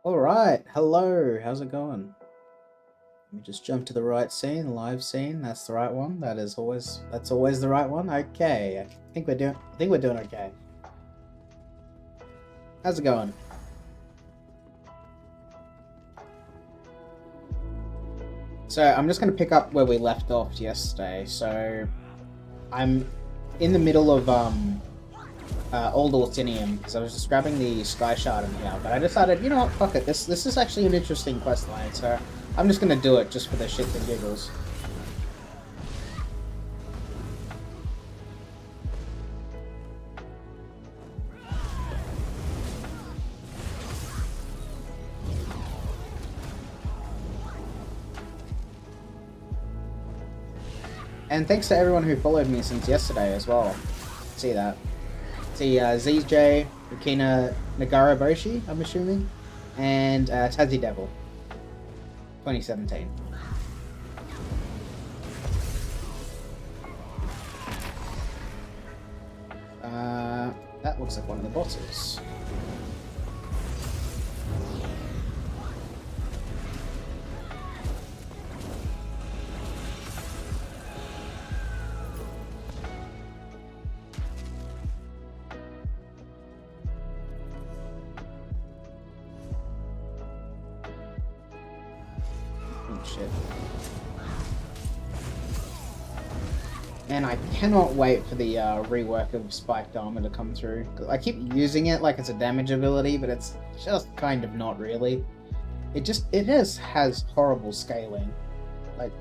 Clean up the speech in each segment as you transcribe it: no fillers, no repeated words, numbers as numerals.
All right, hello. How's it going? Let me just jump to the right scene, live scene. That's the right one. That's always the right one. Okay, I think we're doing okay. How's it going? So I'm just gonna pick up where we left off yesterday. So I'm in the middle of Old Orsinium because I was just grabbing the Sky Shard in here, but I decided, you know what, fuck it. This is actually an interesting quest line, so I'm just gonna do it just for the shits and giggles. And thanks to everyone who followed me since yesterday as well. See that. See ZJ, Rukina Nagaraboshi, I'm assuming, and Tazzy Devil, 2017. That looks like one of the bosses. Oh shit. And I cannot wait for the rework of Spiked Armor to come through. I keep using it like it's a damage ability, but it's just kind of not really. It has horrible scaling. Like,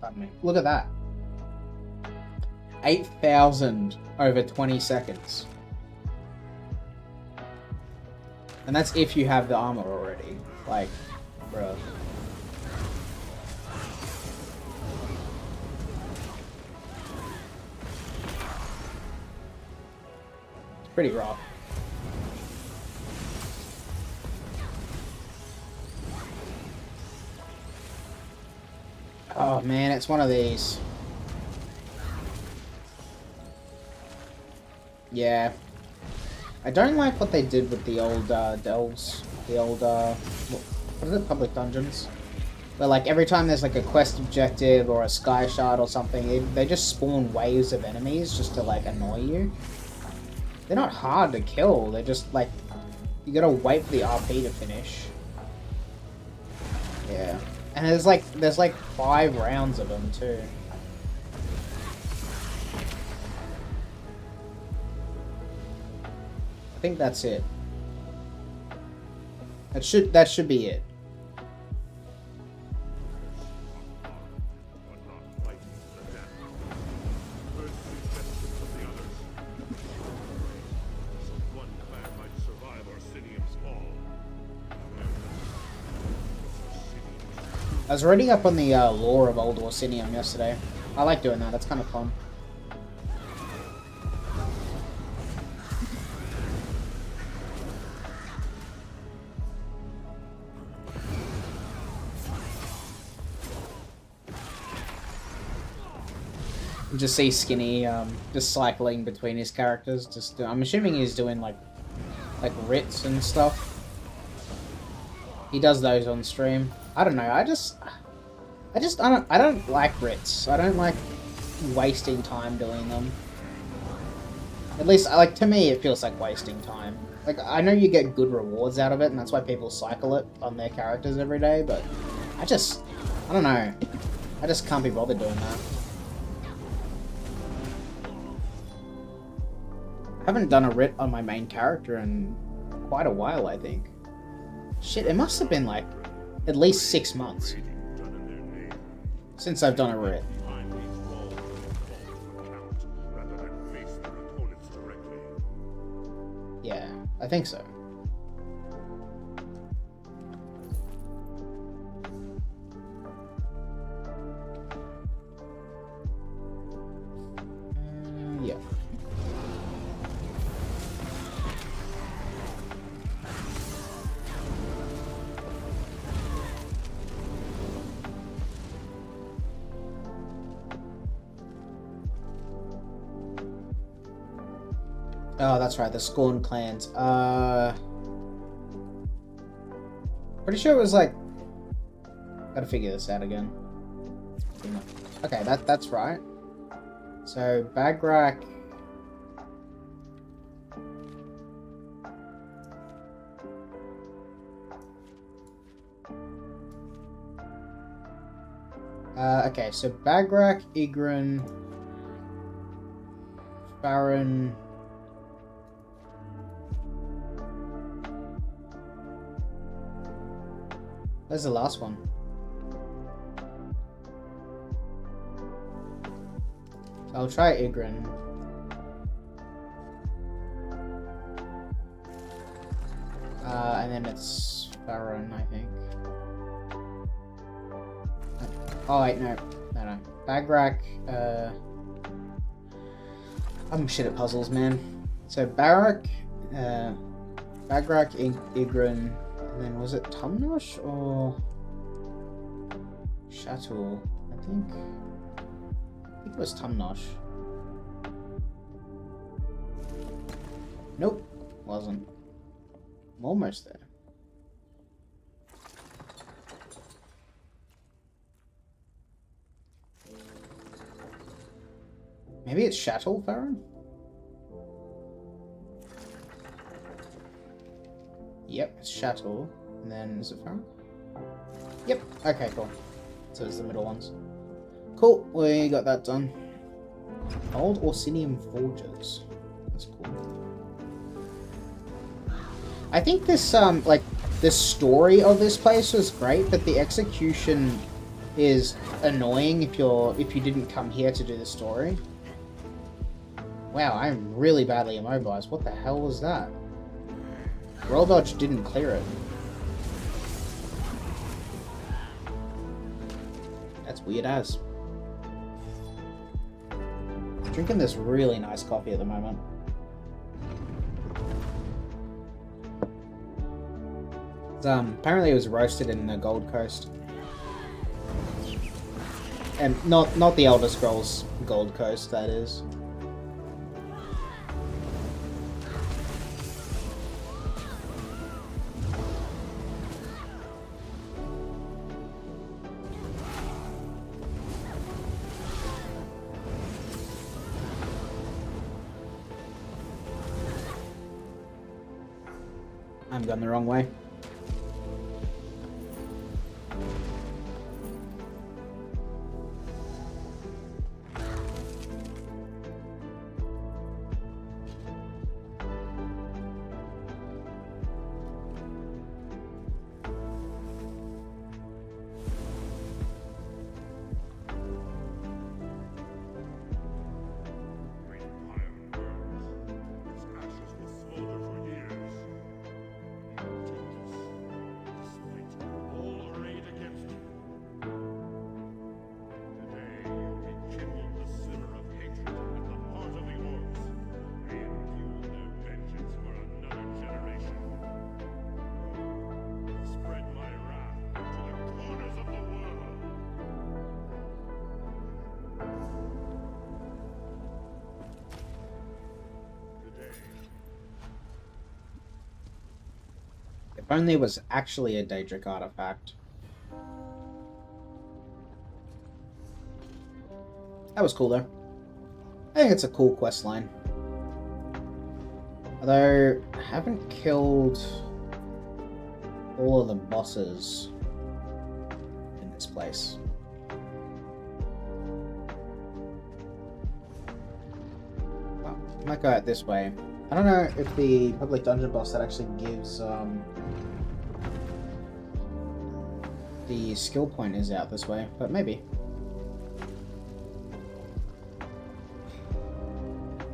pardon me. Look at that. 8,000 over 20 seconds. And that's if you have the armor already. Like, bruh. It's pretty rough. Oh man, it's one of these. Yeah. I don't like what they did with the old delves. The old, what is it? Public dungeons? Where like every time there's like a quest objective or a sky shard or something, they just spawn waves of enemies just to like annoy you. They're not hard to kill, they're just like, you gotta wait for the RP to finish. Yeah. And there's like 5 rounds of them too. I think that's it. That should be it. I was reading up on the lore of Old Orsinium yesterday. I like doing that, that's kind of fun. You just see Skinny just cycling between his characters. I'm assuming he's doing like writs and stuff. He does those on stream. I don't know. I don't like writs. I don't like wasting time doing them. At least, like, to me, it feels like wasting time. Like, I know you get good rewards out of it, and that's why people cycle it on their characters every day, but I don't know. I just can't be bothered doing that. I haven't done a writ on my main character in quite a while, I think. Shit, it must have been like at least 6 months since I've done a writ. Yeah, I think so. Yeah. Oh, that's right, the Scorn clans. Pretty sure it was like... Gotta figure this out again. Okay, that's right. So, Bagrak... okay, so Bagrak, Igran, Farron... Where's the last one? I'll try Igran. And then it's Farron, I think. Oh wait, no. Bagrak, I'm shit at puzzles, man. So Bagrak, Igran, and then was it Tumnosh or Shatul? I think it was Tumnosh. Nope, wasn't. I'm almost there. Maybe it's Shatul, Farron? Yep, it's Shatul. And then is it Farron? Yep, okay, cool. So it's the middle ones. Cool, we got that done. Old Orsinium Forges. That's cool. I think this, like, the story of this place was great, but the execution is annoying if you didn't come here to do the story. Wow, I'm really badly immobilized. What the hell was that? Roll dodge didn't clear it. That's weird as. Drinking this really nice coffee at the moment. Apparently it was roasted in the Gold Coast. And not the Elder Scrolls Gold Coast, that is. I'm going the wrong way. If only it was actually a Daedric artifact. That was cool though. I think it's a cool quest line. Although, I haven't killed all of the bosses in this place. Well, I might go out this way. I don't know if the public dungeon boss that actually gives the skill point is out this way, but maybe.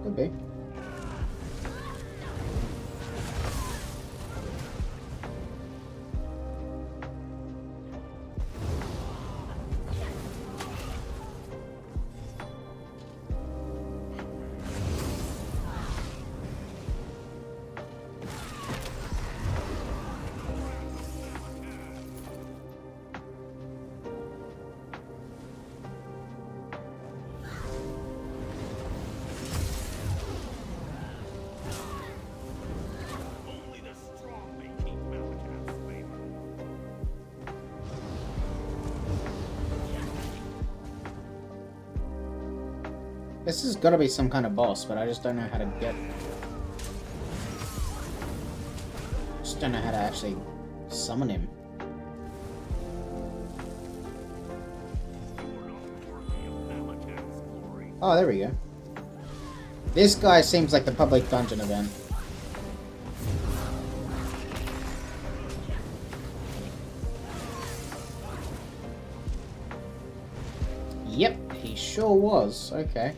Could be. This has got to be some kind of boss, but I just don't know how to get... Just don't know how to actually summon him. Oh, there we go. This guy seems like the public dungeon event. Yep, he sure was. Okay.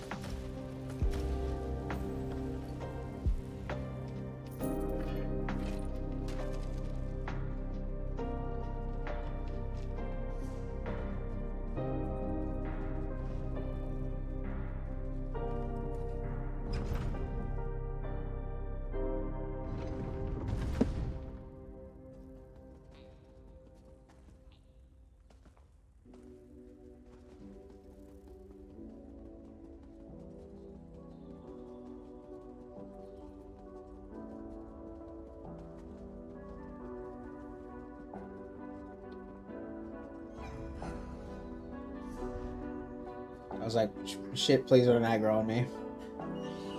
I was like, shit, please don't aggro on me.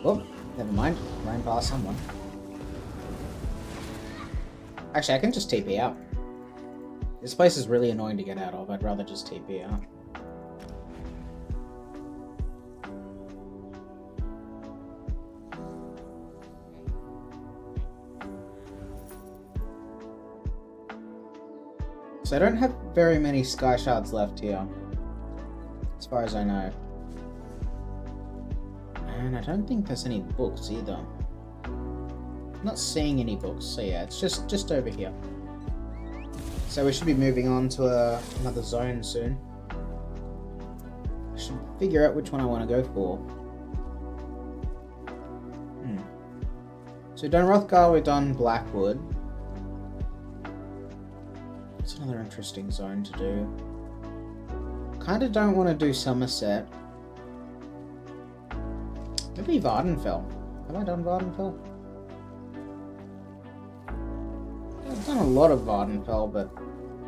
Oh, never mind. Ran past someone. Actually, I can just TP out. This place is really annoying to get out of. I'd rather just TP out. So I don't have very many sky shards left here. As far as I know. And I don't think there's any books either. I'm not seeing any books, so yeah, it's just over here. So we should be moving on to another zone soon. I should figure out which one I want to go for. So done Rothgar, we've done Blackwood. It's another interesting zone to do. Kinda don't want to do Somerset. Maybe Vardenfell. Have I done Vardenfell? I've done a lot of Vardenfell, but...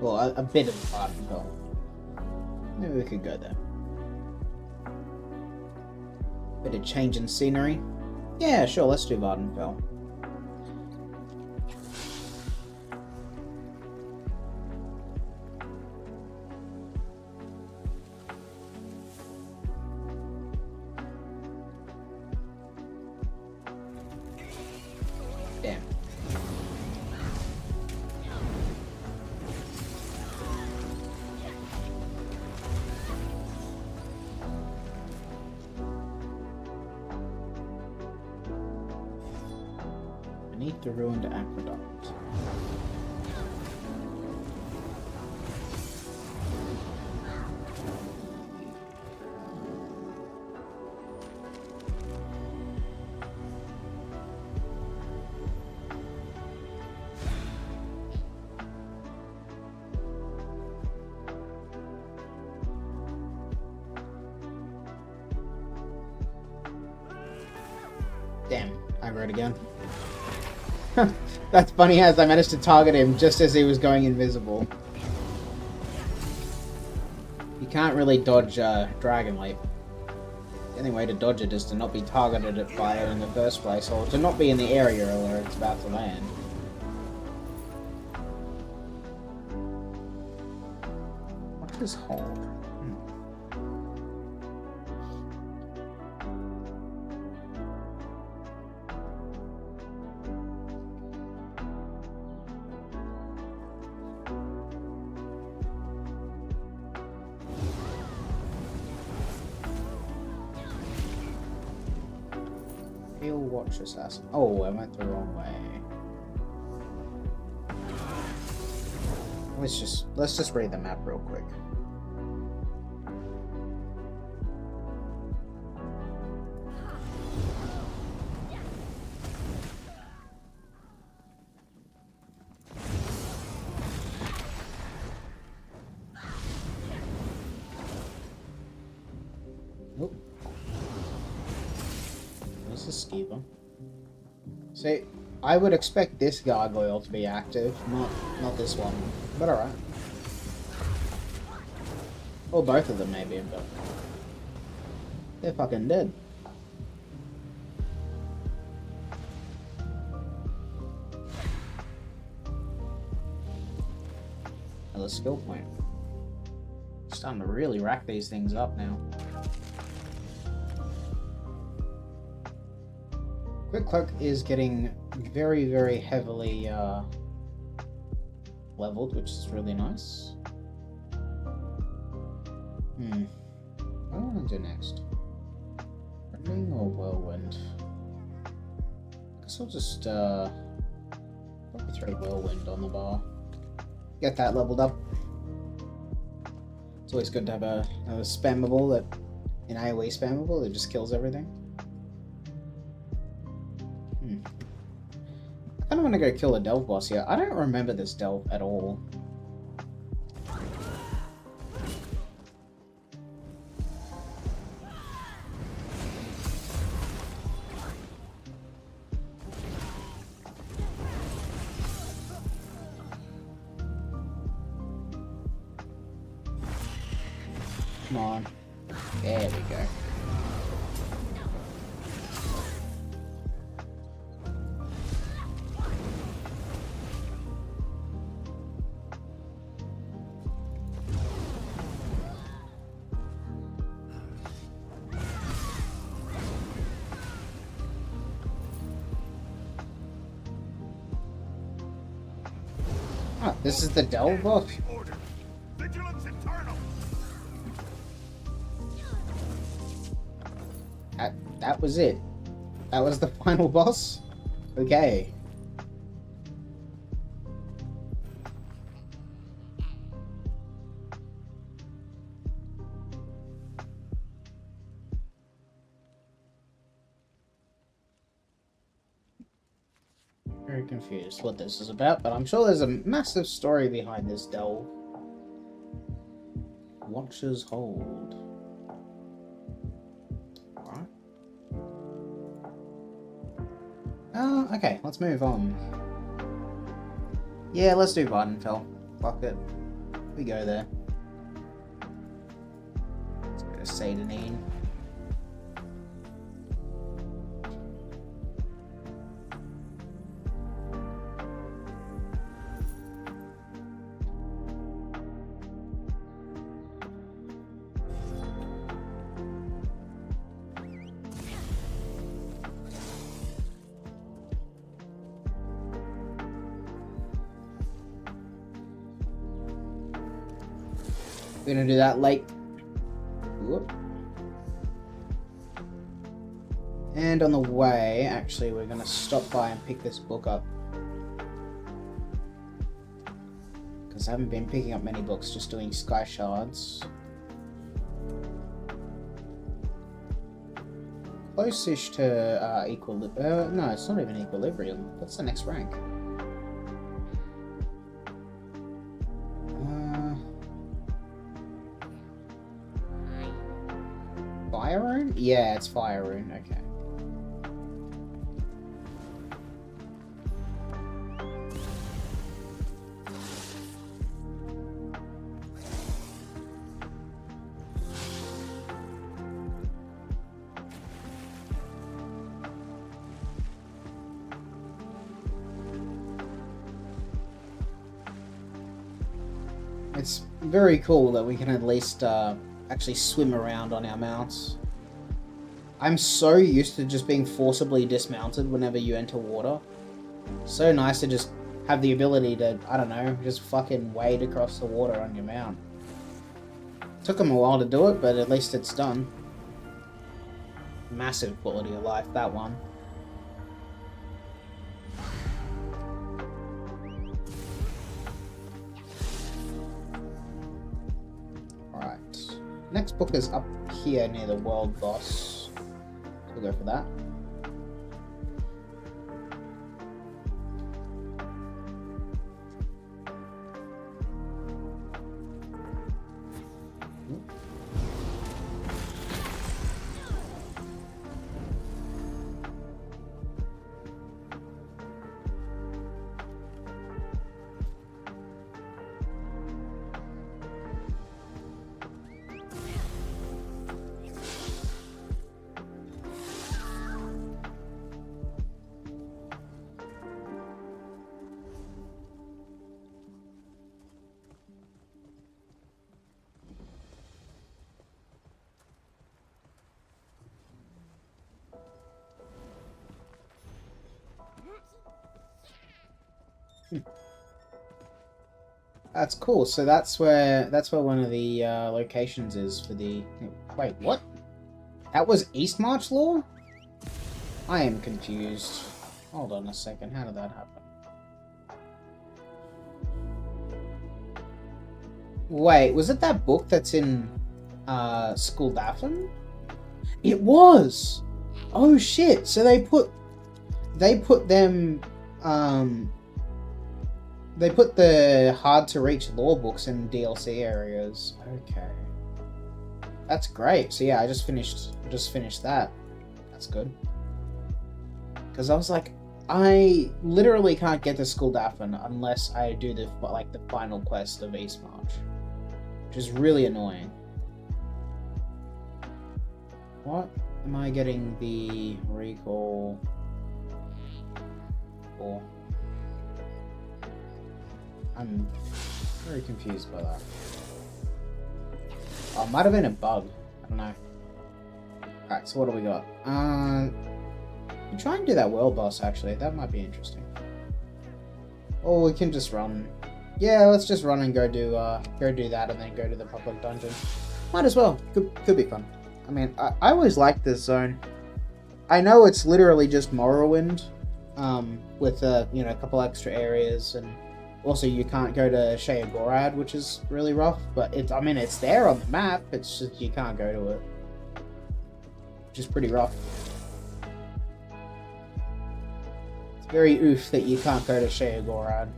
Well, a bit of Vardenfell. Maybe we could go there. Bit of change in scenery. Yeah, sure, let's do Vardenfell. Damn. Beneath the ruined aqueduct. Damn, I wrote again. That's funny as I managed to target him just as he was going invisible. You can't really dodge Dragon Leap. The only way to dodge it is to not be targeted by it in the first place, or to not be in the area where it's about to land. What is hold? Watch assassin. Oh, I went the wrong way. Let's just read the map real quick. Nope. There's a skeever. See, I would expect this gargoyle to be active, not this one. But alright. Or both of them maybe, but they're fucking dead. another skill point. Starting to really rack these things up now. Quick Cloak is getting very, very heavily leveled, which is really nice. What do I want to do next? Rending or Whirlwind? I guess I'll just probably throw Whirlwind on the bar. Get that leveled up. It's always good to have a spammable that, an AoE spammable that just kills everything. I kind of want to go kill a Delve boss here. I don't remember this Delve at all. Come on. There we go. Ah, this is the Delve boss. That was it. That was the final boss? Okay. Very confused what this is about, but I'm sure there's a massive story behind this Delve. Watcher's Hold. Okay, let's move on. Yeah, let's do Vvardenfell. Fuck it. We go there. Let's go to Seyda-Neen. We're gonna do that late. Whoop. And on the way, actually, we're gonna stop by and pick this book up. Because I haven't been picking up many books, just doing Sky Shards. Close-ish to Equilibrium. No, it's not even Equilibrium. What's the next rank? Fire Rune? Yeah, it's Fire Rune, okay. It's very cool that we can at least actually swim around on our mounts. I'm so used to just being forcibly dismounted whenever you enter water. So nice to just have the ability to, I don't know, just fucking wade across the water on your mount. Took them a while to do it, but at least it's done. Massive quality of life, that one. Next book is up here near the world boss. We'll go for that. That's cool. So that's where one of the locations is for the. Wait, what? That was Eastmarch Law? I am confused. Hold on a second. How did that happen? Wait, was it that book that's in Skuldafn? It was. Oh shit! So um they put the hard to reach lore books in DLC areas. Okay. That's great. So yeah, I just finished that. That's good. Because I was like, I literally can't get to Skuldafn unless I do the final quest of Eastmarch, which is really annoying. What am I getting the recall for? I'm very confused by that. Oh, it might have been a bug. I don't know. Alright, so what do we got? We try and do that world boss, actually. That might be interesting. Or we can just run. Yeah, let's just run and go do that and then go to the public dungeon. Might as well. Could be fun. I mean, I always like this zone. I know it's literally just Morrowind, with a couple extra areas, and also you can't go to Sheogorath, which is really rough. But it's there on the map. It's just you can't go to it, which is pretty rough. It's very oof that you can't go to Sheogorath.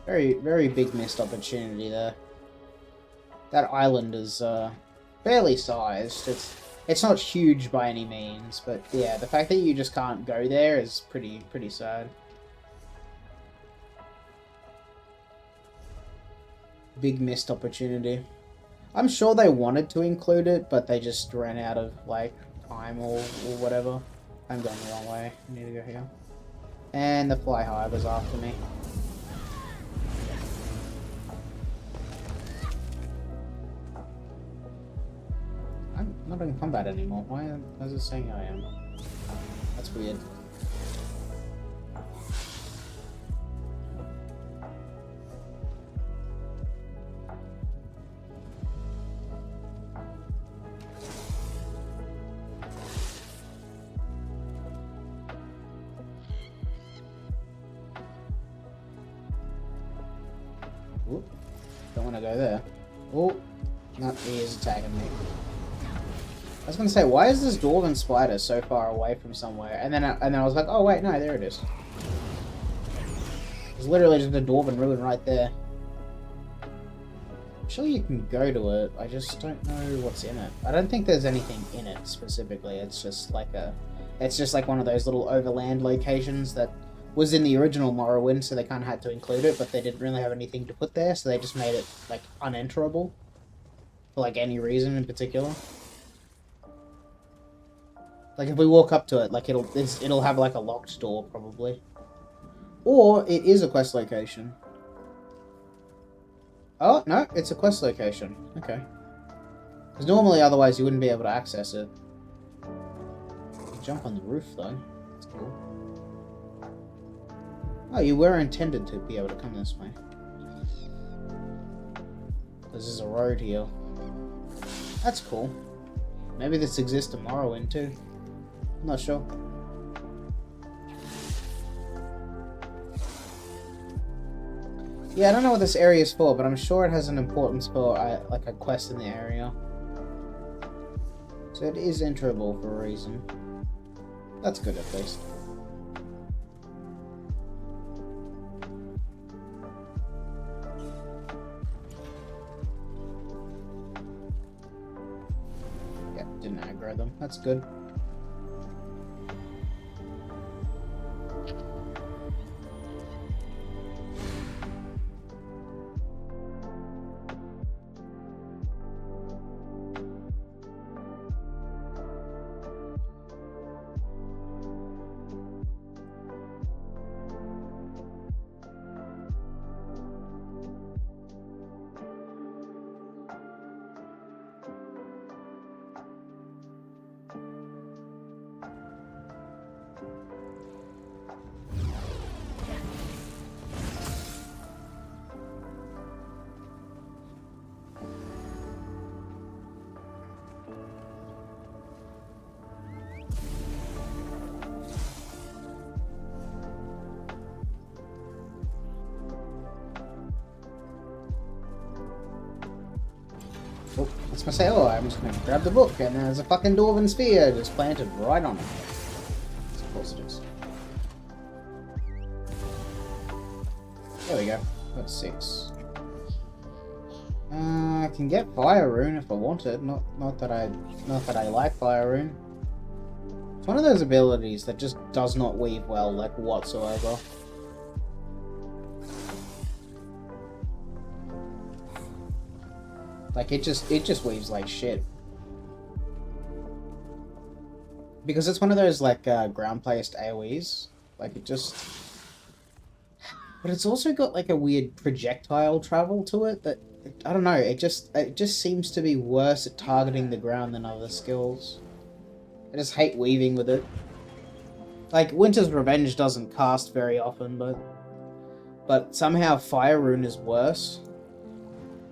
Very, very big missed opportunity there. That island is fairly sized. It's not huge by any means, but yeah, the fact that you just can't go there is pretty sad. Big missed opportunity. I'm sure they wanted to include it, but they just ran out of time or whatever. I'm going the wrong way. I need to go here. And the Fly Hive is after me. I'm not in combat anymore. Why is it saying I am? That's weird. Ooh, don't want to go there. Oh, no, he is attacking me. I was gonna say, why is this Dwarven spider so far away from somewhere? And then I was like, oh wait, no, there it is. There's literally just a Dwarven ruin right there. I'm sure you can go to it. I just don't know what's in it. I don't think there's anything in it specifically. It's just like one of those little overland locations that was in the original Morrowind, so they kind of had to include it, but they didn't really have anything to put there, so they just made it unenterable for any reason in particular. If we walk up to it, it'll have a locked door probably, or it is a quest location. Oh no, it's a quest location. Okay, because normally otherwise you wouldn't be able to access it. You can jump on the roof though. That's cool. Oh, you were intended to be able to come this way. There's a road here. That's cool. Maybe this exists in Morrowind too. I'm not sure. Yeah, I don't know what this area is for, but I'm sure it has an importance for a quest in the area. So it is enterable for a reason. That's good at least. Yeah, didn't aggro them. That's good. Oh, that's my sailor. I'm just gonna grab the book, and there's a fucking dwarven sphere just planted right on it. Of course it is. There we go. That's 6. I can get Fire Rune if I wanted. Not that I like Fire Rune. It's one of those abilities that just does not weave well, like, whatsoever. Like, it just weaves like shit. Because it's one of those, like, ground-placed AoEs. Like, it just... But it's also got, like, a weird projectile travel to it that... I don't know, it just seems to be worse at targeting the ground than other skills. I just hate weaving with it. Like, Winter's Revenge doesn't cast very often, but somehow Fire Rune is worse.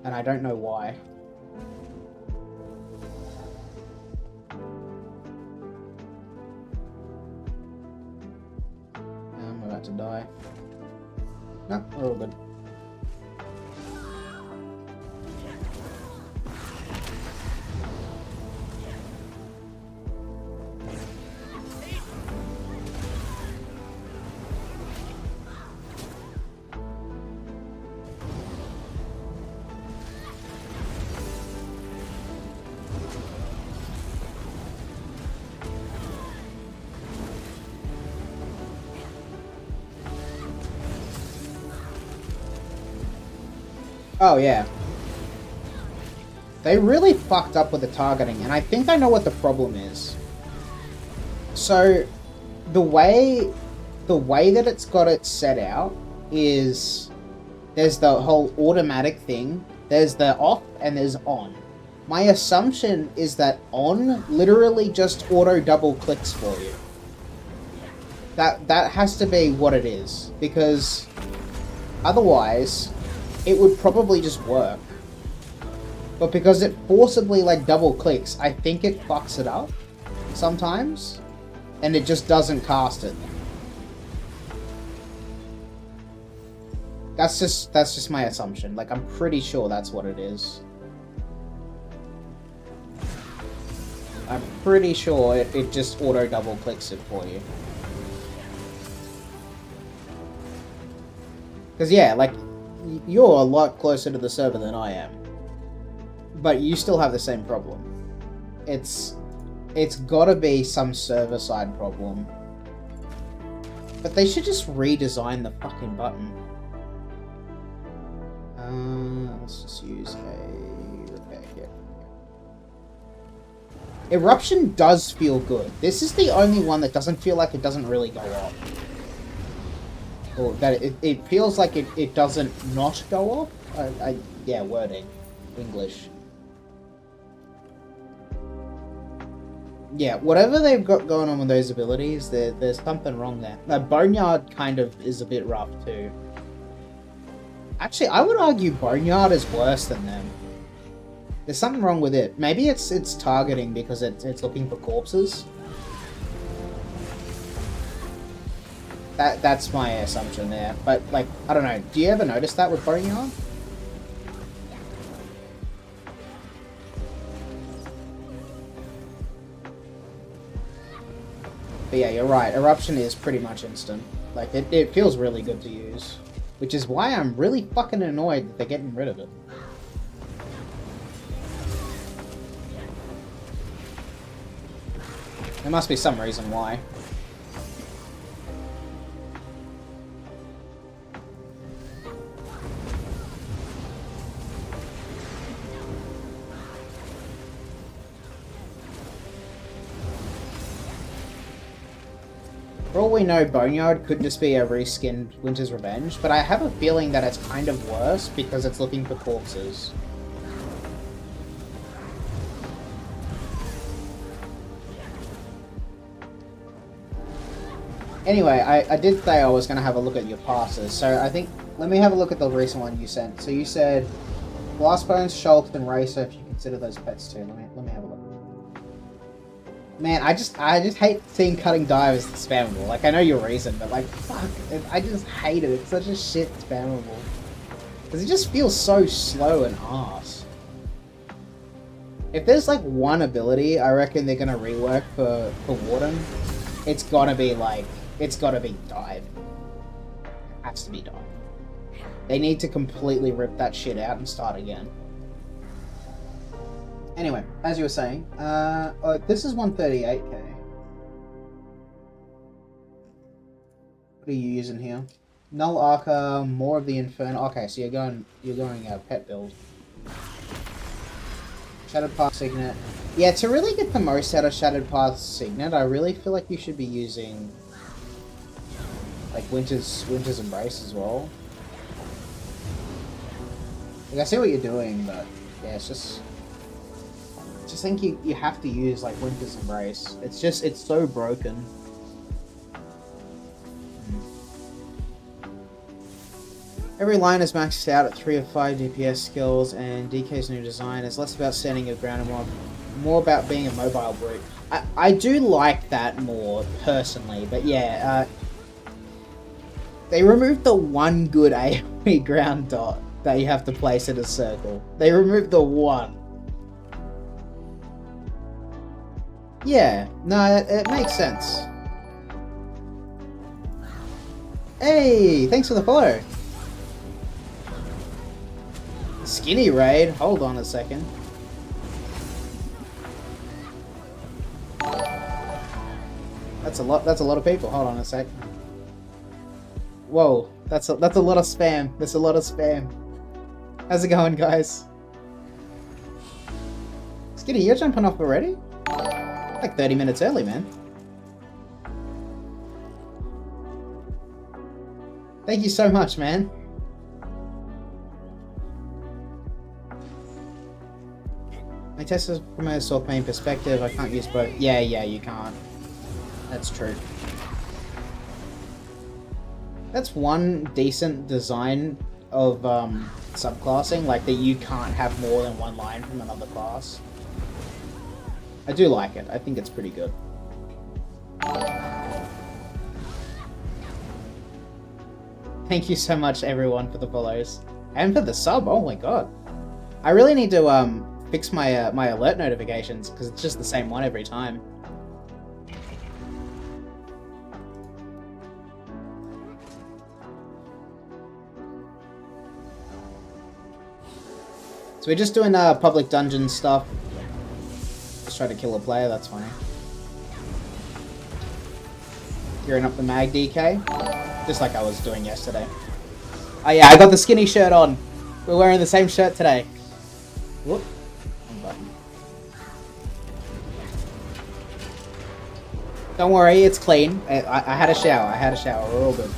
And I don't know why. I'm about to die. No, we're all good. Oh, yeah. They really fucked up with the targeting, and I think I know what the problem is. So, the way that it's got it set out is there's the whole automatic thing, there's the off, and there's on. My assumption is that on literally just auto double clicks for you. That has to be what it is, because otherwise it would probably just work. But because it forcibly, like, double clicks, I think it fucks it up sometimes, and it just doesn't cast it. That's just my assumption. Like, I'm pretty sure that's what it is. I'm pretty sure it just auto double clicks it for you. Because, yeah, like, you're a lot closer to the server than I am. But you still have the same problem. It's gotta be some server-side problem. But they should just redesign the fucking button. Let's just use a repair kit. Eruption does feel good. This is the only one that doesn't feel like it doesn't really go off. Or that it feels like it doesn't not go off. Yeah, wording. English. Yeah, whatever they've got going on with those abilities, there's something wrong there. Boneyard kind of is a bit rough too. Actually, I would argue Boneyard is worse than them. There's something wrong with it. Maybe it's targeting because it's looking for corpses. That's my assumption there. But, like, I don't know. Do you ever notice that with Boneyard? But yeah, you're right. Eruption is pretty much instant. Like, it feels really good to use. Which is why I'm really fucking annoyed that they're getting rid of it. There must be some reason why. For all we know, Boneyard could just be a reskinned Winter's Revenge, but I have a feeling that it's kind of worse because it's looking for corpses. Anyway, I did say I was going to have a look at your passes, so I think, let me have a look at the recent one you sent. So you said, Blastbones, Shulk, and Racer, if you consider those pets too. Let me have a look. Man, I just hate seeing Cutting Dive as spammable. Like, I know your reason, but, like, fuck, I just hate it. It's such a shit spammable. Because it just feels so slow and arse. If there's like one ability I reckon they're gonna rework for Warden, it's gotta be Dive. It has to be Dive. They need to completely rip that shit out and start again. Anyway, as you were saying, oh, this is 138k. What are you using here? Null Arca, more of the Inferno. Okay, so you're going pet build. Shattered Path Signet. Yeah, to really get the most out of Shattered Path Signet, I really feel like you should be using like Winter's Embrace as well. Like, I see what you're doing, but yeah, it's just think you have to use like Winter's Embrace. It's so broken. Every line is maxed out at 3 of 5 DPS skills, and DK's new design is less about standing your ground and more about being a mobile brute. I do like that more, personally, but yeah, they removed the one good AoE ground dot that you have to place in a circle. They removed the one. Yeah, no, it makes sense. Hey, thanks for the follow. Skinny raid. Hold on a second. That's a lot of people. Hold on a sec. Whoa, that's a lot of spam. That's a lot of spam. How's it going, guys? Skinny, you're jumping off already? Like 30 minutes early, man. Thank you so much, man. My test is from a soft main perspective. I can't use both. Yeah, you can't. That's true. That's one decent design of subclassing, like that you can't have more than one line from another class. I do like it. I think it's pretty good. Thank you so much, everyone, for the follows. And for the sub. Oh my god. I really need to fix my my alert notifications, because it's just the same one every time. So we're just doing public dungeon stuff. Just try to kill a player, that's funny. Gearing up the mag DK. Just like I was doing yesterday. Oh yeah, I got the skinny shirt on. We're wearing the same shirt today. Whoop. Wrong button. Don't worry, it's clean. I had a shower. We're all good.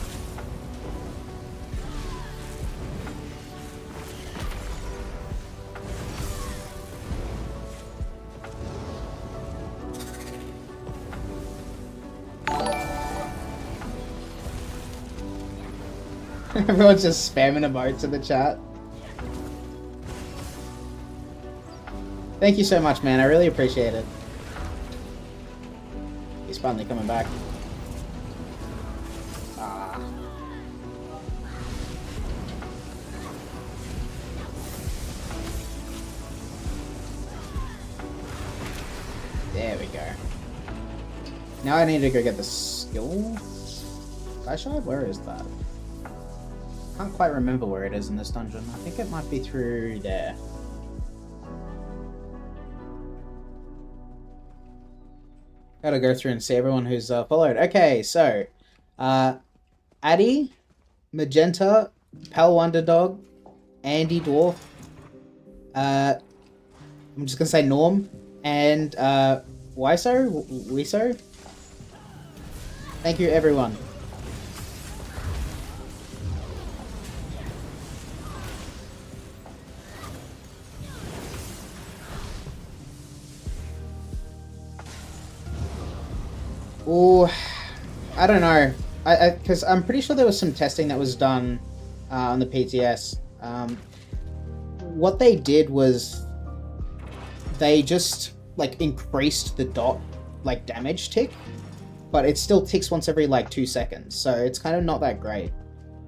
Everyone's just spamming emotes in the chat. Thank you so much, man. I really appreciate it. He's finally coming back. Ah. There we go. Now I need to go get the skill. Flashlight? Where is that? Can't quite remember where it is in this dungeon. I think it might be through there. Gotta go through and see everyone who's followed. Okay, so Addy, Magenta, Pal Wonder Dog, Andy Dwarf, I'm just gonna say Norm, and Wiso. Thank you, everyone. Oh, I don't know. Because I'm pretty sure there was some testing that was done on the PTS. What they did was they just like increased the dot like damage tick, but it still ticks once every like 2 seconds. So it's kind of not that great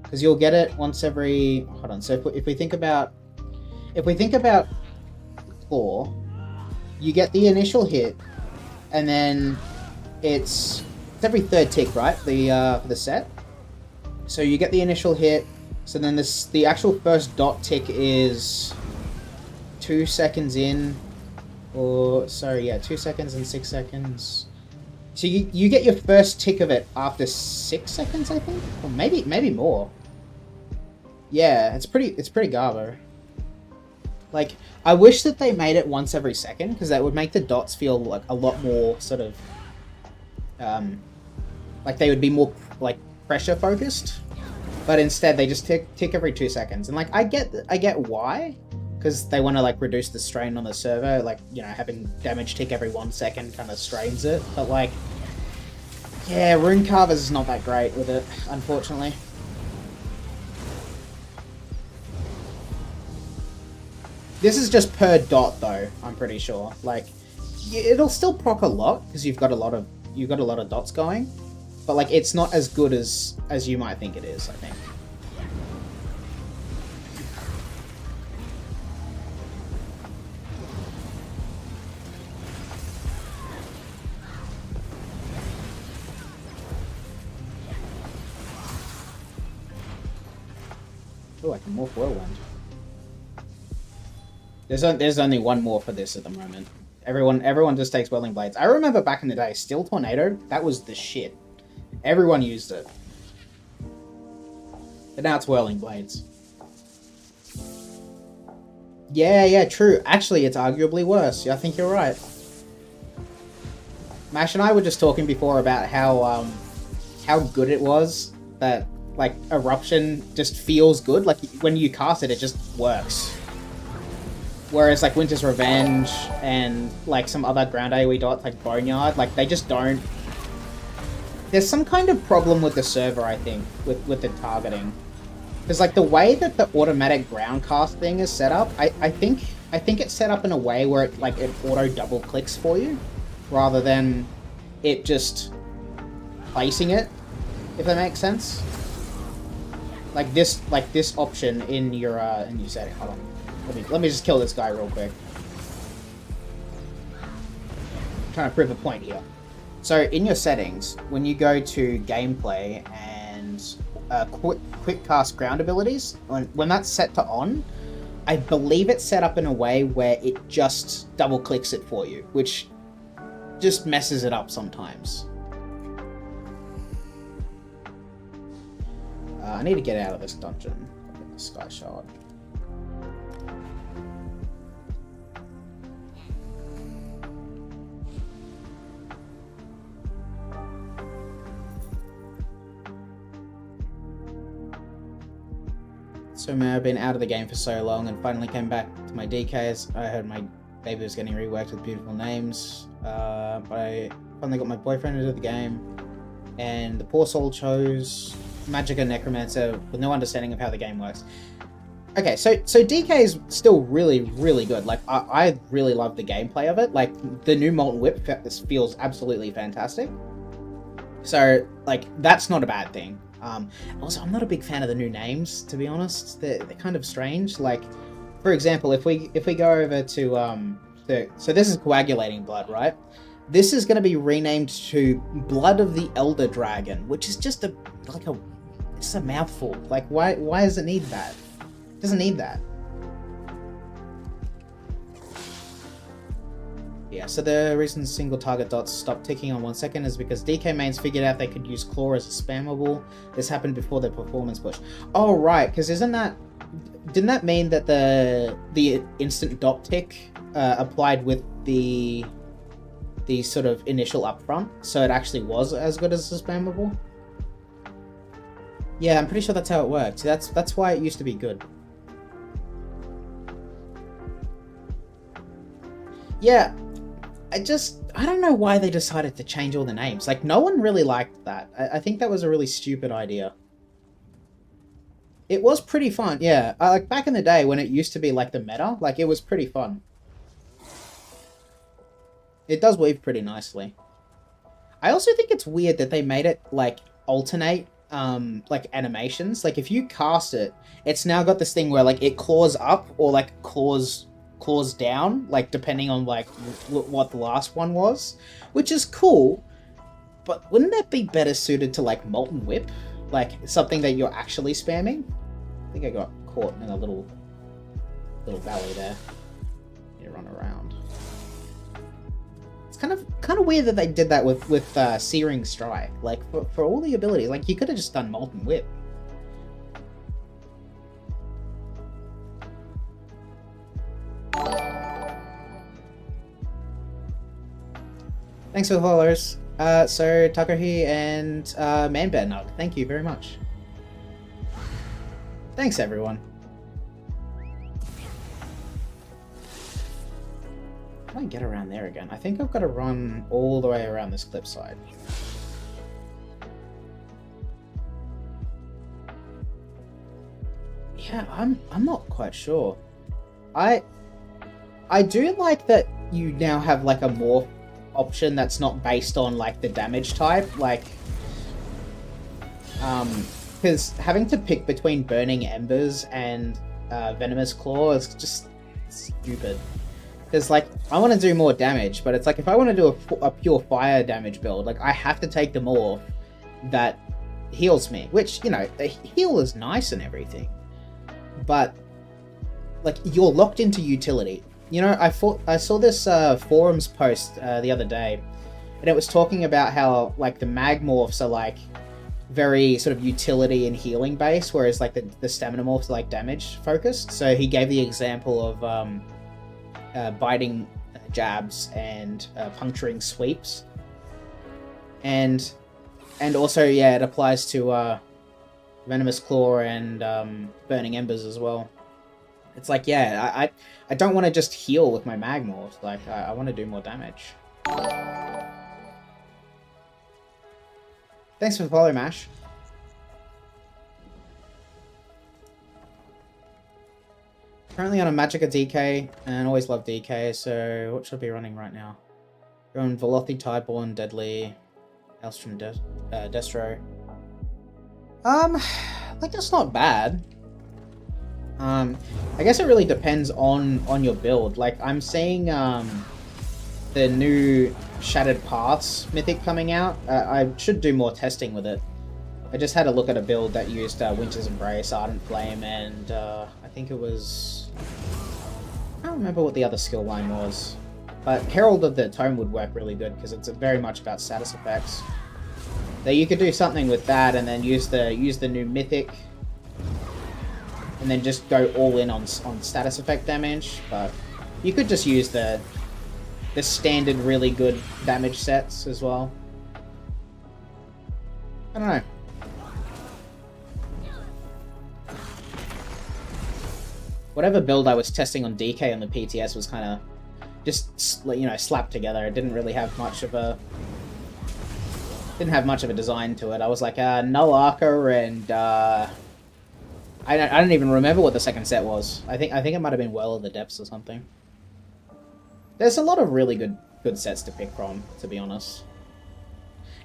because you'll get it once every. Hold on. So if we think about claw, you get the initial hit, and then it's every third tick, right? The set. So you get the initial hit. So then the actual first dot tick is 2 seconds in, or sorry, yeah, 2 seconds and 6 seconds. So you get your first tick of it after 6 seconds, I think, or maybe more. Yeah, it's pretty garbo. Like, I wish that they made it once every second, because that would make the dots feel like a lot more sort of, like they would be more like pressure focused. But instead, they just tick every 2 seconds, and like I get why, because they want to like reduce the strain on the server. Like, you know, having damage tick every 1 second kind of strains it. But like, yeah, Runecarvers is not that great with it, unfortunately. This is just per dot though, I'm pretty sure. Like, it'll still proc a lot because you've got a lot of dots going, but like it's not as good as you might think it is, I think. Oh, I can morph Whirlwind. There's only one more for this at the moment. Everyone just takes Whirling Blades. I remember back in the day, Steel Tornado, that was the shit. Everyone used it. But now it's Whirling Blades. Yeah, true. Actually, it's arguably worse. I think you're right. Mash and I were just talking before about how good it was that like Eruption just feels good. Like when you cast it, it just works. Whereas like Winter's Revenge and like some other ground AoE dots like Boneyard, like they just don't. There's some kind of problem with the server, I think, with the targeting. Because like the way that the automatic ground cast thing is set up, I think it's set up in a way where it auto double clicks for you, rather than it just placing it, if that makes sense. Like this option in your setting. Hold on. Let me just kill this guy real quick. I'm trying to prove a point here. So in your settings, when you go to gameplay and quick cast ground abilities, when that's set to on, I believe it's set up in a way where it just double clicks it for you, which just messes it up sometimes. I need to get out of this dungeon. The Sky Shard. So man, I've been out of the game for so long and finally came back to my DKs. I heard my baby was getting reworked with beautiful names. But I finally got my boyfriend into the game, and the poor soul chose Magicka Necromancer with no understanding of how the game works. Okay, so DK is still really, really good. Like, I really love the gameplay of it. Like, the new Molten Whip feels absolutely fantastic. So, like, that's not a bad thing. Also, I'm not a big fan of the new names, to be honest. They're kind of strange. Like, for example, if we go over to so this is Coagulating Blood, right? This is going to be renamed to Blood of the Elder Dragon, which is just it's a mouthful. Like, why does it need that? It doesn't need that. Yeah, so the reason single target dots stopped ticking on 1 second is because DK mains figured out they could use Claw as a spammable. This happened before their performance push. Oh, right, because didn't that mean that the instant dot tick applied with the sort of initial upfront, so it actually was as good as a spammable? Yeah, I'm pretty sure that's how it worked. That's why it used to be good. Yeah, I don't know why they decided to change all the names. Like, no one really liked that. I think that was a really stupid idea. It was pretty fun, yeah. Like, back in the day when it used to be, like, the meta, like, it was pretty fun. It does weave pretty nicely. I also think it's weird that they made it, like, alternate, like, animations. Like, if you cast it, it's now got this thing where, like, it claws up or, like, claws cores down, like depending on like what the last one was, which is cool. But wouldn't that be better suited to like Molten Whip, like something that you're actually spamming? I think I got caught in a little valley there. Need to run around. It's kind of weird that they did that with Searing Strike. Like for all the abilities, like you could have just done Molten Whip. Thanks for the followers. So Takahi and Manbetnug, thank you very much. Thanks everyone. How do I get around there again? I think I've got to run all the way around this cliffside. Yeah, I'm not quite sure. I do like that you now have like a morph option that's not based on like the damage type, like because having to pick between Burning Embers and Venomous Claw is just stupid. Because like I want to do more damage, but it's like if I want to do a pure fire damage build, like I have to take the morph that heals me, which, you know, the heal is nice and everything, but like you're locked into utility. You know, I saw this forums post the other day, and it was talking about how like the mag morphs are like very sort of utility and healing based, whereas like the stamina morphs are like damage focused. So he gave the example of biting jabs and puncturing sweeps, and also yeah, it applies to Venomous Claw and Burning Embers as well. It's like, yeah, I don't want to just heal with my Magmorph. Like, I want to do more damage. Thanks for the follow, Mash. Currently on a Magicka DK, and always love DK, so what should I be running right now? Going Velothi, Tideborn, Deadly, Elstrom, Destro. Like, that's not bad. I guess it really depends on your build. Like, I'm seeing the new Shattered Paths mythic coming out. I should do more testing with it. I just had a look at a build that used Winter's Embrace, Ardent Flame, and I think it was... I don't remember what the other skill line was. But Herald of the Tome would work really good because it's very much about status effects. So you could do something with that and then use the new mythic, and then just go all in on status effect damage. But you could just use the standard really good damage sets as well. I don't know. Whatever build I was testing on DK on the PTS was kind of just, you know, slapped together. It didn't really have much of a design to it. I was like, Null Archer and I don't even remember what the second set was. I think it might have been Well of the Depths or something. There's a lot of really good sets to pick from, to be honest.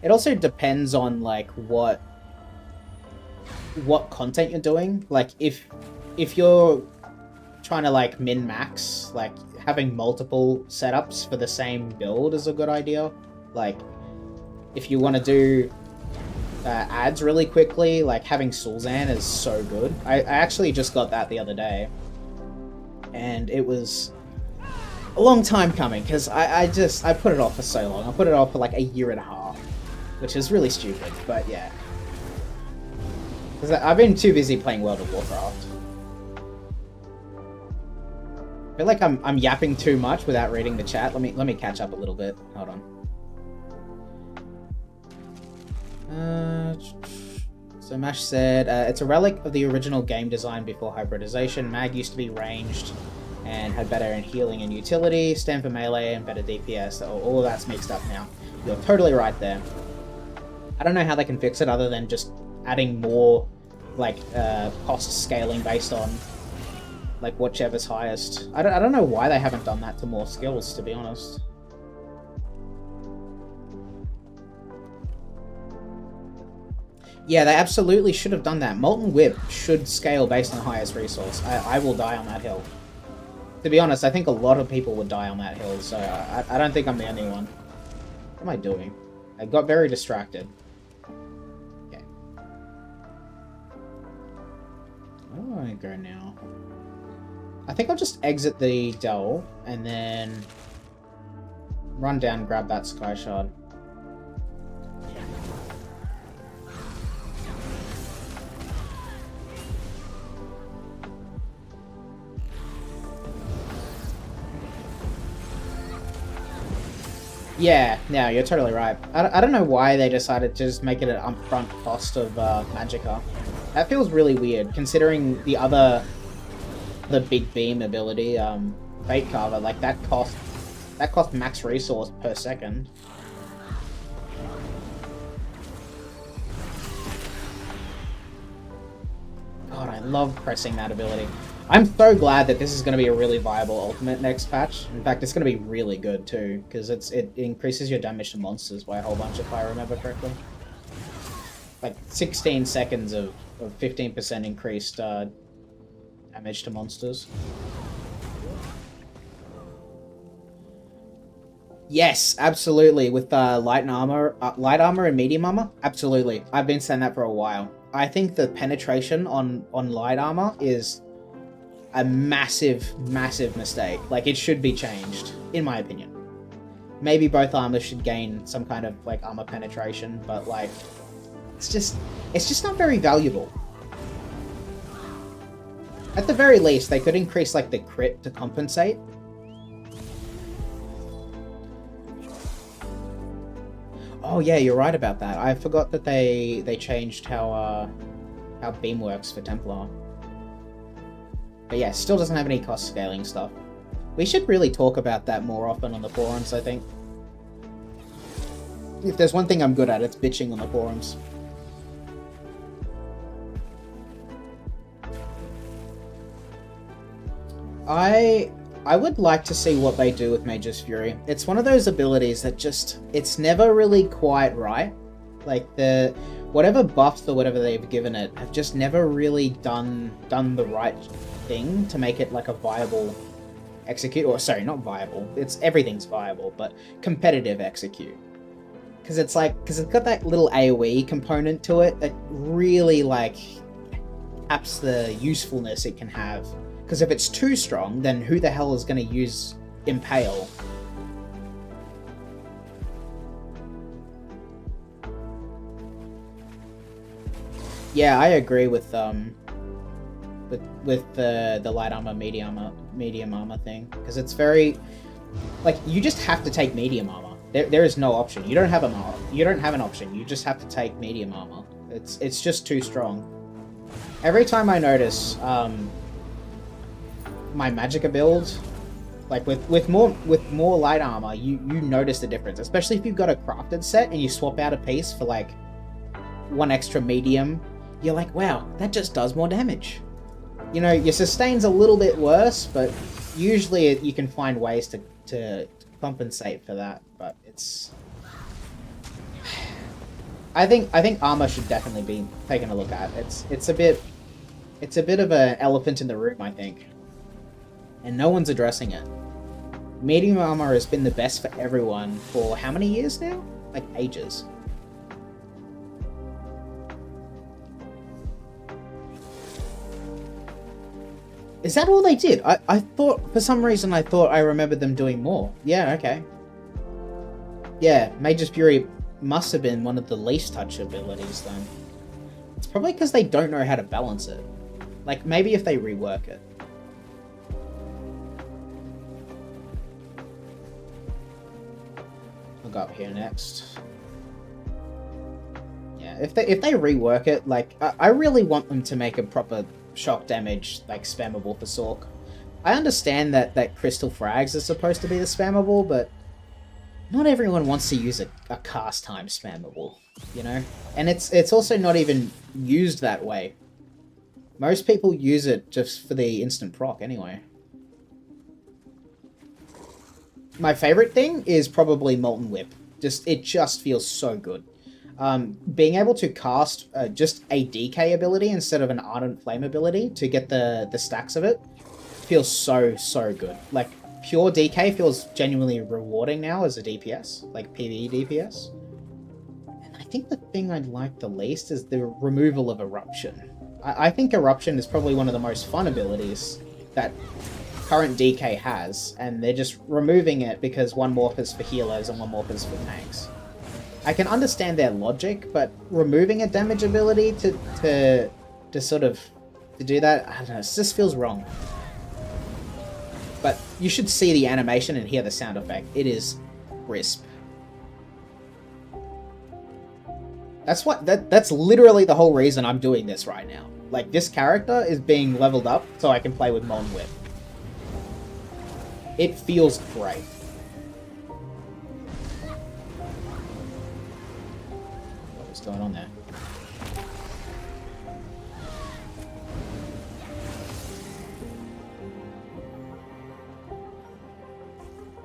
It also depends on like what content you're doing. Like if you're trying to like min-max, like having multiple setups for the same build is a good idea. Like if you want to do ads really quickly, like having Sul'Zan is so good. I actually just got that the other day, and it was a long time coming because I put it off for so long. I put it off for like a year and a half, which is really stupid, but yeah. Because I've been too busy playing World of Warcraft. I feel like I'm yapping too much without reading the chat. Let me catch up a little bit. Hold on. So Mash said, it's a relic of the original game design before hybridization. Mag used to be ranged and had better in healing and utility, stand for melee and better DPS. So all of that's mixed up now. You're totally right there. I don't know how they can fix it other than just adding more like cost scaling based on like whichever's highest. I don't know why they haven't done that to more skills, to be honest. Yeah, they absolutely should have done that. Molten Whip should scale based on highest resource. I will die on that hill. To be honest, I think a lot of people would die on that hill, so I don't think I'm the only one. What am I doing? I got very distracted. Okay. Where do I go now? I think I'll just exit the dell and then run down and grab that Sky Shard. Yeah, you're totally right. I don't know why they decided to just make it an upfront cost of Magicka. That feels really weird, considering the big beam ability, Fate Carver, like that cost max resource per second. God, I love pressing that ability. I'm so glad that this is going to be a really viable ultimate next patch. In fact, it's going to be really good too, because it increases your damage to monsters by a whole bunch, if I remember correctly. Like 16 seconds of 15% increased damage to monsters. Yes, absolutely. With light armor and medium armor, absolutely. I've been saying that for a while. I think the penetration on light armor is a massive, massive mistake. Like, it should be changed, in my opinion. Maybe both armors should gain some kind of, like, armor penetration, but, like, it's just not very valuable. At the very least, they could increase, like, the crit to compensate. Oh, yeah, you're right about that. I forgot that they changed how beam works for Templar. But yeah, still doesn't have any cost scaling stuff. We should really talk about that more often on the forums, I think. If there's one thing I'm good at, it's bitching on the forums. I would like to see what they do with Mage's Fury. It's one of those abilities that just, it's never really quite right. Like, whatever buffs or whatever they've given it have just never really done the right thing to make it like a viable execute, or sorry, not viable, everything's viable, but competitive execute. Because it's got that little AoE component to it that really, like, caps the usefulness it can have. Because if it's too strong, then who the hell is going to use Impale? Yeah, I agree with the light armor, medium armor thing, because it's very, like, you just have to take medium armor. There is no option. You don't have an option. You just have to take medium armor. It's just too strong. Every time I notice my Magicka build, like with more light armor, you notice the difference, especially if you've got a crafted set and you swap out a piece for like one extra medium. You're like, wow, that just does more damage. You know, your sustain's a little bit worse, but usually you can find ways to compensate for that. But it's, I think armor should definitely be taken a look at. It's a bit of an elephant in the room, I think, and no one's addressing it. Medium armor has been the best for everyone for how many years now? Like, ages. Is that all they did? I thought, for some reason, I remembered them doing more. Yeah, okay. Yeah, Mage's Fury must have been one of the least touch abilities then. It's probably because they don't know how to balance it. Like, maybe if they rework it. I'll go up here next. Yeah, if they rework it, like, I really want them to make a proper shock damage, like, spammable for Sorc. I understand that Crystal Frags is supposed to be the spammable, but not everyone wants to use a cast time spammable, you know? And it's also not even used that way. Most people use it just for the instant proc anyway. My favorite thing is probably Molten Whip. It just feels so good. Being able to cast just a DK ability instead of an Ardent Flame ability to get the stacks of it feels so good. Like, pure DK feels genuinely rewarding now as a DPS, like PvE DPS. And I think the thing I'd like the least is the removal of Eruption. I think Eruption is probably one of the most fun abilities that current DK has, and they're just removing it because one morph is for healers and one morph is for tanks. I can understand their logic, but removing a damage ability to sort of to do that, I don't know, it just feels wrong. But you should see the animation and hear the sound effect. It is crisp. That's literally the whole reason I'm doing this right now. Like, this character is being leveled up so I can play with Mon Whip. It feels great. What's going on there?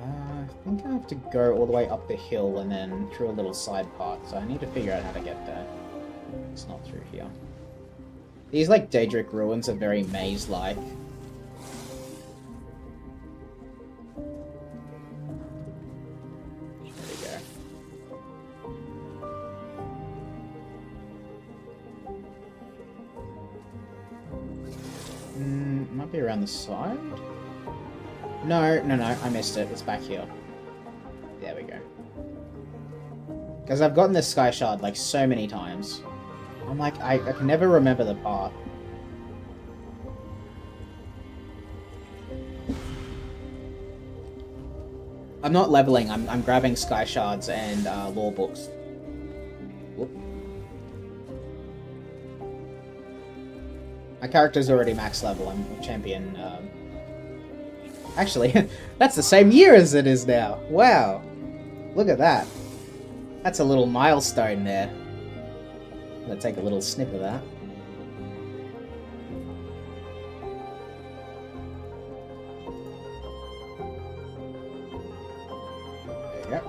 I think I have to go all the way up the hill and then through a little side path, so I need to figure out how to get there. It's not through here. These, like, Daedric ruins are very maze-like. There we go. Might be around the side? No, I missed it. It's back here. There we go. Because I've gotten this Sky Shard, like, so many times. I'm like, I can never remember the path. I'm not leveling, I'm grabbing Sky Shards and lore books. Whoop. My character's already max level, I'm champion. Actually, that's the same year as it is now. Wow. Look at that. That's a little milestone there. I'm gonna take a little snip of that. There you go.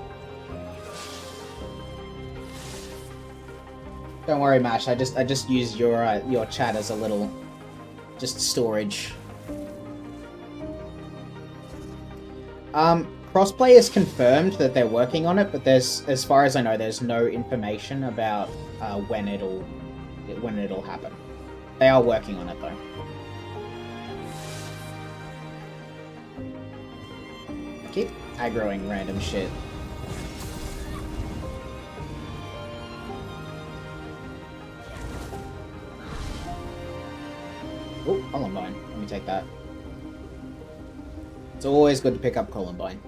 Don't worry, Mash. I just use your chat as a little just storage. Crossplay is confirmed that they're working on it, but there's, as far as I know, there's no information about when it'll happen. They are working on it though. I keep aggroing random shit. Oh, Columbine. Let me take that. It's always good to pick up Columbine.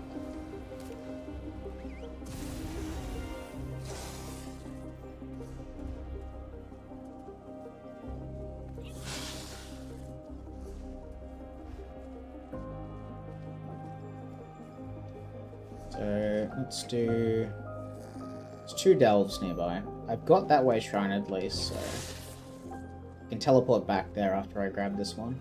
So, let's do... There's 2 delves nearby. I've got that way shrine at least, so... I can teleport back there after I grab this one.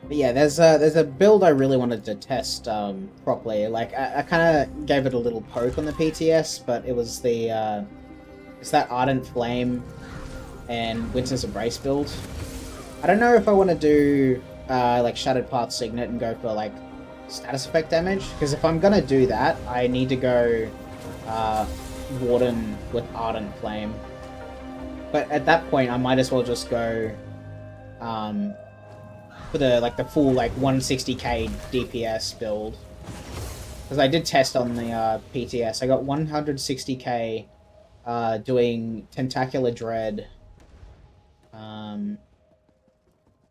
But yeah, there's a build I really wanted to test properly. Like, I kind of gave it a little poke on the PTS, but it was the it's that Ardent Flame and Winter's Embrace build. I don't know if I want to do like Shattered Path Signet and go for like status effect damage, because if I'm gonna do that, I need to go Warden with Ardent Flame. But at that point, I might as well just go for the full like 160k DPS build, because I did test on the PTS. I got 160k doing Tentacular Dread,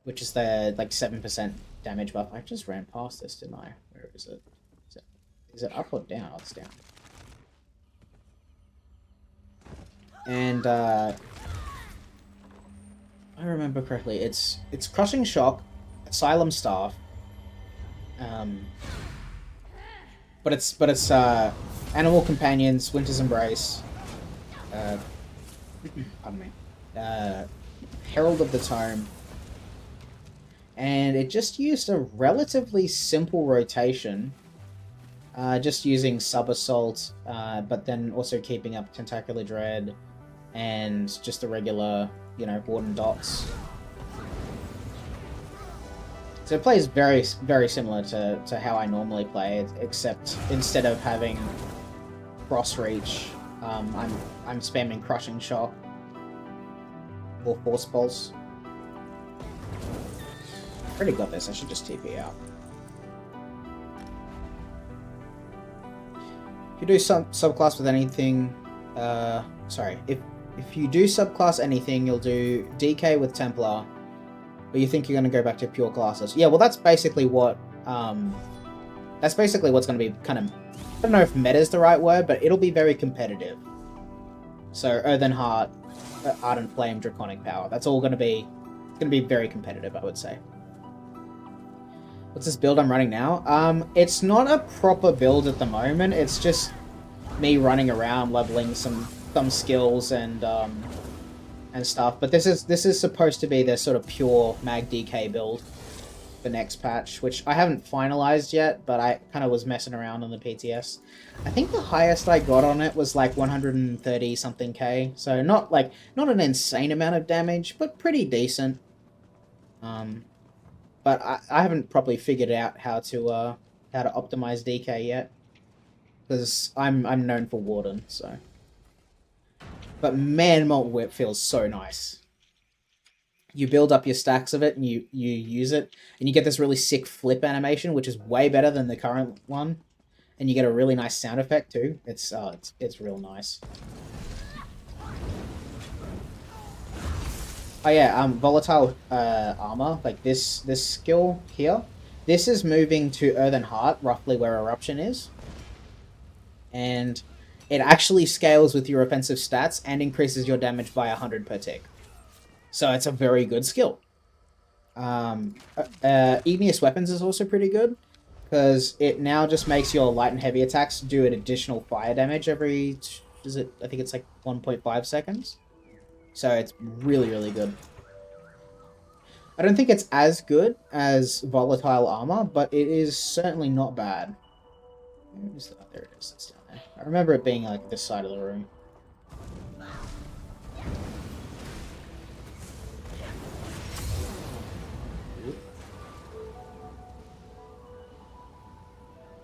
which is the like 7% damage buff. I just ran past this, didn't I? Where is it? Is it up or down? Oh, it's down. And I remember correctly, it's Crushing Shock, Asylum Staff, but it's Animal Companions, Winter's Embrace, pardon me, Herald of the Tome, and it just used a relatively simple rotation, just using Sub Assault, but then also keeping up Tentacular Dread and just the regular, you know, Warden Dots. So it plays very, very similar to how I normally play it, except instead of having Cross Reach, I'm spamming Crushing Shock or Force Pulse. Already got this, I should just TP out. If you do subclass with anything, if you do subclass anything, you'll do DK with Templar, but you think you're going to go back to pure classes. Yeah, well that's basically what, what's going to be kind of, I don't know if meta is the right word, but it'll be very competitive. So Earthen Heart, Ardent Flame, Draconic Power, that's all going to be, it's going to be very competitive, I would say. What's this build I'm running now? It's not a proper build at the moment. It's just me running around leveling some skills and stuff. But this is supposed to be the sort of pure Mag DK build for next patch, which I haven't finalized yet, but I kind of was messing around on the PTS. I think the highest I got on it was like 130 something K. So not an insane amount of damage, but pretty decent. But I haven't properly figured out how to optimize DK yet, because I'm known for Warden, so. But man, Molten Whip feels so nice. You build up your stacks of it and you use it, and you get this really sick flip animation, which is way better than the current one, and you get a really nice sound effect too. It's real nice. Oh yeah, Volatile Armor, like this skill here, this is moving to Earthen Heart, roughly where Eruption is. And it actually scales with your offensive stats and increases your damage by 100 per tick. So it's a very good skill. Igneous Weapons is also pretty good, because it now just makes your light and heavy attacks do an additional fire damage every, I think it's like 1.5 seconds. So it's really, really good. I don't think it's as good as Volatile Armor, but it is certainly not bad. There it is. It's down there. I remember it being like this side of the room.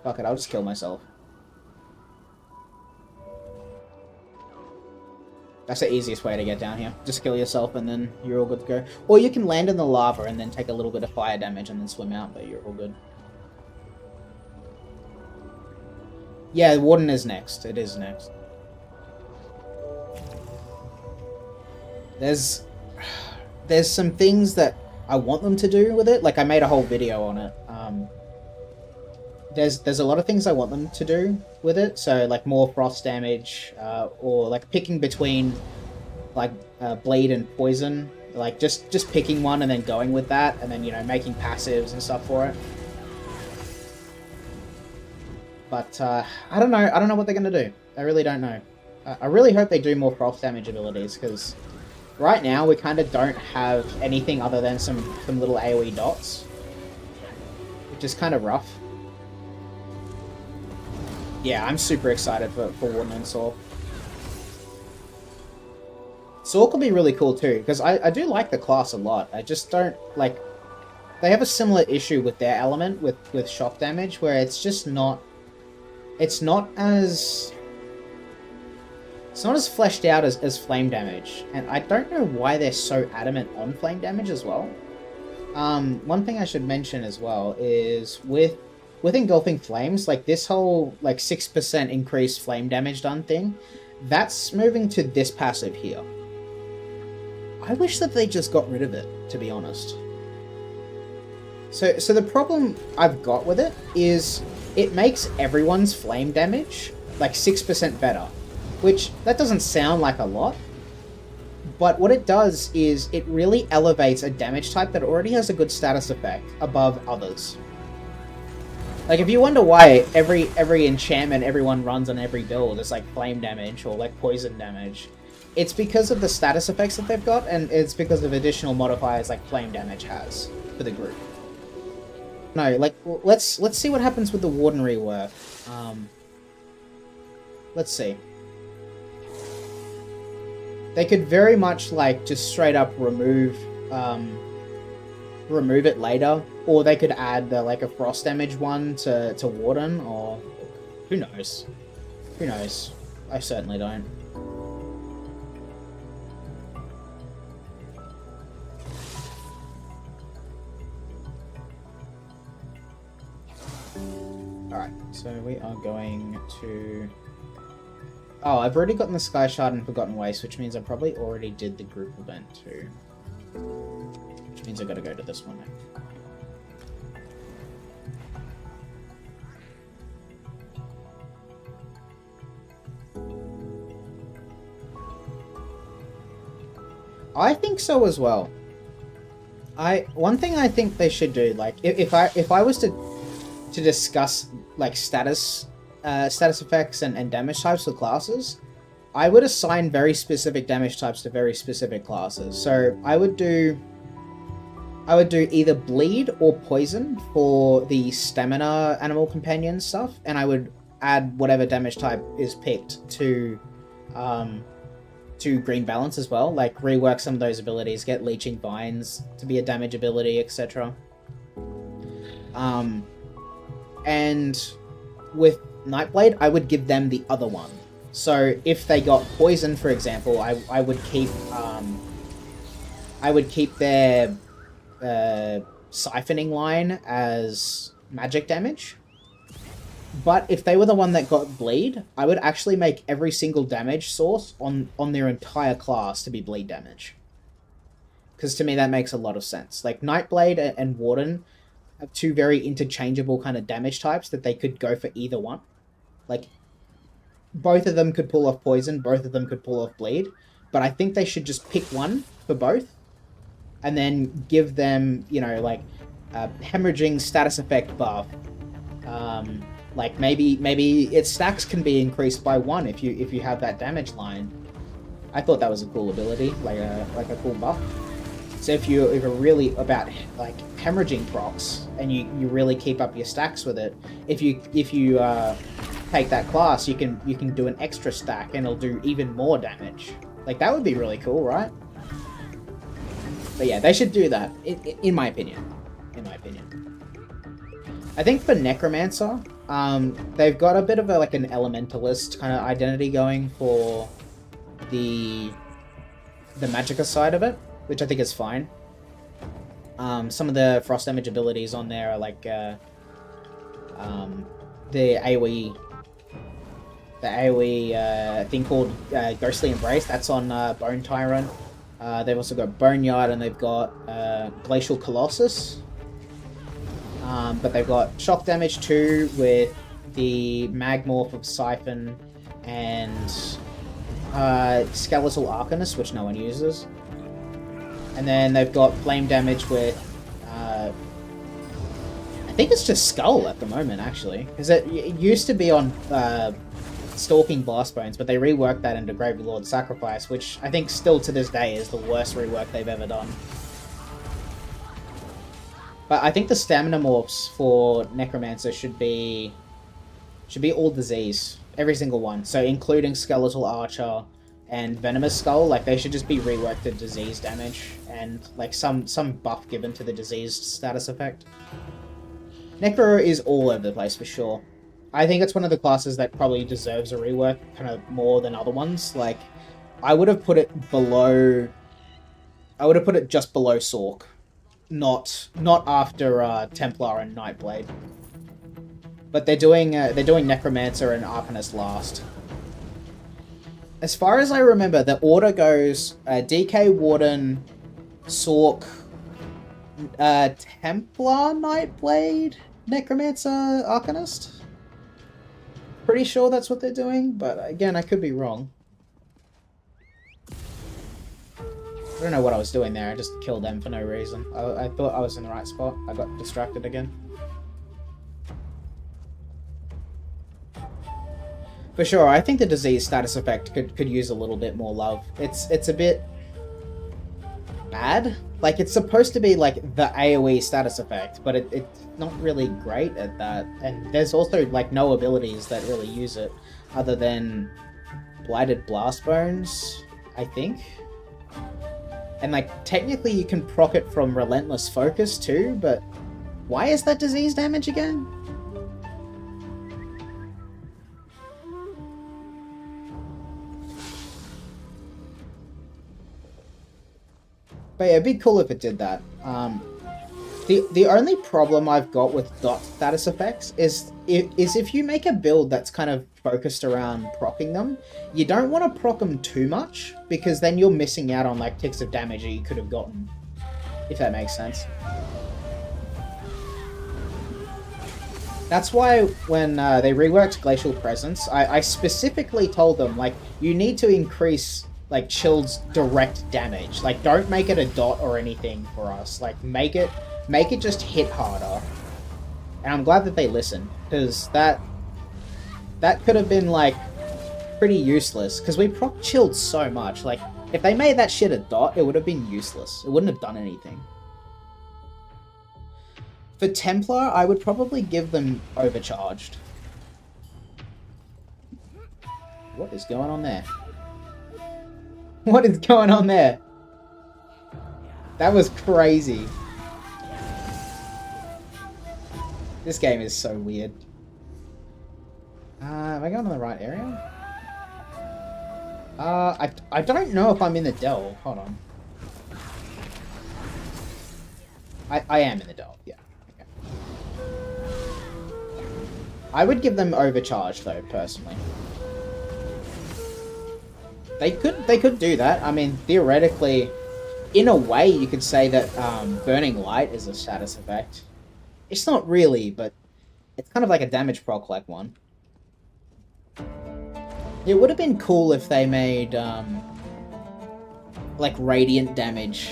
Fuck it, I'll just kill myself. That's the easiest way to get down here. Just kill yourself and then you're all good to go. Or you can land in the lava and then take a little bit of fire damage and then swim out, but you're all good. Yeah, Warden is next. It is next. There's some things that I want them to do with it. Like, I made a whole video on it. There's a lot of things I want them to do with it. So, like, more frost damage, or, like, picking between, like, bleed and poison. Like, just picking one and then going with that, and then, you know, making passives and stuff for it. But, I don't know what they're gonna do. I really don't know. I really hope they do more frost damage abilities, because right now we kind of don't have anything other than some little AoE dots, which is kind of rough. Yeah, I'm super excited for Warden and Saw. Saw could be really cool too, because I do like the class a lot. I just don't, like, they have a similar issue with their element, with shock damage, where it's just not, it's not as fleshed out as flame damage, and I don't know why they're so adamant on flame damage as well. One thing I should mention as well is with Engulfing Flames, like this whole like 6% increased flame damage done thing, that's moving to this passive here. I wish that they just got rid of it, to be honest. So the problem I've got with it is it makes everyone's flame damage like 6% better, which that doesn't sound like a lot, but what it does is it really elevates a damage type that already has a good status effect above others. Like, if you wonder why every enchantment everyone runs on every build is like flame damage or like poison damage, It's because of the status effects that they've got, and it's because of additional modifiers like flame damage has for the group. No, like, let's see what happens with the Warden rework. Let's see. They could very much, like, just straight up remove it later, or they could add, like, a frost damage one to Warden, or who knows? Who knows? I certainly don't. Alright, so we are going to... Oh, I've already gotten the Sky Shard and Forgotten Waste, which means I probably already did the group event too. Which means I gotta go to this one now. I think so as well. One thing I think they should do, like, if I was to discuss, like, status effects and damage types for classes, I would assign very specific damage types to very specific classes. So I would do either bleed or poison for the stamina animal companion stuff, and I would add whatever damage type is picked to green balance as well, like rework some of those abilities, get leeching vines to be a damage ability, etc. And with Nightblade, I would give them the other one. So if they got poison, for example, I would keep their siphoning line as magic damage. But if they were the one that got bleed, I would actually make every single damage source on their entire class to be bleed damage. Because to me that makes a lot of sense. Like, Nightblade and Warden have two very interchangeable kind of damage types that they could go for either one. Like, both of them could pull off poison, both of them could pull off bleed, but I think they should just pick one for both, and then give them, you know, like, hemorrhaging status effect buff. Like, maybe its stacks can be increased by 1 if you have that damage line. I thought that was a cool ability, like a cool buff. So if you're really about, like, hemorrhaging procs, and you really keep up your stacks with it, if you take that class, you can do an extra stack and it'll do even more damage. Like, that would be really cool, right? But yeah, they should do that, in my opinion. In my opinion. I think for Necromancer, they've got a bit of an elementalist kind of identity going for the Magicka side of it, which I think is fine. Some of the frost damage abilities on there are like the AoE thing called Ghostly Embrace. That's on Bone Tyrant. They've also got Boneyard, and they've got Glacial Colossus. But they've got shock damage too with the Magmorph of Siphon and Skeletal Arcanist, which no one uses. And then they've got flame damage with, I think it's just Skull at the moment, actually. Because it used to be on Stalking Blastbones, but they reworked that into Gravelord Sacrifice, which I think still to this day is the worst rework they've ever done. But I think the stamina morphs for Necromancer should be all disease. Every single one. So including Skeletal Archer and Venomous Skull, like, they should just be reworked to disease damage and, like, some buff given to the diseased status effect. Necro is all over the place for sure. I think it's one of the classes that probably deserves a rework kind of more than other ones. Like, I would have put it just below Sork. Not after Templar and Nightblade. But they're doing Necromancer and Arcanist last. As far as I remember, the order goes DK, Warden, Sork, Templar, Nightblade, Necromancer, Arcanist. Pretty sure that's what they're doing, but again, I could be wrong. I don't know what I was doing there, I just killed them for no reason. I thought I was in the right spot, I got distracted again. For sure, I think the disease status effect could use a little bit more love. It's a bit bad. Like, it's supposed to be like the AoE status effect, but it's not really great at that. And there's also like no abilities that really use it, other than Blighted Blast Bones, I think. And like technically you can proc it from Relentless Focus too, but why is that disease damage again? But yeah, it'd be cool if it did that. The only problem I've got with dot status effects is if you make a build that's kind of focused around proccing them, you don't want to proc them too much, because then you're missing out on like ticks of damage that you could have gotten, if that makes sense. That's why when they reworked Glacial Presence, I specifically told them, like, you need to increase like Chilled's direct damage. Like, don't make it a dot or anything for us. Like, make it just hit harder. And I'm glad that they listened, because that could have been like pretty useless, because we proc Chilled so much. Like, if they made that shit a dot, it would have been useless. It wouldn't have done anything. For Templar, I would probably give them Overcharged. What is going on there? What is going on there? That was crazy. This game is so weird. Am I going to the right area? I don't know if I'm in the delve. Hold on. I am in the delve, yeah. Okay. I would give them Overcharged though, personally. They could do that. I mean, theoretically, in a way, you could say that Burning Light is a status effect. It's not really, but it's kind of like a damage proc like one. It would have been cool if they made like radiant damage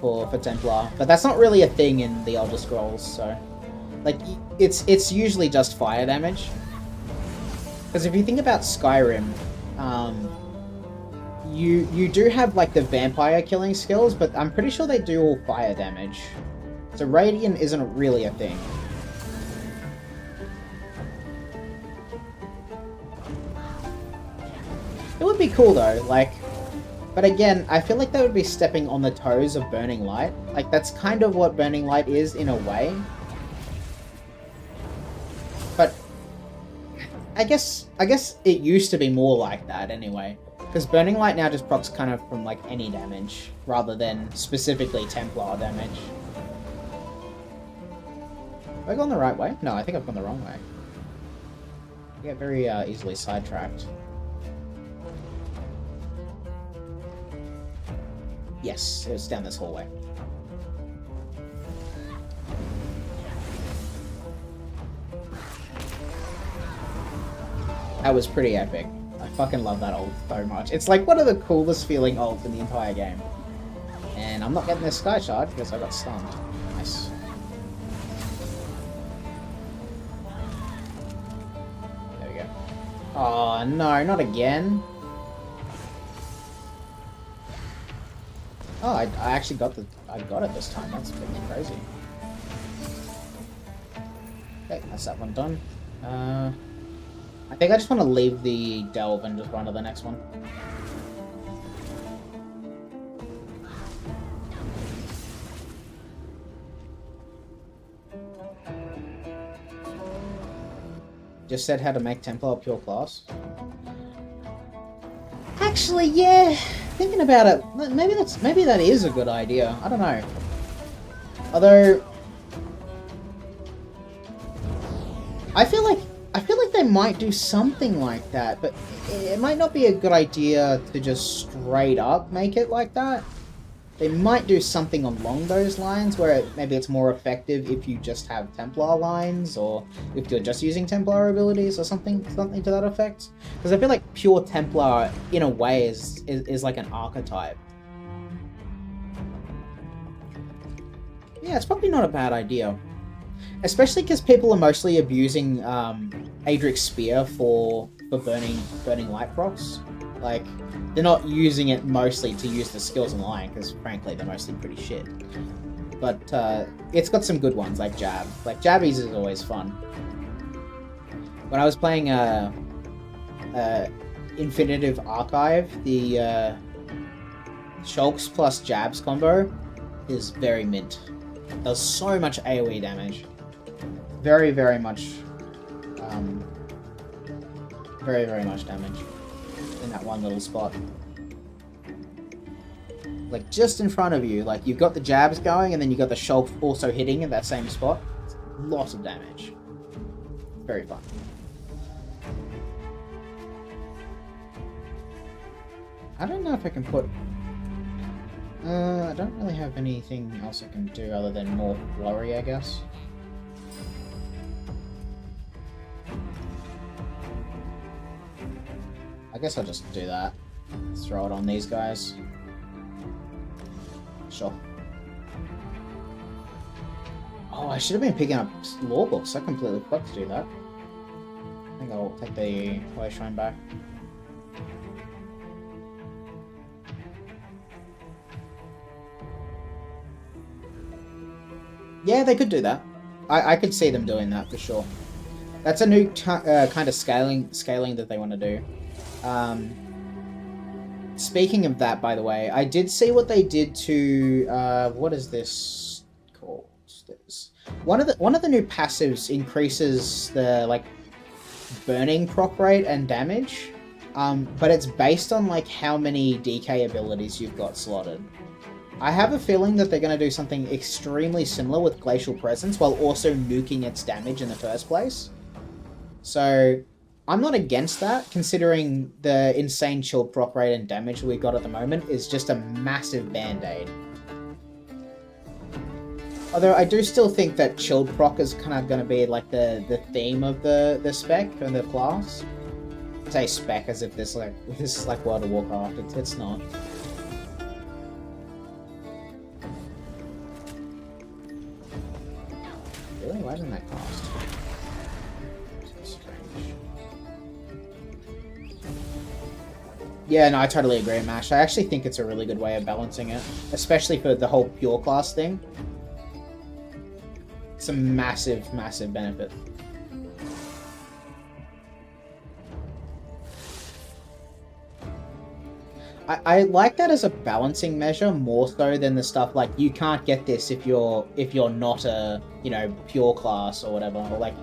for Templar, but that's not really a thing in the Elder Scrolls. So, like, it's usually just fire damage. Because if you think about Skyrim, you do have like the vampire killing skills, but I'm pretty sure they do all fire damage. So radiant isn't really a thing. It would be cool though, like, but again, I feel like that would be stepping on the toes of Burning Light. Like, that's kind of what Burning Light is in a way. But I guess it used to be more like that anyway. Because Burning Light now just procs kind of from like any damage, rather than specifically Templar damage. Have I gone the right way? No, I think I've gone the wrong way. I get very easily sidetracked. Yes, it's down this hallway. That was pretty epic. I fucking love that ult so much. It's like one of the coolest feeling ults in the entire game. And I'm not getting this Sky Shard because I got stunned. Nice. There we go. Oh no, not again. Oh, I actually got it this time. That's pretty crazy. Okay, that's that one done. I think I just want to leave the delve and just run to the next one. Just said how to make Templar a pure class. Actually, yeah. Thinking about it, maybe that is a good idea. I don't know. Although I feel like they might do something like that, but it might not be a good idea to just straight up make it like that. They might do something along those lines where maybe it's more effective if you just have Templar lines, or if you're just using Templar abilities or something to that effect. Because I feel like pure Templar, in a way, is like an archetype. Yeah, it's probably not a bad idea. Especially because people are mostly abusing Adric's Spear for burning light procs. Like, they're not using it mostly to use the skills in Lion, because frankly they're mostly pretty shit. But it's got some good ones, like Jab. Like, Jabbies is always fun. When I was playing Infinitive Archive, the Shulks plus Jabs combo is very mint. Does so much AoE damage. Very, very much damage in that one little spot. Like, just in front of you, like, you've got the jabs going, and then you've got the Shulk also hitting in that same spot. Lots of damage. Very fun. I don't know if I can put... I don't really have anything else I can do other than more flurry, I guess. I guess I'll just do that. Throw it on these guys. Sure. Oh, I should have been picking up lore books. I completely forgot to do that. I think I'll take the Way Shrine back. Yeah, they could do that. I could see them doing that for sure. That's a new kind of scaling that they want to do. Speaking of that, by the way, I did see what they did to what is this called? One of the new passives increases the like burning proc rate and damage, but it's based on like how many DK abilities you've got slotted. I have a feeling that they're going to do something extremely similar with Glacial Presence while also nuking its damage in the first place. So, I'm not against that, considering the insane chilled proc rate and damage we got at the moment is just a massive band-aid. Although I do still think that chilled proc is kind of going to be like the theme of the spec and the class. I say spec as if this is like World of Warcraft. It's not. Really? Why didn't that cost? Strange. Yeah, no, I totally agree, Mash. I actually think it's a really good way of balancing it, especially for the whole pure class thing. It's a massive, massive benefit. I like that as a balancing measure more so than the stuff like you can't get this if you're not a, you know, pure class or whatever, or like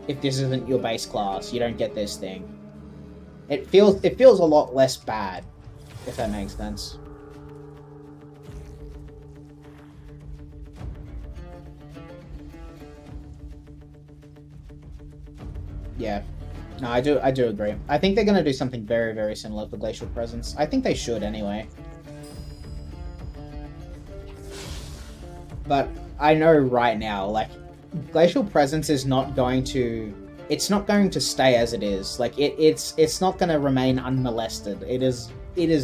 if this isn't your base class, you don't get this thing. It feels a lot less bad, if that makes sense. Yeah. No, I do agree. I think they're going to do something very, very similar for Glacial Presence. I think they should, anyway. But I know right now, like, Glacial Presence is not going to... It's not going to stay as it is. Like, it's not going to remain unmolested. It is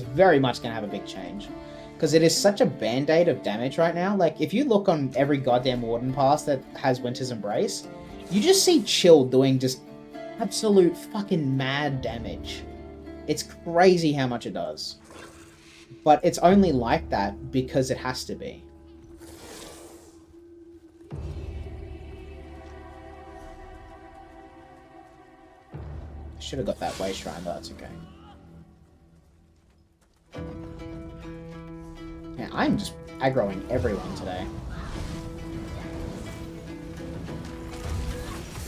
very much going to have a big change. Because it is such a band-aid of damage right now. Like, if you look on every goddamn Warden Pass that has Winter's Embrace, you just see Chill doing just absolute fucking mad damage. It's crazy how much it does. But it's only like that because it has to be. Should have got that Way Shrine, but that's okay. Yeah, I'm just aggroing everyone today.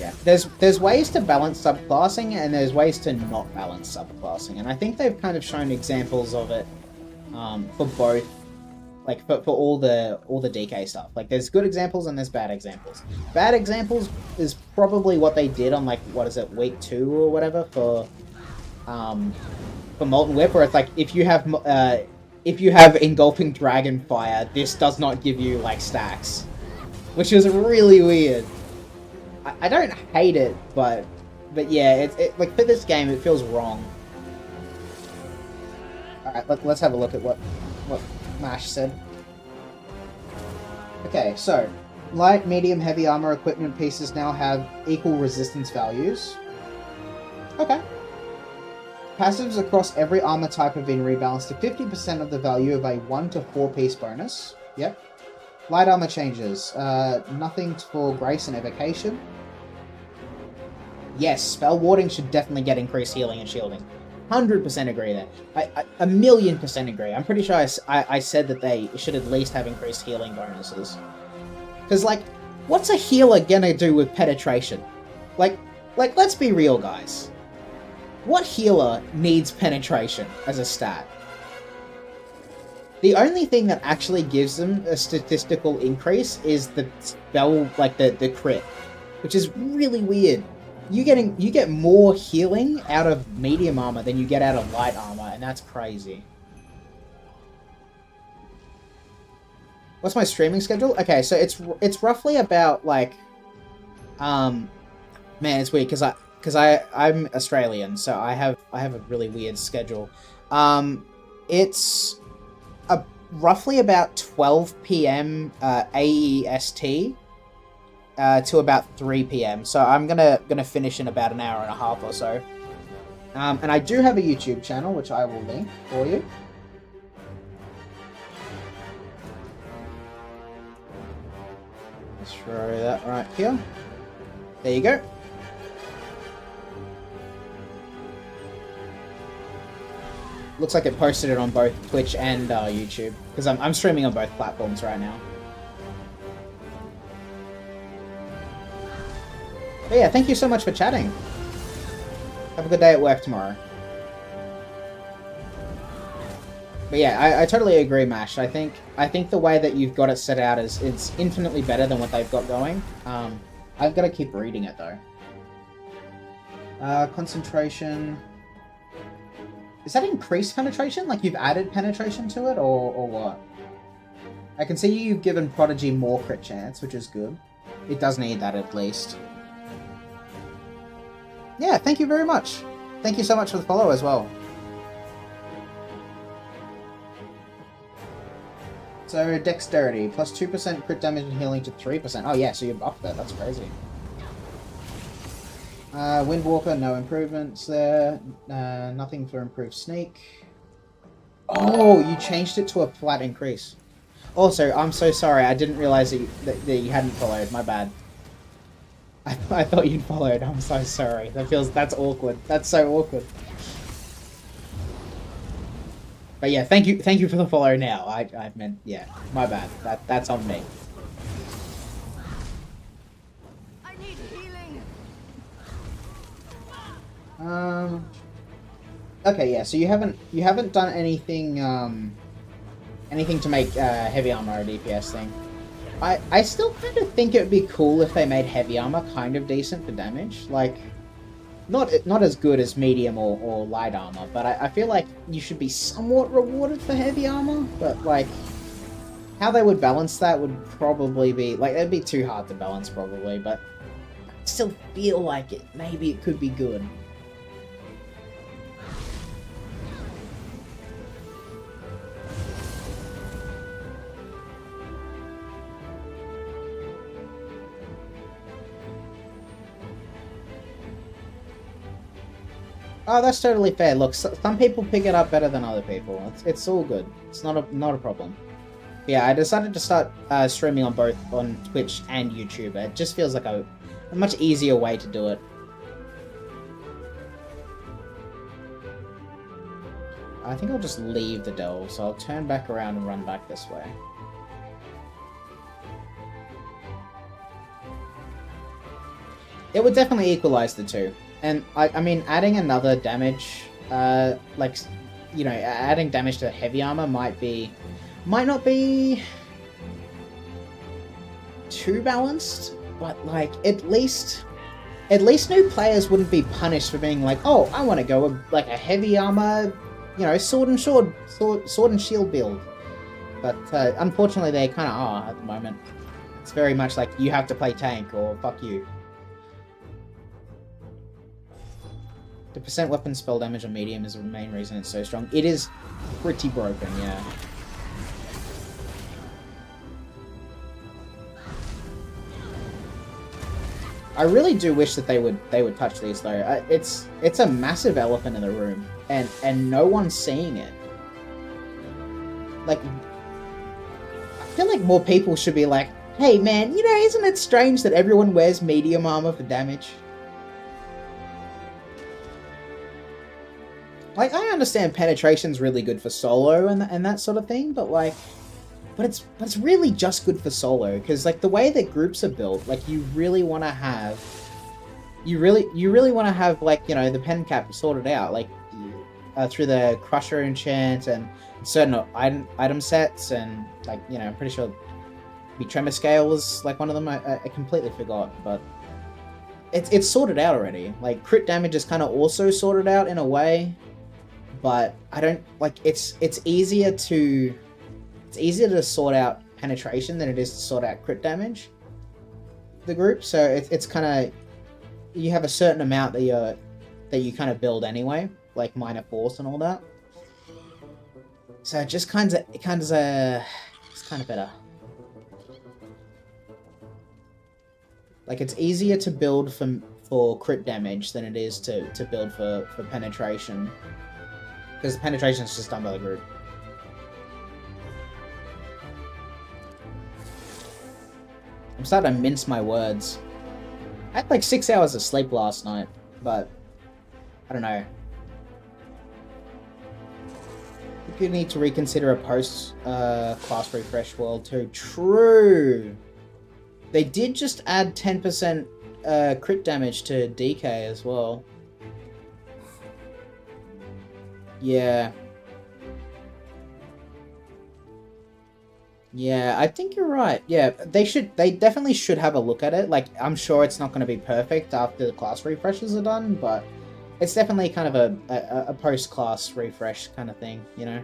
Yeah, there's ways to balance subclassing and there's ways to not balance subclassing, and I think they've kind of shown examples of it for both, like for all the DK stuff. Like there's good examples and there's bad examples. Bad examples is probably what they did on like what is it, week 2 or whatever for Molten Whip, where it's like if you have Engulfing Dragonfire, this does not give you like stacks, which is really weird. I don't hate it, but yeah, it like for this game it feels wrong. All right, let's have a look at what Mash said. Okay, so Light, medium, heavy armor equipment pieces now have equal resistance values. Okay. Passives across every armor type have been rebalanced to 50% of the value of a 1 to 4 piece bonus. Yep. Light armor changes. Nothing for Grace and Evocation. Yes, Spell Warding should definitely get increased healing and shielding. 100% agree there. I 1,000,000% agree. I'm pretty sure I said that they should at least have increased healing bonuses. Because, like, what's a healer gonna do with penetration? Like, let's be real, guys. What healer needs penetration as a stat? The only thing that actually gives them a statistical increase is the spell, like the crit, which is really weird. You get more healing out of medium armor than you get out of light armor, and that's crazy. What's my streaming schedule? Okay, so it's roughly about like, man, it's weird because I'm Australian, so I have a really weird schedule. It's roughly about 12 p.m. AEST to about 3 p.m. So I'm gonna finish in about an hour and a half or so. And I do have a YouTube channel which I will link for you. Let's throw that right here. There you go. Looks like it posted it on both Twitch and YouTube, because I'm streaming on both platforms right now. But yeah, thank you so much for chatting. Have a good day at work tomorrow. But yeah, I totally agree, Mash. I think the way that you've got it set out is it's infinitely better than what they've got going. I've got to keep reading it though. Concentration. Is that increased penetration? Like you've added penetration to it, or what? I can see you've given Prodigy more crit chance, which is good. It does need that at least. Yeah, thank you very much. Thank you so much for the follow as well. So, Dexterity, plus 2% crit damage and healing to 3%. Oh yeah, so you buffed that, that's crazy. Windwalker, no improvements there. Nothing for improved sneak. Oh, you changed it to a flat increase. Also, I'm so sorry, I didn't realize that you hadn't followed, my bad. I thought you'd followed, I'm so sorry. That's awkward. That's so awkward. But yeah, thank you for the follow now. I meant, yeah, my bad. That's on me. I need healing. Okay, yeah. So you haven't done anything anything to make heavy armor a DPS thing. I still kind of think it would be cool if they made heavy armor kind of decent for damage, like. Not as good as medium or light armor, but I feel like you should be somewhat rewarded for heavy armor, but like, how they would balance that would probably be, like, it'd be too hard to balance probably, but I still feel like maybe it could be good. Oh, that's totally fair. Look, some people pick it up better than other people. It's all good. It's not a problem. Yeah, I decided to start streaming on both on Twitch and YouTube. It just feels like a much easier way to do it. I think I'll just leave the delve, so I'll turn back around and run back this way. It would definitely equalize the two. And, I mean, adding another damage, like, you know, adding damage to heavy armor might not be too balanced, but, like, at least new players wouldn't be punished for being like, oh, I want to go with, like, a heavy armor, you know, sword and shield build. But, unfortunately, they kind of are at the moment. It's very much like, you have to play tank, or fuck you. The percent weapon spell damage on medium is the main reason it's so strong. It is pretty broken, yeah. I really do wish that they would touch these though. It's a massive elephant in the room, and no one's seeing it. Like, I feel like more people should be like, hey man, you know, isn't it strange that everyone wears medium armor for damage? Like, I understand penetration's really good for solo and that sort of thing, but like, but it's really just good for solo, because like the way that groups are built, like you really want to have, you really want to have, like, you know, the pen cap sorted out, like through the Crusher enchant and certain item sets, and like, you know, I'm pretty sure the Tremor Scale was like one of them. I completely forgot, but it's sorted out already. Like crit damage is kind of also sorted out in a way, but I don't like, it's easier to sort out penetration than it is to sort out crit damage, the group. So it's kind of, you have a certain amount that you kind of build anyway, like minor force and all that. So it just it's kind of better. Like, it's easier to build for crit damage than it is to build for penetration, because penetration is just done by the group. I'm starting to mince my words. I had like 6 hours of sleep last night, but I don't know. I think you need to reconsider a post class refresh world too. True. They did just add 10% crit damage to DK as well. Yeah. Yeah, I think you're right. Yeah, they definitely should have a look at it. Like, I'm sure it's not going to be perfect after the class refreshes are done, but it's definitely kind of a post-class refresh kind of thing, you know?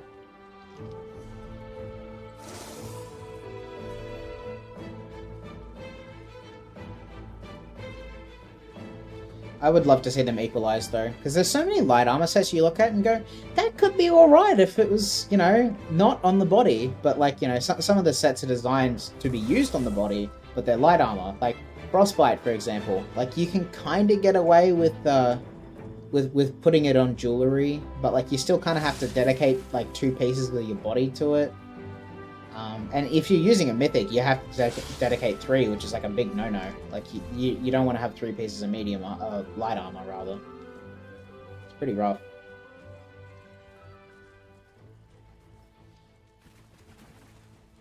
I would love to see them equalize though, because there's so many light armor sets you look at and go, that could be alright if it was, you know, not on the body, but like, you know, some of the sets are designed to be used on the body, but they're light armor. Like Frostbite, for example. Like, you can kind of get away with putting it on jewelry, but like you still kind of have to dedicate like 2 pieces of your body to it. And if you're using a mythic, you have to dedicate 3, which is like a big no-no. Like, you don't want to have 3 pieces of medium light armor, rather. It's pretty rough.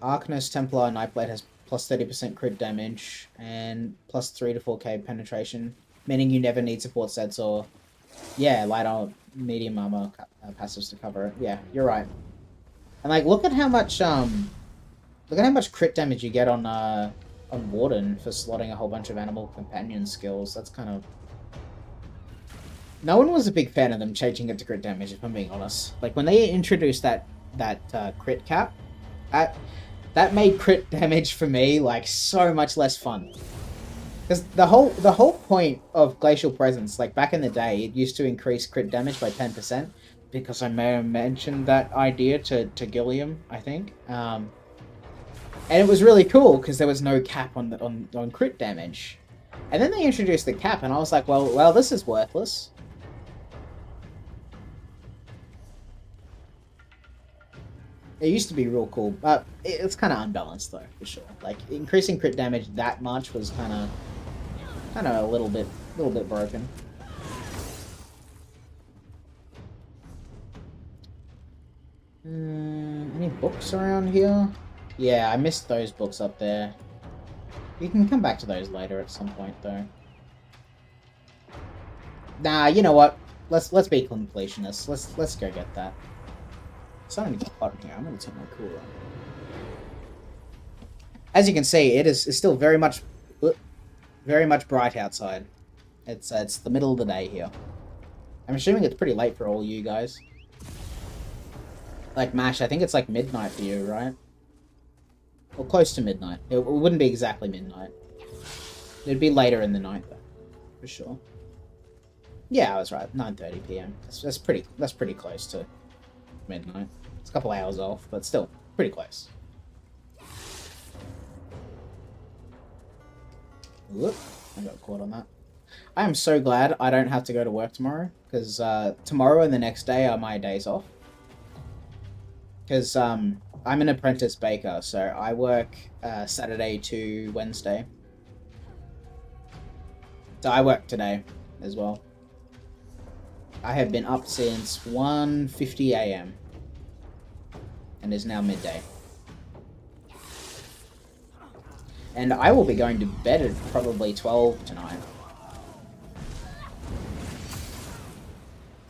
Arcanist Templar Nightblade has plus 30% crit damage and plus 3 to 4k penetration, meaning you never need support sets or, yeah, light armor, medium armor passives to cover it. Yeah, you're right. And like, look at how much crit damage you get on Warden for slotting a whole bunch of animal companion skills. That's kind of... No one was a big fan of them changing it to crit damage, if I'm being honest. Like, when they introduced that crit cap, that made crit damage for me like so much less fun. Because the whole point of Glacial Presence, like back in the day, it used to increase crit damage by 10%, because I may have mentioned that idea to Gilliam, I think. And it was really cool because there was no cap on crit damage. And then they introduced the cap, and I was like, well, this is worthless. It used to be real cool, but it's kind of unbalanced though, for sure. Like, increasing crit damage that much was kind of a little bit broken. Any books around here? Yeah, I missed those books up there. You can come back to those later at some point, though. Nah, you know what? Let's be completionists. Let's go get that. It's starting to get hot in here. I'm gonna turn my cooler on. As you can see, it's still very much bright outside. It's the middle of the day here. I'm assuming it's pretty late for all you guys. Like MASH, I think it's like midnight for you, right? Or close to midnight. It wouldn't be exactly midnight. It'd be later in the night, though, for sure. Yeah, I was right. 9:30 p.m. That's pretty close to midnight. It's a couple hours off, but still pretty close. Whoop. I got caught on that. I am so glad I don't have to go to work tomorrow, because tomorrow and the next day are my days off. Because I'm an apprentice baker, so I work Saturday to Wednesday. So I work today as well. I have been up since 1:50 a.m. and it is now midday. And I will be going to bed at probably 12 tonight.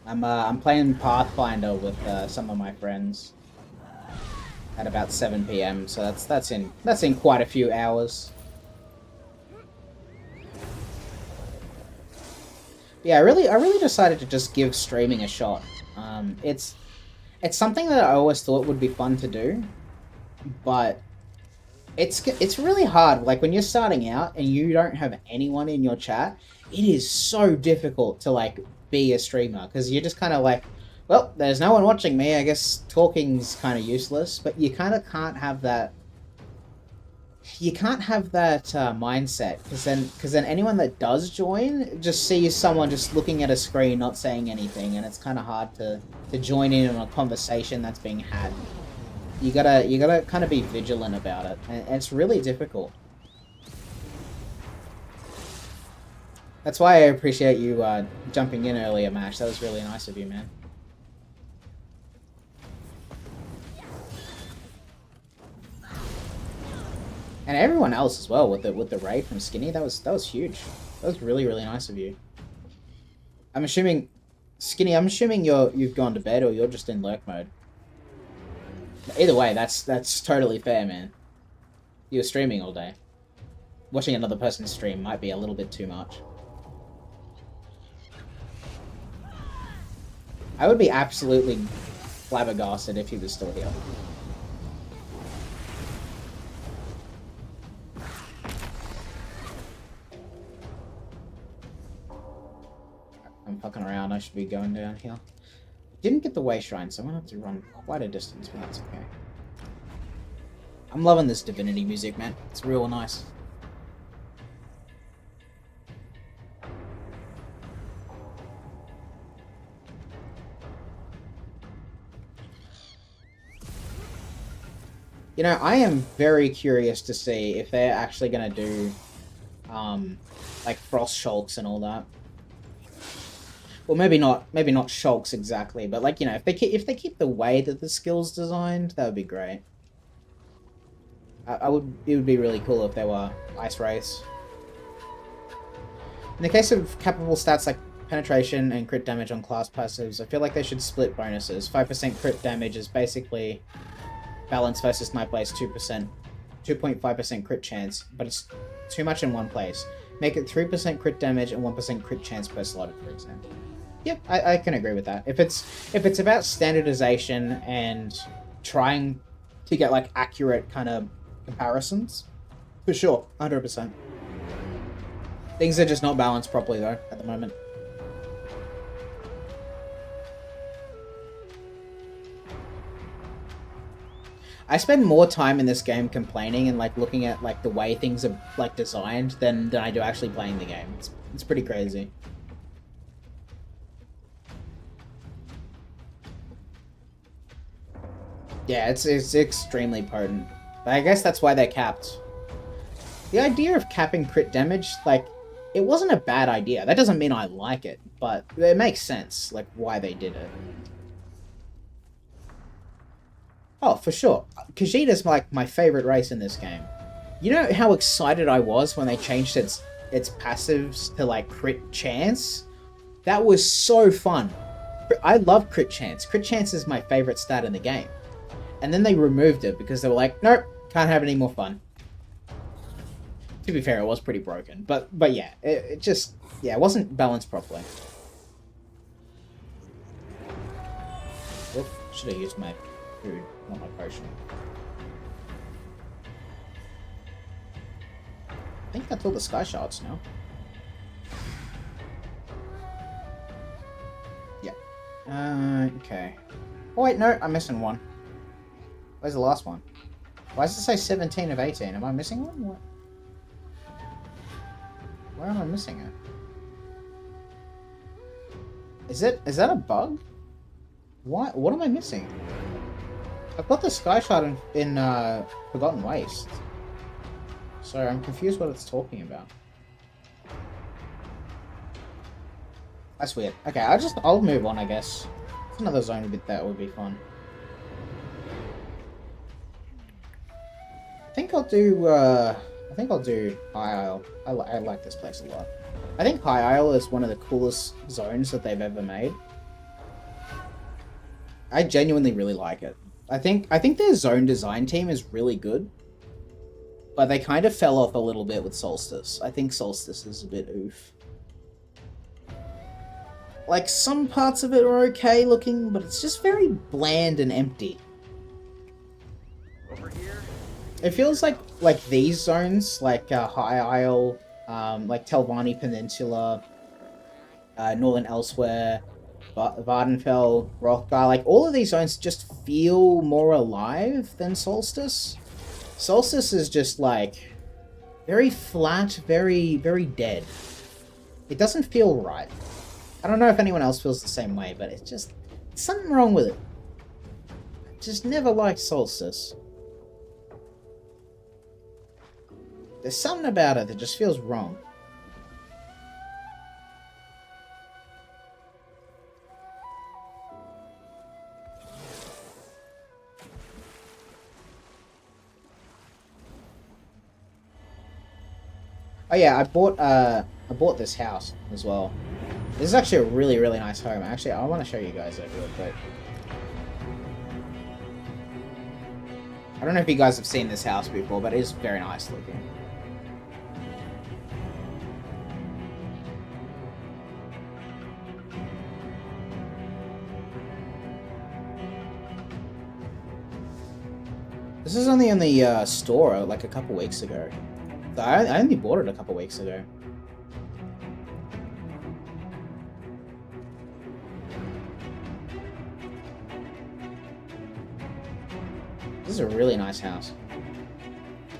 I'm playing Pathfinder with some of my friends at about 7 p.m. So that's in quite a few hours. Yeah, I really decided to just give streaming a shot. It's something that I always thought would be fun to do, but it's really hard. Like when you're starting out and you don't have anyone in your chat, it is so difficult to like be a streamer because you're just kind of like, well, there's no one watching me. I guess talking's kind of useless, but you kind of can't have that. You can't have that mindset because then anyone that does join just sees someone just looking at a screen, not saying anything, and it's kind of hard to join in on a conversation that's being had. You gotta kind of be vigilant about it, and it's really difficult. That's why I appreciate you jumping in earlier, Mash. That was really nice of you, man. And everyone else as well with the raid from Skinny. That was huge. That was really nice of you. I'm assuming, Skinny. I'm assuming you've gone to bed or you're just in lurk mode. Either way, that's totally fair, man. You were streaming all day. Watching another person stream might be a little bit too much. I would be absolutely flabbergasted if he was still here. I'm fucking around, I should be going down here. Didn't get the way shrine, so I'm gonna have to run quite a distance, but that's okay. I'm loving this Divinity music, man. It's real nice. You know, I am very curious to see if they're actually gonna do, like Frost Shulks and all that. Well, maybe not Shulks exactly, but like, you know, if they keep the way that the skill's designed, that would be great. It would be really cool if they were Ice Race. In the case of capable stats like penetration and crit damage on class passives, I feel like they should split bonuses. 5% crit damage is basically balance versus Night Blaze 2%, 2.5% crit chance, but it's too much in one place. Make it 3% crit damage and 1% crit chance per slot, for example. Yep, I can agree with that. If it's about standardization and trying to get like accurate kind of comparisons, for sure, 100%. Things are just not balanced properly though at the moment. I spend more time in this game complaining and like looking at like the way things are like designed than I do actually playing the game. It's pretty crazy. Yeah, it's extremely potent. But I guess that's why they're capped. The idea of capping crit damage, like, it wasn't a bad idea. That doesn't mean I like it, but it makes sense, like, why they did it. Oh, for sure. Khajiit's like my favorite race in this game. You know how excited I was when they changed its passives to like crit chance? That was so fun. I love crit chance. Crit chance is my favorite stat in the game. And then they removed it because they were like, nope, can't have any more fun. To be fair, it was pretty broken. But yeah, it just, yeah, it wasn't balanced properly. Oop, should have used my food, not my potion. I think that's all the sky shards now. Yeah. Okay. Oh wait, no, I'm missing one. Where's the last one? Why does it say 17 of 18? Am I missing one? What? Why am I missing it? Is that a bug? What am I missing? I've got the sky shot in Forgotten Waste. So I'm confused what it's talking about. That's weird. Okay, I'll move on, I guess. It's another zone bit that would be fun. I think I'll do High Isle. I like this place a lot. I think High Isle is one of the coolest zones that they've ever made. I genuinely really like it. I think their zone design team is really good. But they kind of fell off a little bit with Solstice. I think Solstice is a bit oof. Like, some parts of it are okay looking, but it's just very bland and empty. Over here. It feels like these zones, like High Isle, like Telvanni Peninsula, Northern Elsewhere, Vardenfell, Rothgar, like all of these zones just feel more alive than Solstice. Solstice is just like very flat, very, very dead. It doesn't feel right. I don't know if anyone else feels the same way, but it's just something wrong with it. I just never liked Solstice. There's something about it that just feels wrong. Oh yeah, I bought this house as well. This is actually a really, really nice home. Actually, I want to show you guys it real quick. I don't know if you guys have seen this house before, but it is very nice looking. This is only in the store like a couple weeks ago. I only bought it a couple weeks ago. This is a really nice house.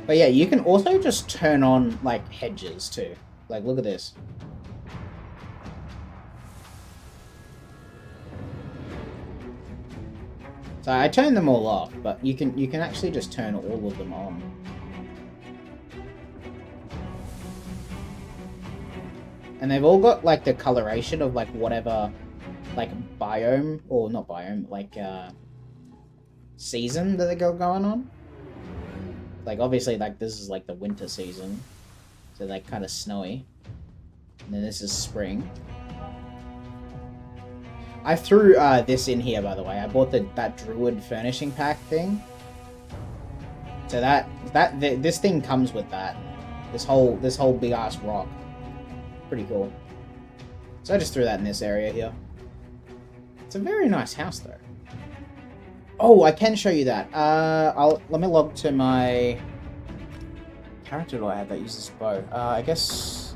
But yeah, you can also just turn on like hedges too. Like, look at this. So I turned them all off, but you can actually just turn all of them on. And they've all got like the coloration of like whatever like biome, or not biome, like season that they got going on. Like obviously like this is like the winter season. So like kind of snowy. And then this is spring. I threw this in here, by the way. I bought that Druid furnishing pack thing. So this thing comes with that. This whole big ass rock. Pretty cool. So I just threw that in this area here. It's a very nice house, though. Oh, I can show you that. Let me log to my character. Do I have that uses bow? I guess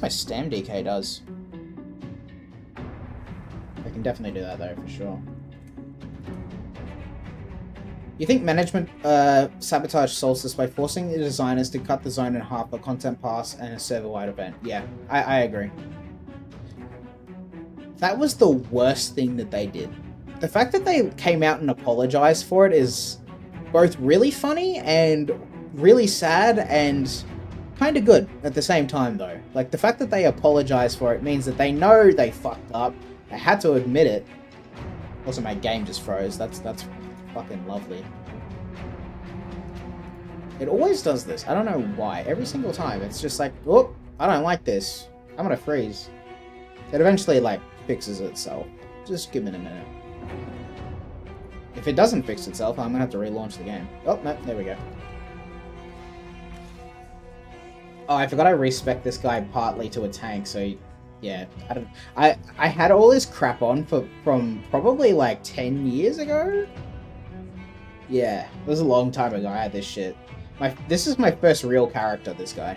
my Stam DK does. I can definitely do that though, for sure. You think management sabotaged Solstice by forcing the designers to cut the zone in half for content pass and a server-wide event? Yeah, I agree. That was the worst thing that they did. The fact that they came out and apologized for it is both really funny and really sad and kind of good at the same time, though. Like, the fact that they apologized for it means that they know they fucked up. They had to admit it. Also, my game just froze. That's fucking lovely. It always does this. I don't know why. Every single time. It's just like, oh, I don't like this. I'm gonna freeze. It eventually, like, fixes itself. Just give it a minute. If it doesn't fix itself, I'm gonna have to relaunch the game. Oh, no, there we go. Oh, I forgot I respec this guy partly to a tank, so yeah. I had all this crap on from probably like 10 years ago? Yeah, it was a long time ago I had this shit. This is my first real character, this guy.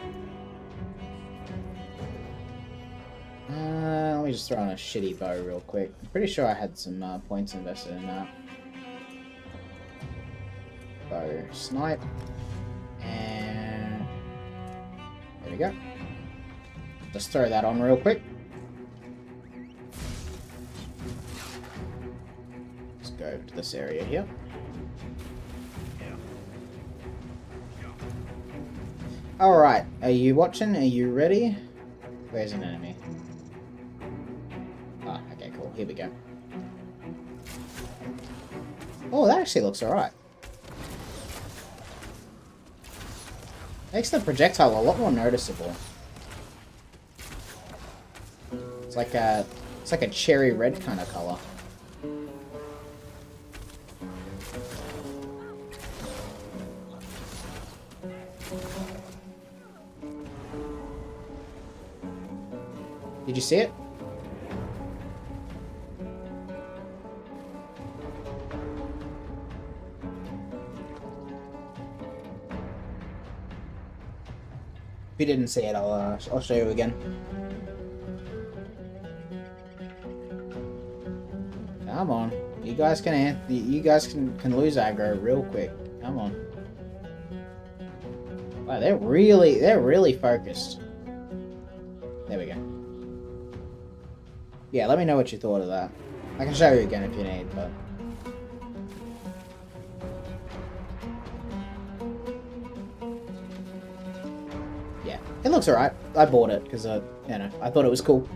Let me just throw on a shitty bow real quick. I'm pretty sure I had some points invested in that. Bow snipe. And there we go. Just throw that on real quick. Let's go to this area here. Alright, are you watching? Are you ready? Where's an enemy? Ah, okay, cool. Here we go. Oh, that actually looks alright. Makes the projectile a lot more noticeable. It's like a cherry red kind of color. Did you see it? If you didn't see it, I'll show you again. Come on, you guys can lose aggro real quick. Come on. Wow, they're really focused. There we go. Yeah, let me know what you thought of that. I can show you again if you need, but... yeah, it looks alright. I bought it because, you know, I thought it was cool.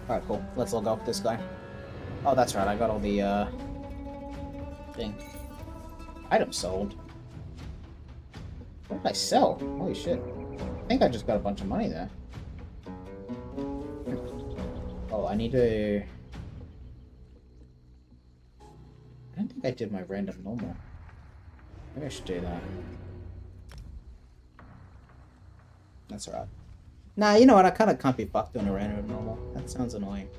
Alright, cool. Let's log off this guy. Oh, that's right. I got all the, thing. Items sold. What did I sell? Holy shit. I think I just got a bunch of money there. Oh, I need to... I don't think I did my random normal. Maybe I should do that. That's alright. Nah, you know what? I kind of can't be fucked doing a random normal. That sounds annoying.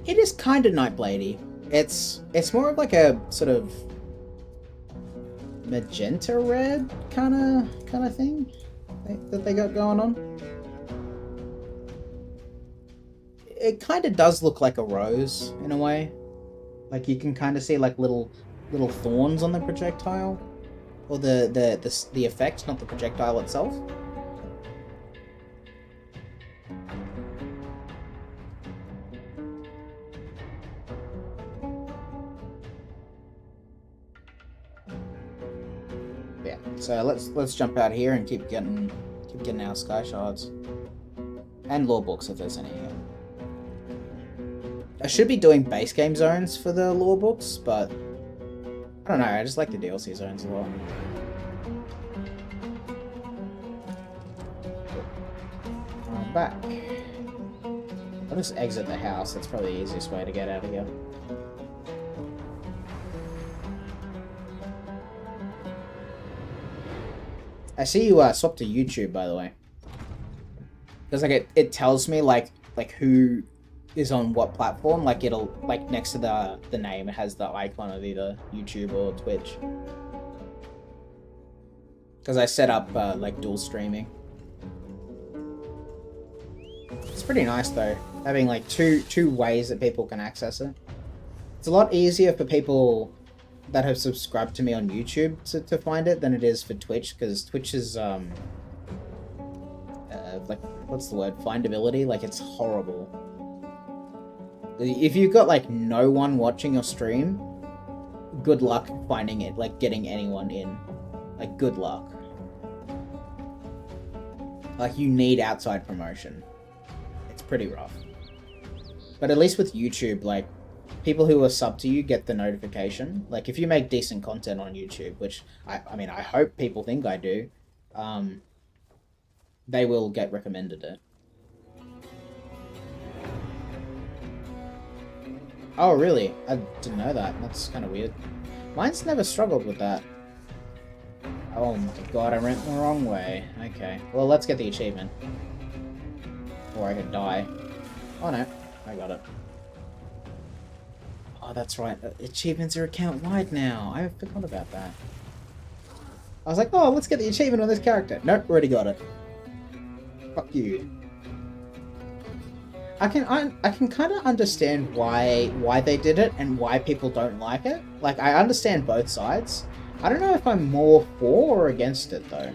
It is kind of Nightblade-y. It's more of like a sort of magenta red kind of thing that they got going on. It kind of does look like a rose in a way. Like you can kind of see like little thorns on the projectile, or the effect, not the projectile itself. Yeah. So let's jump out here and keep getting our sky shards and lore books if there's any here. I should be doing base game zones for the lore books, but I don't know, I just like the DLC zones a lot. I'm back. I'll just exit the house, that's probably the easiest way to get out of here. I see you swapped to YouTube, by the way. Because like it tells me like who is on what platform. Like it'll like next to the name, it has the icon of either YouTube or Twitch. Because I set up like dual streaming. It's pretty nice though, having like two ways that people can access it. It's a lot easier for people that have subscribed to me on YouTube to find it than it is for Twitch, because Twitch is like, what's the word, findability, like it's horrible. If you've got like no one watching your stream, good luck finding it, like getting anyone in, like good luck. Like you need outside promotion. It's pretty rough. But at least with YouTube, like people who are sub to you get the notification. Like if you make decent content on YouTube, which I mean I hope people think I do, they will get recommended it. Oh really? I didn't know that. That's kind of weird. Mine's never struggled with that. Oh my god, I went the wrong way. Okay, well let's get the achievement. Or I could die. Oh no, I got it. Oh, that's right. Achievements are account-wide now. I forgot about that. I was like, oh, let's get the achievement on this character. Nope, already got it. Fuck you. I can kind of understand why they did it and why people don't like it. Like, I understand both sides. I don't know if I'm more for or against it, though.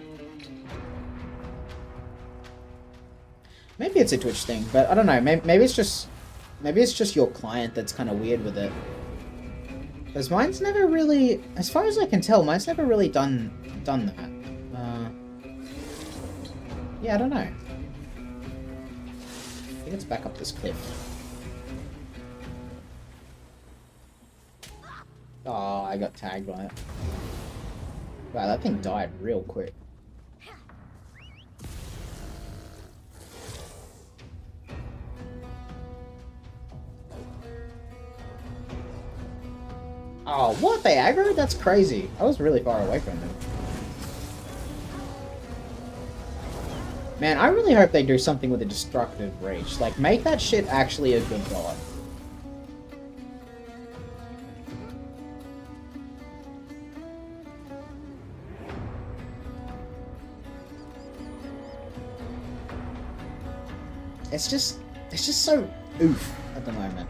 Maybe it's a Twitch thing, but I don't know. Maybe it's just your client that's kind of weird with it. Because mine's never really, as far as I can tell, mine's never really done that. Yeah, I don't know. I think it's back up this cliff. Oh, I got tagged by it. Wow, that thing died real quick. Oh, what? They aggroed? That's crazy. I was really far away from them. Man, I really hope they do something with a destructive reach. Like, make that shit actually a good god. It's just so oof at the moment.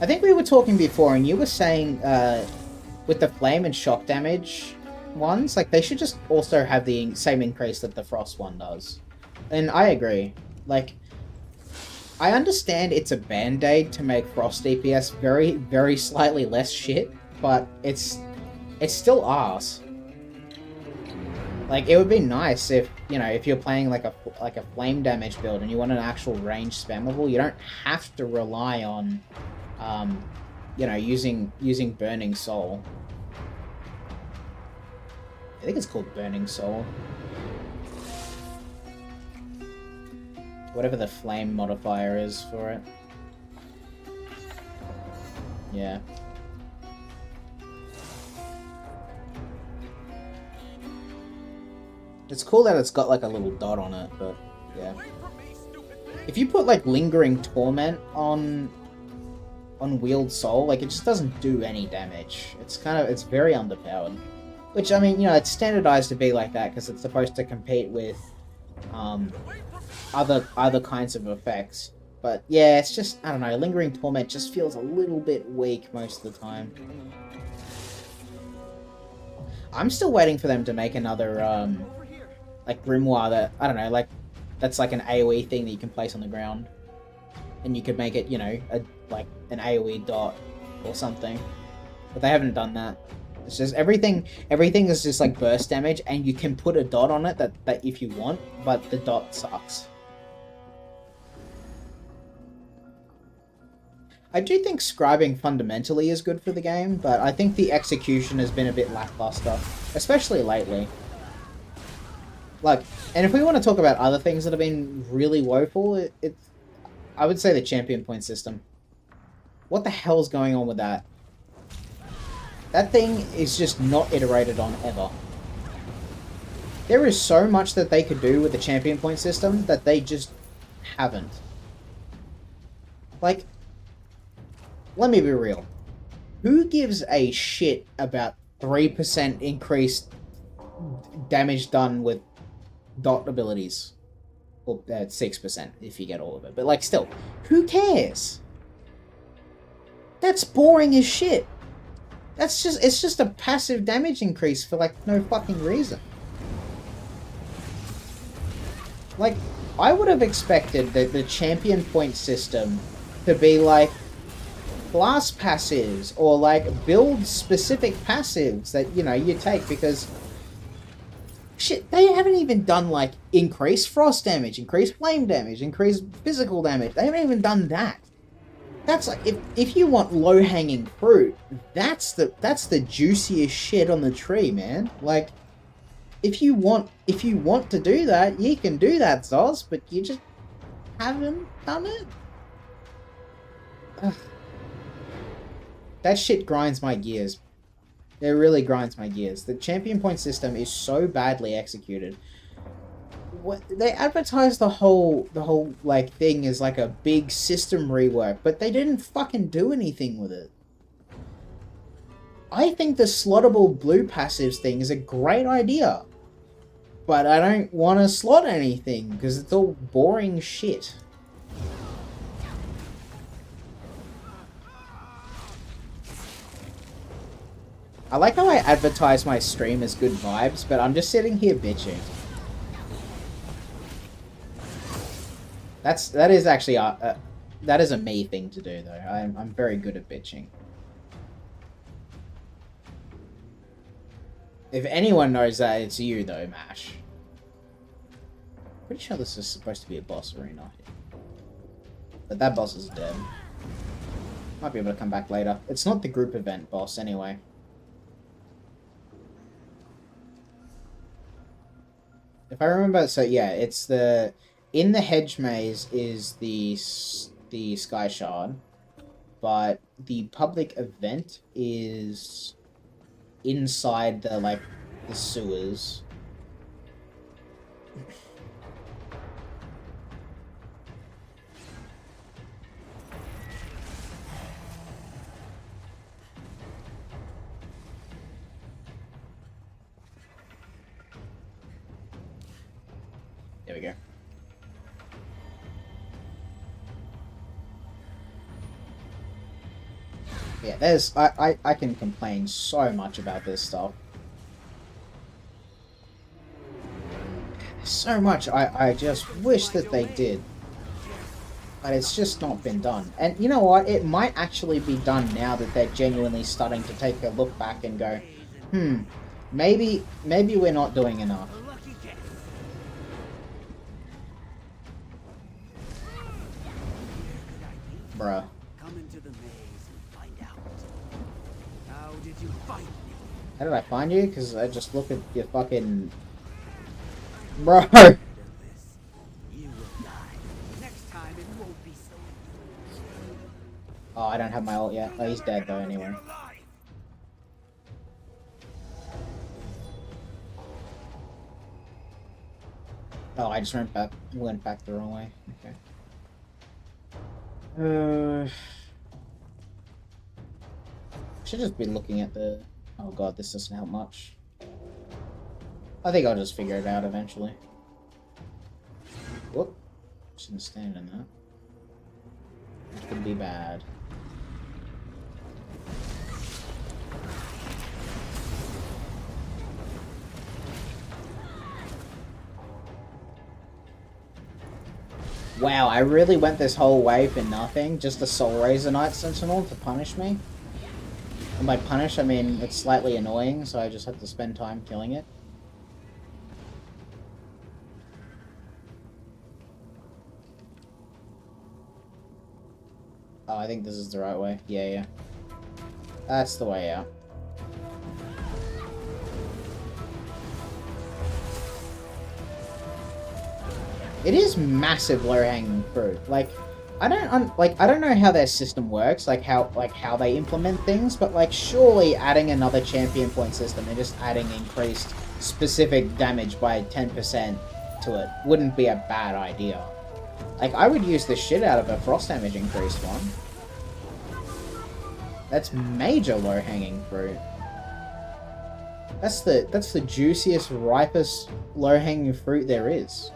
I think we were talking before, and you were saying, with the flame and shock damage ones, like, they should just also have the same increase that the frost one does. And I agree. Like, I understand it's a band-aid to make frost DPS very, very slightly less shit, but it's still arse. Like, it would be nice if, you know, if you're playing like a flame damage build and you want an actual range spammable, you don't have to rely on, you know, using Burning Soul. I think it's called Burning Soul. Whatever the flame modifier is for it. Yeah. It's cool that it's got like a little dot on it, but yeah. If you put like Lingering Torment on Wield Soul, like, it just doesn't do any damage. It's very underpowered. Which, I mean, you know, it's standardized to be like that because it's supposed to compete with other kinds of effects. But yeah, it's just, I don't know, Lingering Torment just feels a little bit weak most of the time. I'm still waiting for them to make another like Grimoire that, I don't know, like, that's like an AoE thing that you can place on the ground. And you could make it, you know, like an AoE dot or something. But they haven't done that. It's just everything is just like burst damage, and you can put a dot on it that if you want, but the dot sucks. I do think scribing fundamentally is good for the game, but I think the execution has been a bit lackluster, especially lately. Like, and if we want to talk about other things that have been really woeful, I would say the champion point system. What the hell's going on with that? That thing is just not iterated on ever. There is so much that they could do with the champion point system that they just haven't. Like, let me be real. Who gives a shit about 3% increased damage done with dot abilities? Well, 6% if you get all of it. But, like, still, who cares? That's boring as shit. It's just a passive damage increase for, like, no fucking reason. Like, I would have expected the champion point system to be, like, class passives, or, like, build-specific passives that, you know, you take, because shit, they haven't even done, like, increased frost damage, increased flame damage, increased physical damage. They haven't even done that. That's like, if you want low-hanging fruit, that's the juiciest shit on the tree, man. Like, if you want to do that, you can do that, Zoz, but you just haven't done it. Ugh. That shit grinds my gears. It really grinds my gears. The champion point system is so badly executed. They advertised the whole like thing as like a big system rework, but they didn't fucking do anything with it. I think the slottable blue passives thing is a great idea, but I don't want to slot anything because it's all boring shit. I like how I advertise my stream as good vibes, but I'm just sitting here bitching. That is actually that is a me thing to do though. I'm very good at bitching. If anyone knows that, it's you though, Mash. Pretty sure this is supposed to be a boss arena. But that boss is dead. Might be able to come back later. It's not the group event boss anyway. If I remember, so yeah, it's the... In the hedge maze is the Sky Shard, but the public event is inside the, like, the sewers. There we go. Yeah, there's... I can complain so much about this stuff. So much I just wish that they did. But it's just not been done. And you know what? It might actually be done now that they're genuinely starting to take a look back and go, maybe we're not doing enough. Bruh. Come into the maze and find out. How did you find me? How did I find you? Because I just look at your fucking... Bro! You will die. Next time it won't be so easy. Oh, I don't have my ult yet. Oh, he's dead though anyway. Oh, I just went back the wrong way. Okay. Should just be looking at the... Oh god, this doesn't help much. I think I'll just figure it out eventually. Whoop. Shouldn't stand in that. That could be bad. Wow, I really went this whole way for nothing? Just a Soul Razor Knight Sentinel to punish me? And by punish, I mean it's slightly annoying, so I just have to spend time killing it. Oh, I think this is the right way. Yeah. That's the way out. It is massive low-hanging fruit. Like, I don't know how their system works, like how they implement things, but like surely adding another champion point system and just adding increased specific damage by 10% to it wouldn't be a bad idea. Like, I would use the shit out of a frost damage increased one. That's major low-hanging fruit. That's the juiciest, ripest low-hanging fruit there is.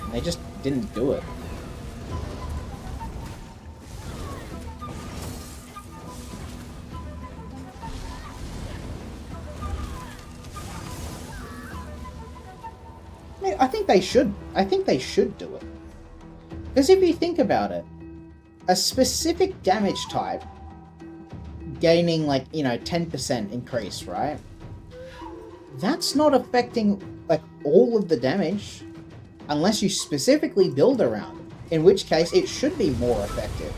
And they just didn't do it. I think they should. I think they should do it. Because if you think about it, a specific damage type gaining, like, you know, 10% increase, right? That's not affecting, like, all of the damage unless you specifically build around it. In which case, it should be more effective.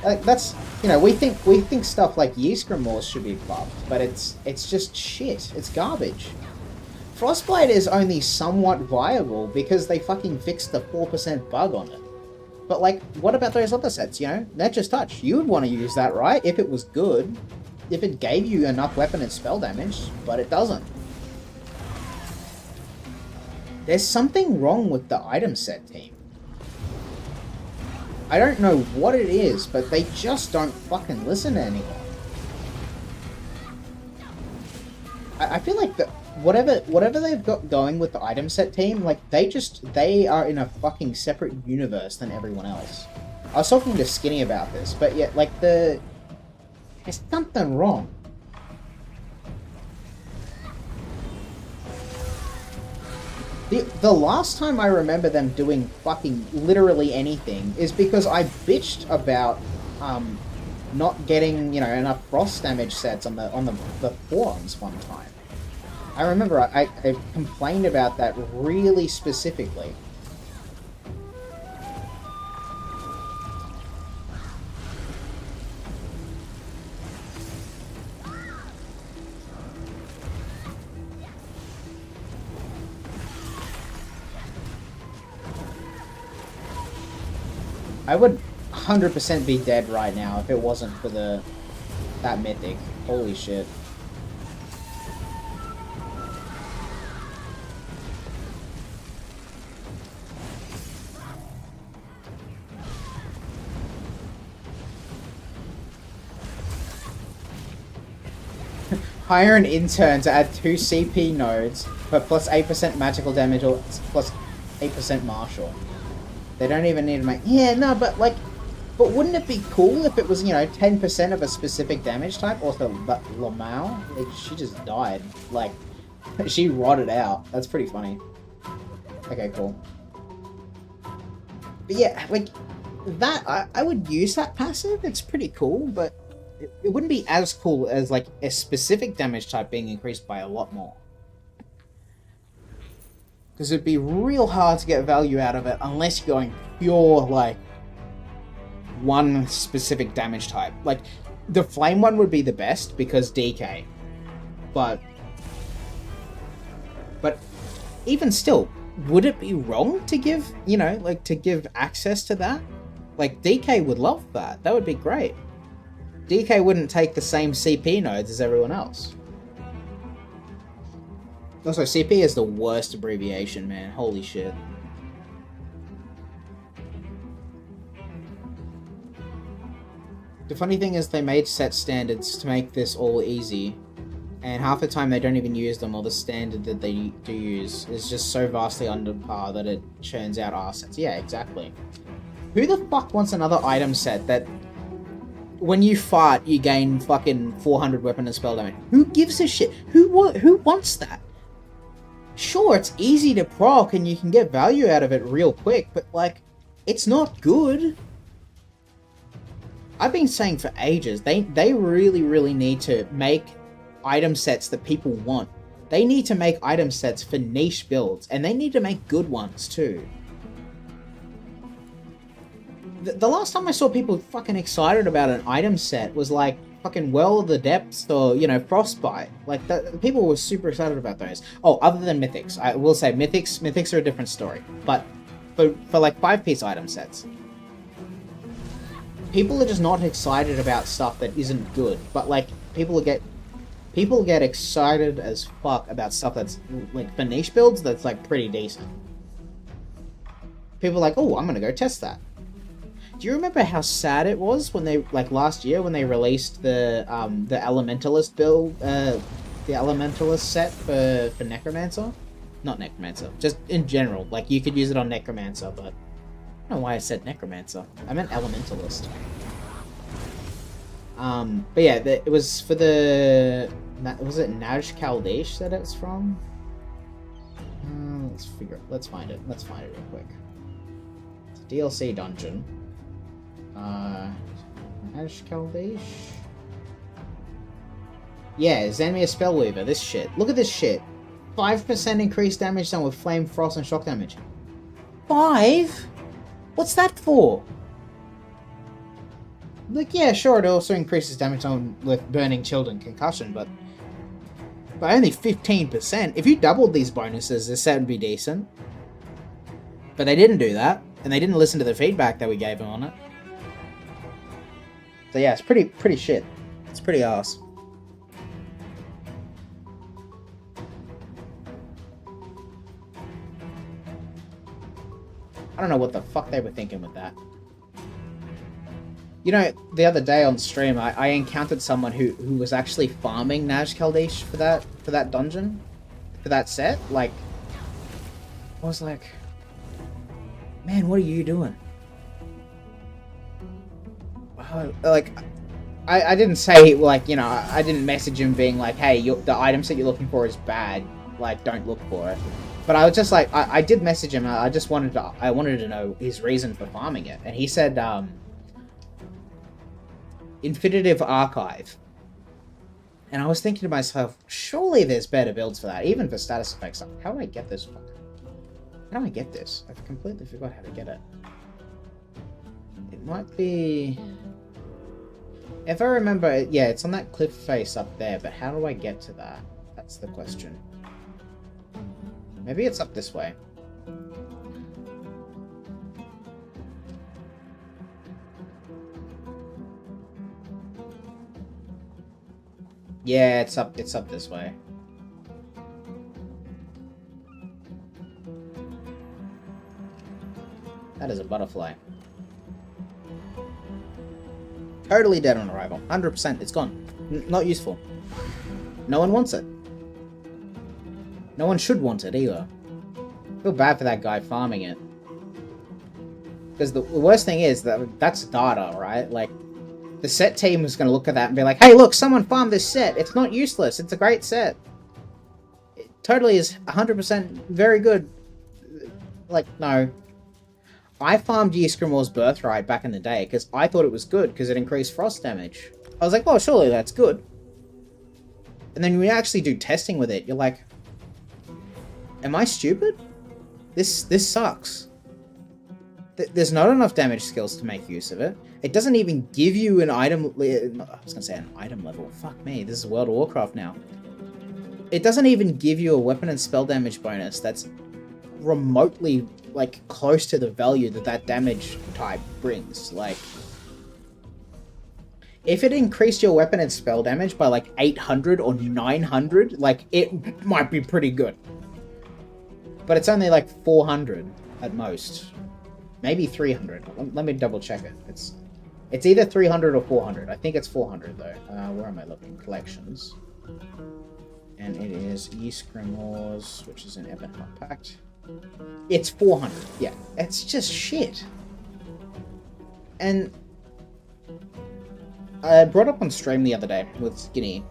Like, that's, you know, we think stuff like Yeast Grimoires should be buffed, but it's just shit. It's garbage. Frostblade is only somewhat viable because they fucking fixed the 4% bug on it. But, like, what about those other sets, you know? Nature's Touch. You would want to use that, right? If it was good. If it gave you enough weapon and spell damage, but it doesn't. There's something wrong with the item set team. I don't know what it is, but they just don't fucking listen to anyone. I feel like the... Whatever they've got going with the item set team, like, they are in a fucking separate universe than everyone else. I was talking to Skinny about this, but yeah, like, there's something wrong. The last time I remember them doing fucking literally anything is because I bitched about not getting, you know, enough frost damage sets on the forums one time. I remember I complained about that really specifically. I would 100% be dead right now if it wasn't for that mythic. Holy shit. Hire an intern to add 2 CP nodes, but plus 8% magical damage or plus 8% martial. They don't even need to make... Yeah, no, but like... But wouldn't it be cool if it was, you know, 10% of a specific damage type? Also, Lamau, like, she just died. Like, she rotted out. That's pretty funny. Okay, cool. But yeah, like, that... I would use that passive. It's pretty cool, but... It wouldn't be as cool as, like, a specific damage type being increased by a lot more. Because it'd be real hard to get value out of it unless you're going pure, like, one specific damage type. Like, the flame one would be the best because DK. But even still, would it be wrong to give, you know, like, to give access to that? Like, DK would love that. That would be great. DK wouldn't take the same CP nodes as everyone else. Also, CP is the worst abbreviation, man. Holy shit. The funny thing is they made set standards to make this all easy, and half the time they don't even use them, or the standard that they do use is just so vastly under par that it churns out R sets. Yeah, exactly. Who the fuck wants another item set that when you fight, you gain fucking 400 weapon and spell damage? Who gives a shit? Who wants that? Sure, it's easy to proc and you can get value out of it real quick, but, like, it's not good. I've been saying for ages, they really, really need to make item sets that people want. They need to make item sets for niche builds, and they need to make good ones, too. The last time I saw people fucking excited about an item set was like fucking Well of the Depths or, you know, Frostbite. Like, people were super excited about those. Oh, other than Mythics. I will say Mythics are a different story. But for like 5-piece item sets, people are just not excited about stuff that isn't good. But like, people get excited as fuck about stuff that's like for niche builds that's like pretty decent. People are like, oh, I'm gonna go test that. Do you remember how sad it was when they, like, last year when they released the Elementalist build, the Elementalist set for Necromancer? Not Necromancer, just in general. Like, you could use it on Necromancer, but I don't know why I said Necromancer. I meant Elementalist. But yeah, it was for the... Was it Naj Kaldesh that it's from? Let's find it. Let's find it real quick. It's a DLC dungeon. Naj Kaldesh? Yeah, Zenmir Spellweaver, this shit. Look at this shit. 5% increased damage done with Flame, Frost, and Shock damage. 5? What's that for? Like, yeah, sure, it also increases damage on with Burning, Chilled, and Concussion, but by only 15%. If you doubled these bonuses, this set would be decent. But they didn't do that, and they didn't listen to the feedback that we gave them on it. So yeah, it's pretty shit. It's pretty arse. I don't know what the fuck they were thinking with that. You know, the other day on stream, I encountered someone who was actually farming Naj Kaldesh for that dungeon, for that set. Like, I was like, man, what are you doing? Like, I didn't say, like, you know, I didn't message him being like, hey, the item set you're looking for is bad, like, don't look for it. But I was just like, I did message him. I just wanted to know his reason for farming it, and he said, Infinitive Archive. And I was thinking to myself, surely there's better builds for that, even for status effects. How do I get this? How do I get this? I've completely forgot how to get it. It might be... If I remember, yeah, it's on that cliff face up there, but how do I get to that? That's the question. Maybe it's up this way. Yeah, it's up this way. That is a butterfly. Totally dead on arrival. 100%, it's gone. Not useful. No one wants it. No one should want it either. I feel bad for that guy farming it. Because the worst thing is that that's data, right? Like, the set team is going to look at that and be like, hey, look, someone farmed this set. It's not useless. It's a great set. It totally is 100% very good. Like, no. I farmed Ysgramor's Birthright back in the day because I thought it was good because it increased frost damage. I was like, well, surely that's good. And then when you actually do testing with it, you're like, am I stupid? This sucks. There's not enough damage skills to make use of it. It doesn't even give you an item... I was gonna say an item level. Fuck me, this is World of Warcraft now. It doesn't even give you a weapon and spell damage bonus that's remotely, like, close to the value that damage type brings. Like, if it increased your weapon and spell damage by, like, 800 or 900, like, it might be pretty good. But it's only, like, 400 at most. Maybe 300. Let me double check it. It's either 300 or 400. I think it's 400 though. Where am I looking? Collections. And it is Ysgramor's, which is an Ebonheart Pact. It's 400. Yeah, it's just shit. And I brought up on stream the other day with Skinny.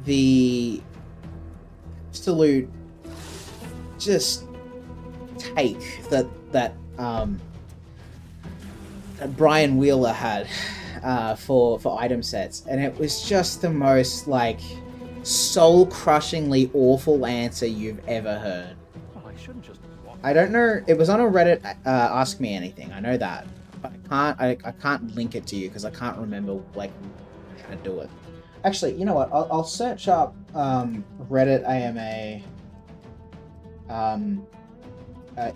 The absolute just take that Brian Wheeler had for item sets, and it was just the most, like, soul-crushingly awful answer you've ever heard. Well, I shouldn't just walk. I don't know. It was on a Reddit. Ask Me Anything. I know that, but I can't link it to you because I can't remember, like, how to do it. Actually, you know what? I'll search up Reddit AMA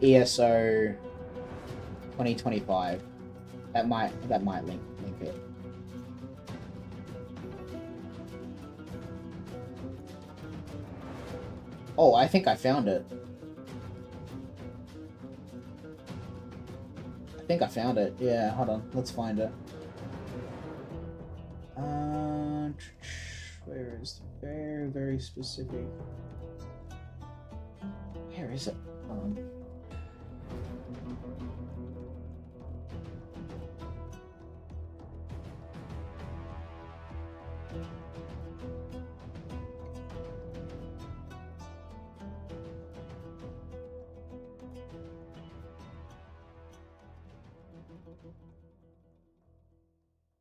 ESO 2025. That might link it. Oh, I think I found it. Yeah, hold on. Let's find it. Where is it? Very, very specific. Where is it? Hold on.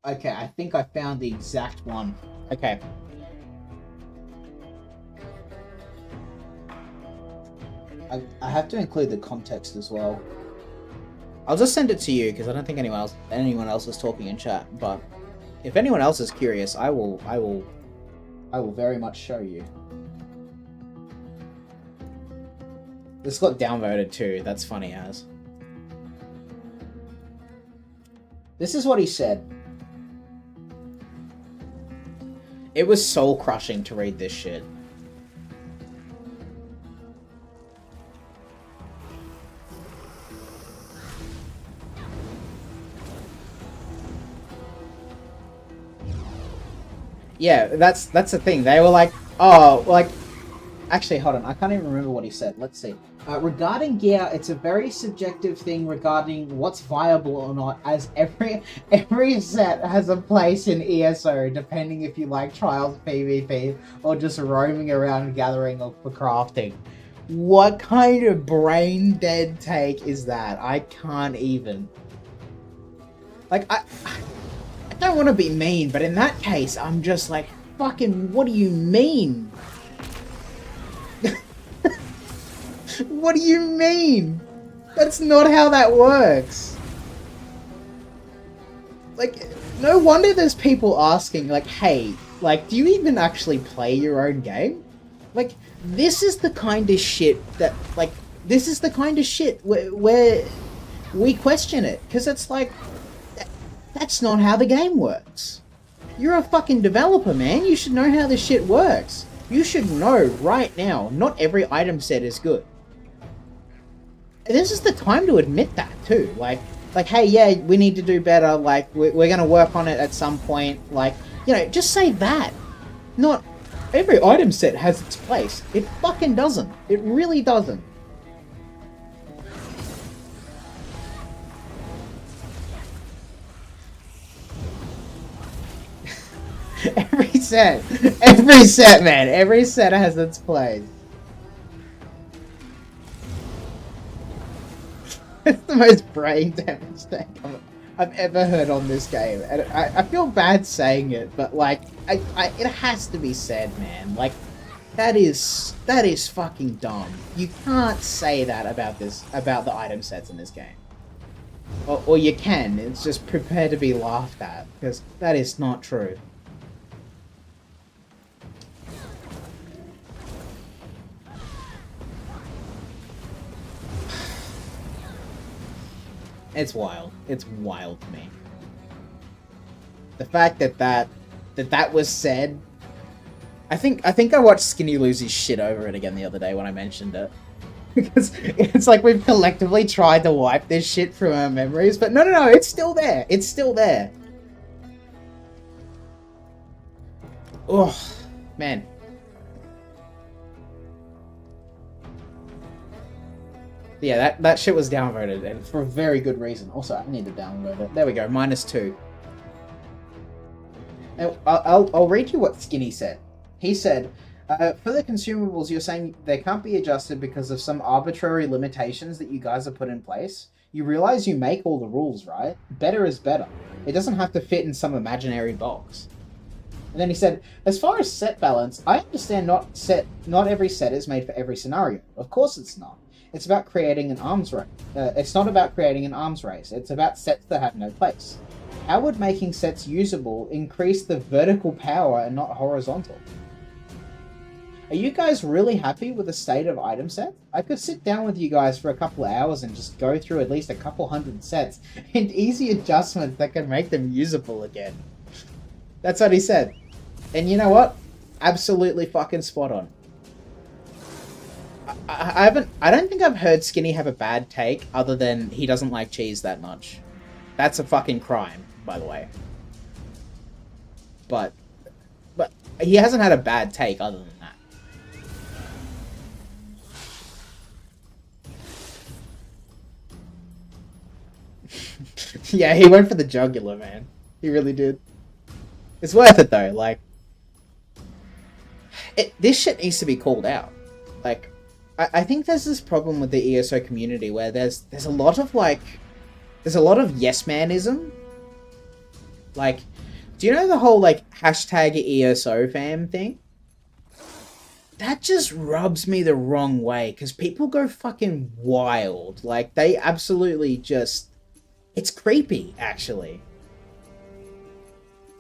Okay, I think I found the exact one. Okay. I have to include the context as well. I'll just send it to you because I don't think anyone else is talking in chat. But if anyone else is curious, I will very much show you. This got downvoted too. That's funny as. This is what he said. It was soul crushing to read this shit. Yeah, that's the thing. They were like, oh, like, Actually, hold on. I can't even remember what he said. Let's see. Regarding gear, it's a very subjective thing regarding what's viable or not, as every set has a place in ESO, depending if you like Trials PvP or just roaming around gathering for crafting. What kind of brain dead take is that? I can't even. Like, I don't want to be mean, but in that case, I'm just like, fucking, what do you mean? What do you mean? That's not how that works. Like, no wonder there's people asking, like, hey, like, do you even actually play your own game? Like, this is the kind of shit that, like, this is the kind of shit where we question it. Because it's like, that's not how the game works. You're a fucking developer, man. You should know how this shit works. You should know right now, not every item set is good. And this is the time to admit that, too. Like, hey, yeah, we need to do better. Like, we're going to work on it at some point. Like, you know, just say that. Not every item set has its place. It fucking doesn't. It really doesn't. Every set, man. Every set has its place. It's the most brain damage thing I've ever heard on this game, and I feel bad saying it, but like, it has to be said, man. Like, that is fucking dumb. You can't say that about the item sets in this game, or you can. It's just prepare to be laughed at, because that is not true. It's wild. It's wild to me. The fact that was said. I think I watched Skinny lose his shit over it again the other day when I mentioned it. Because it's like we've collectively tried to wipe this shit from our memories, but no, it's still there. It's still there. Oh, man. Yeah, that shit was downvoted, and for a very good reason. Also, I need to download it. There we go, -2. Now, I'll read you what Skinny said. He said, for the consumables, you're saying they can't be adjusted because of some arbitrary limitations that you guys have put in place? You realize you make all the rules, right? Better is better. It doesn't have to fit in some imaginary box. And then he said, as far as set balance, I understand not every set is made for every scenario. Of course it's not. It's about creating an arms race. It's not about creating an arms race. It's about sets that have no place. How would making sets usable increase the vertical power and not horizontal? Are you guys really happy with the state of item set? I could sit down with you guys for a couple of hours and just go through at least a couple hundred sets and easy adjustments that can make them usable again. That's what he said. And you know what? Absolutely fucking spot on. I don't think I've heard Skinny have a bad take other than he doesn't like cheese that much. That's a fucking crime, by the way. But he hasn't had a bad take other than that. Yeah, he went for the jugular, man. He really did. It's worth it though, like... this shit needs to be called out. Like, I think there's this problem with the ESO community where there's a lot of yes-manism. Like, do you know the whole, like, hashtag ESO fam thing? That just rubs me the wrong way, because people go fucking wild. Like, they absolutely just... It's creepy, actually.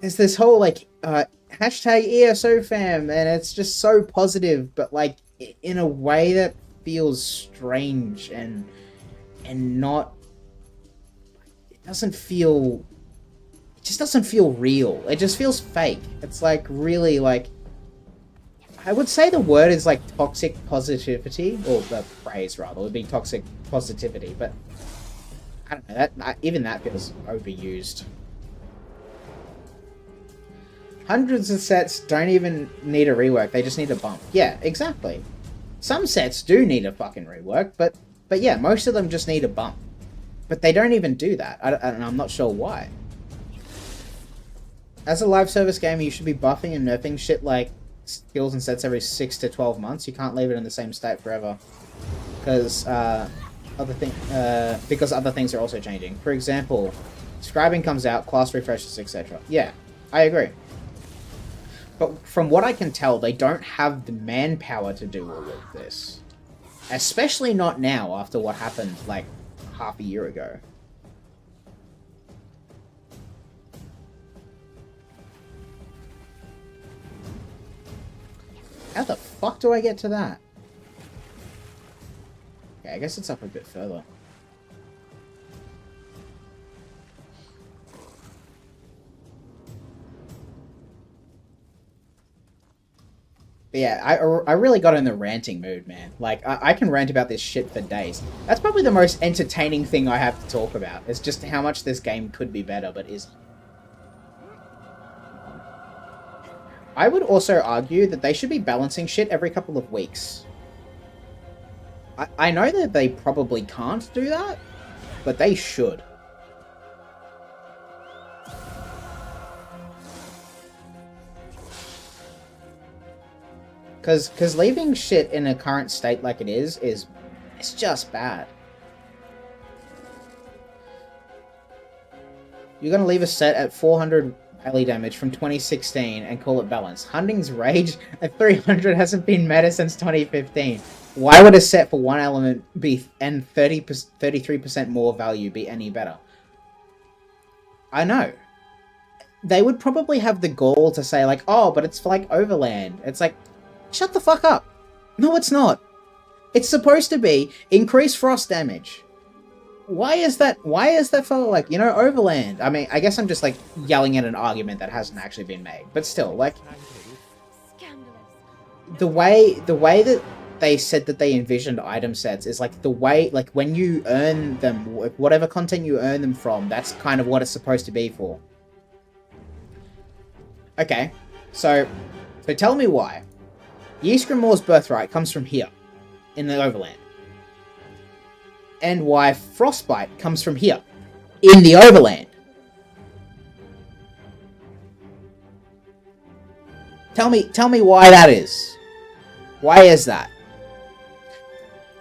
There's this whole, like, hashtag ESO fam, and it's just so positive, but, like, in a way that feels strange and not... It just doesn't feel real. It just feels fake. It's, like, really, like... I would say the word is, like, toxic positivity, or the phrase, rather, would be toxic positivity, but... I don't know, even that feels overused. Hundreds of sets don't even need a rework, they just need a bump. Yeah, exactly. Some sets do need a fucking rework, but yeah, most of them just need a bump. But they don't even do that, and I'm not sure why. As a live service game, you should be buffing and nerfing shit like skills and sets every 6 to 12 months. You can't leave it in the same state forever. Because other things are also changing. For example, scribing comes out, class refreshes, etc. Yeah, I agree. But from what I can tell, they don't have the manpower to do all of this. Especially not now, after what happened, like, half a year ago. How the fuck do I get to that? Okay, I guess it's up a bit further. But yeah, I really got in the ranting mood, man. Like, I can rant about this shit for days. That's probably the most entertaining thing I have to talk about. It's just how much this game could be better, but isn't. I would also argue that they should be balancing shit every couple of weeks. I know that they probably can't do that, but they should. Because leaving shit in a current state like it is it's just bad. You're gonna leave a set at 400 melee damage from 2016 and call it balanced. Hunting's Rage at 300 hasn't been meta since 2015. Why would a set for one element be and 33% more value be any better? I know. They would probably have the gall to say like, oh, but it's for like Overland. It's like, shut the fuck up. No, it's not. It's supposed to be increased frost damage. Why is that for, like, you know, Overland? I mean, I guess I'm just, like, yelling at an argument that hasn't actually been made. But still, like, the way that they said that they envisioned item sets is, like, the way, like, when you earn them, whatever content you earn them from, that's kind of what it's supposed to be for. Okay, so tell me why. Ysgramor's Birthright comes from here, in the Overland. And why Frostbite comes from here, in the Overland. Tell me why that is. Why is that?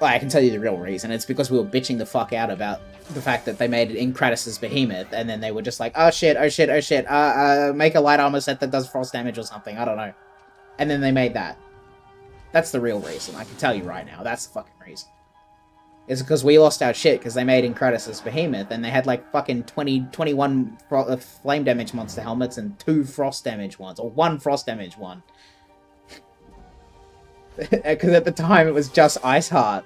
Well, I can tell you the real reason. It's because we were bitching the fuck out about the fact that they made it in Kratos' Behemoth, and then they were just like, oh shit, make a light armor set that does frost damage or something, I don't know. And then they made that. That's the real reason, I can tell you right now, that's the fucking reason. It's because we lost our shit because they made in Kratos' Behemoth, and they had like fucking 21 flame damage monster helmets and 2 frost damage ones, or 1 frost damage one. Because at the time it was just Iceheart.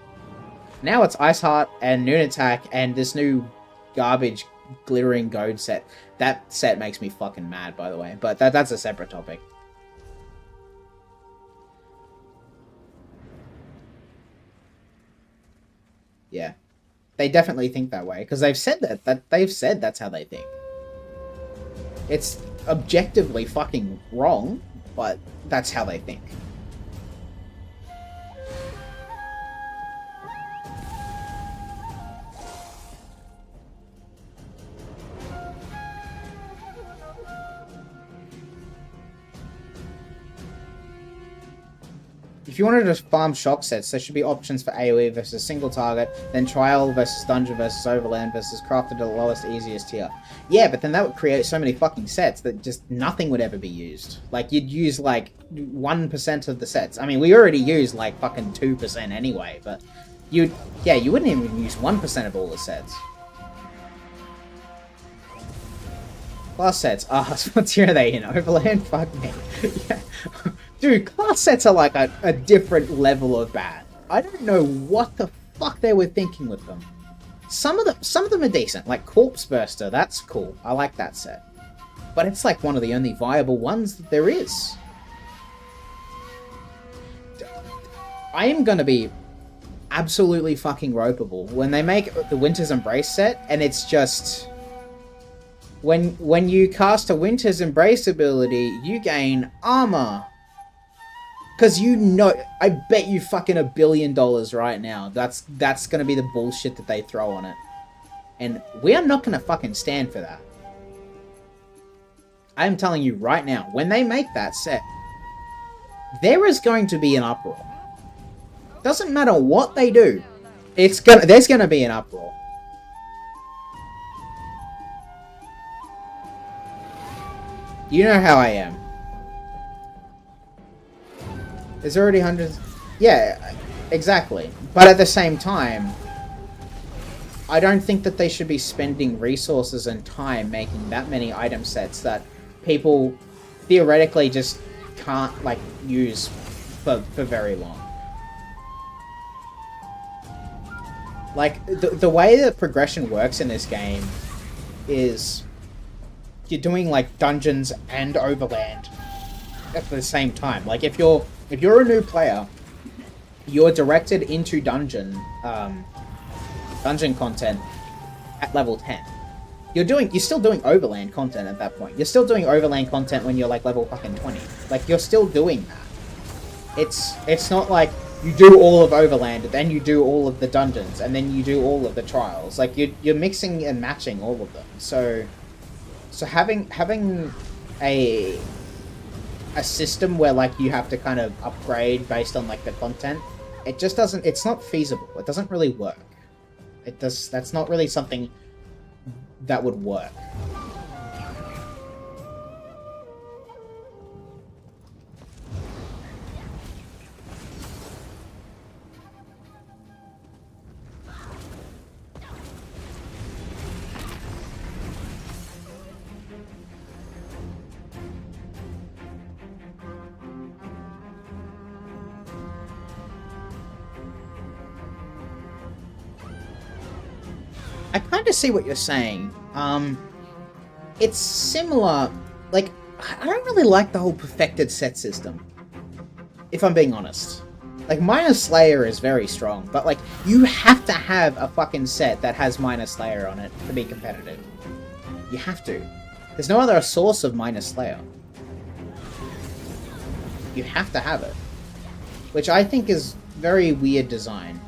Now it's Iceheart and Noon Attack and this new garbage glittering goad set. That set makes me fucking mad, by the way, but that's a separate topic. Yeah, they definitely think that way because they've said that they've said that's how they think. It's objectively fucking wrong, but that's how they think. If you wanted to farm shock sets, there should be options for AoE versus single target, then trial versus dungeon versus overland versus crafted at the lowest, easiest tier. Yeah, but then that would create so many fucking sets that just nothing would ever be used. Like, you'd use, like, 1% of the sets. I mean, we already use, like, fucking 2% anyway, but you wouldn't even use 1% of all the sets. Class sets. What tier are they in? Overland? Fuck me. Yeah. Dude, class sets are like a different level of bad. I don't know what the fuck they were thinking with them. Some of them are decent, like Corpse Burster, that's cool. I like that set. But it's like one of the only viable ones that there is. I am gonna be absolutely fucking ropeable when they make the Winter's Embrace set, and it's just... When you cast a Winter's Embrace ability, you gain armor. Because you know, I bet you fucking $1 billion right now. That's gonna be the bullshit that they throw on it. And we are not gonna fucking stand for that. I am telling you right now, when they make that set, there is going to be an uproar. Doesn't matter what they do, there's gonna be an uproar. You know how I am. There's already hundreds... Yeah, exactly. But at the same time, I don't think that they should be spending resources and time making that many item sets that people theoretically just can't, like, use for very long. Like, the way that progression works in this game is you're doing, like, dungeons and overland at the same time. Like, if you're a new player, you're directed into dungeon content at level 10. You're still doing overland content at that point. You're still doing overland content when you're like level fucking 20. Like, you're still doing that. It's not like you do all of overland, then you do all of the dungeons, and then you do all of the trials. Like, you're mixing and matching all of them. So having a system where, like, you have to kind of upgrade based on, like, the content, it just doesn't... It's not feasible. It doesn't really work. That's not really something that would work. I kind of see what you're saying. It's similar... Like, I don't really like the whole perfected set system, if I'm being honest. Like, Minor Slayer is very strong, but, like, you have to have a fucking set that has Minor Slayer on it to be competitive. You have to. There's no other source of Minor Slayer. You have to have it. Which I think is very weird design.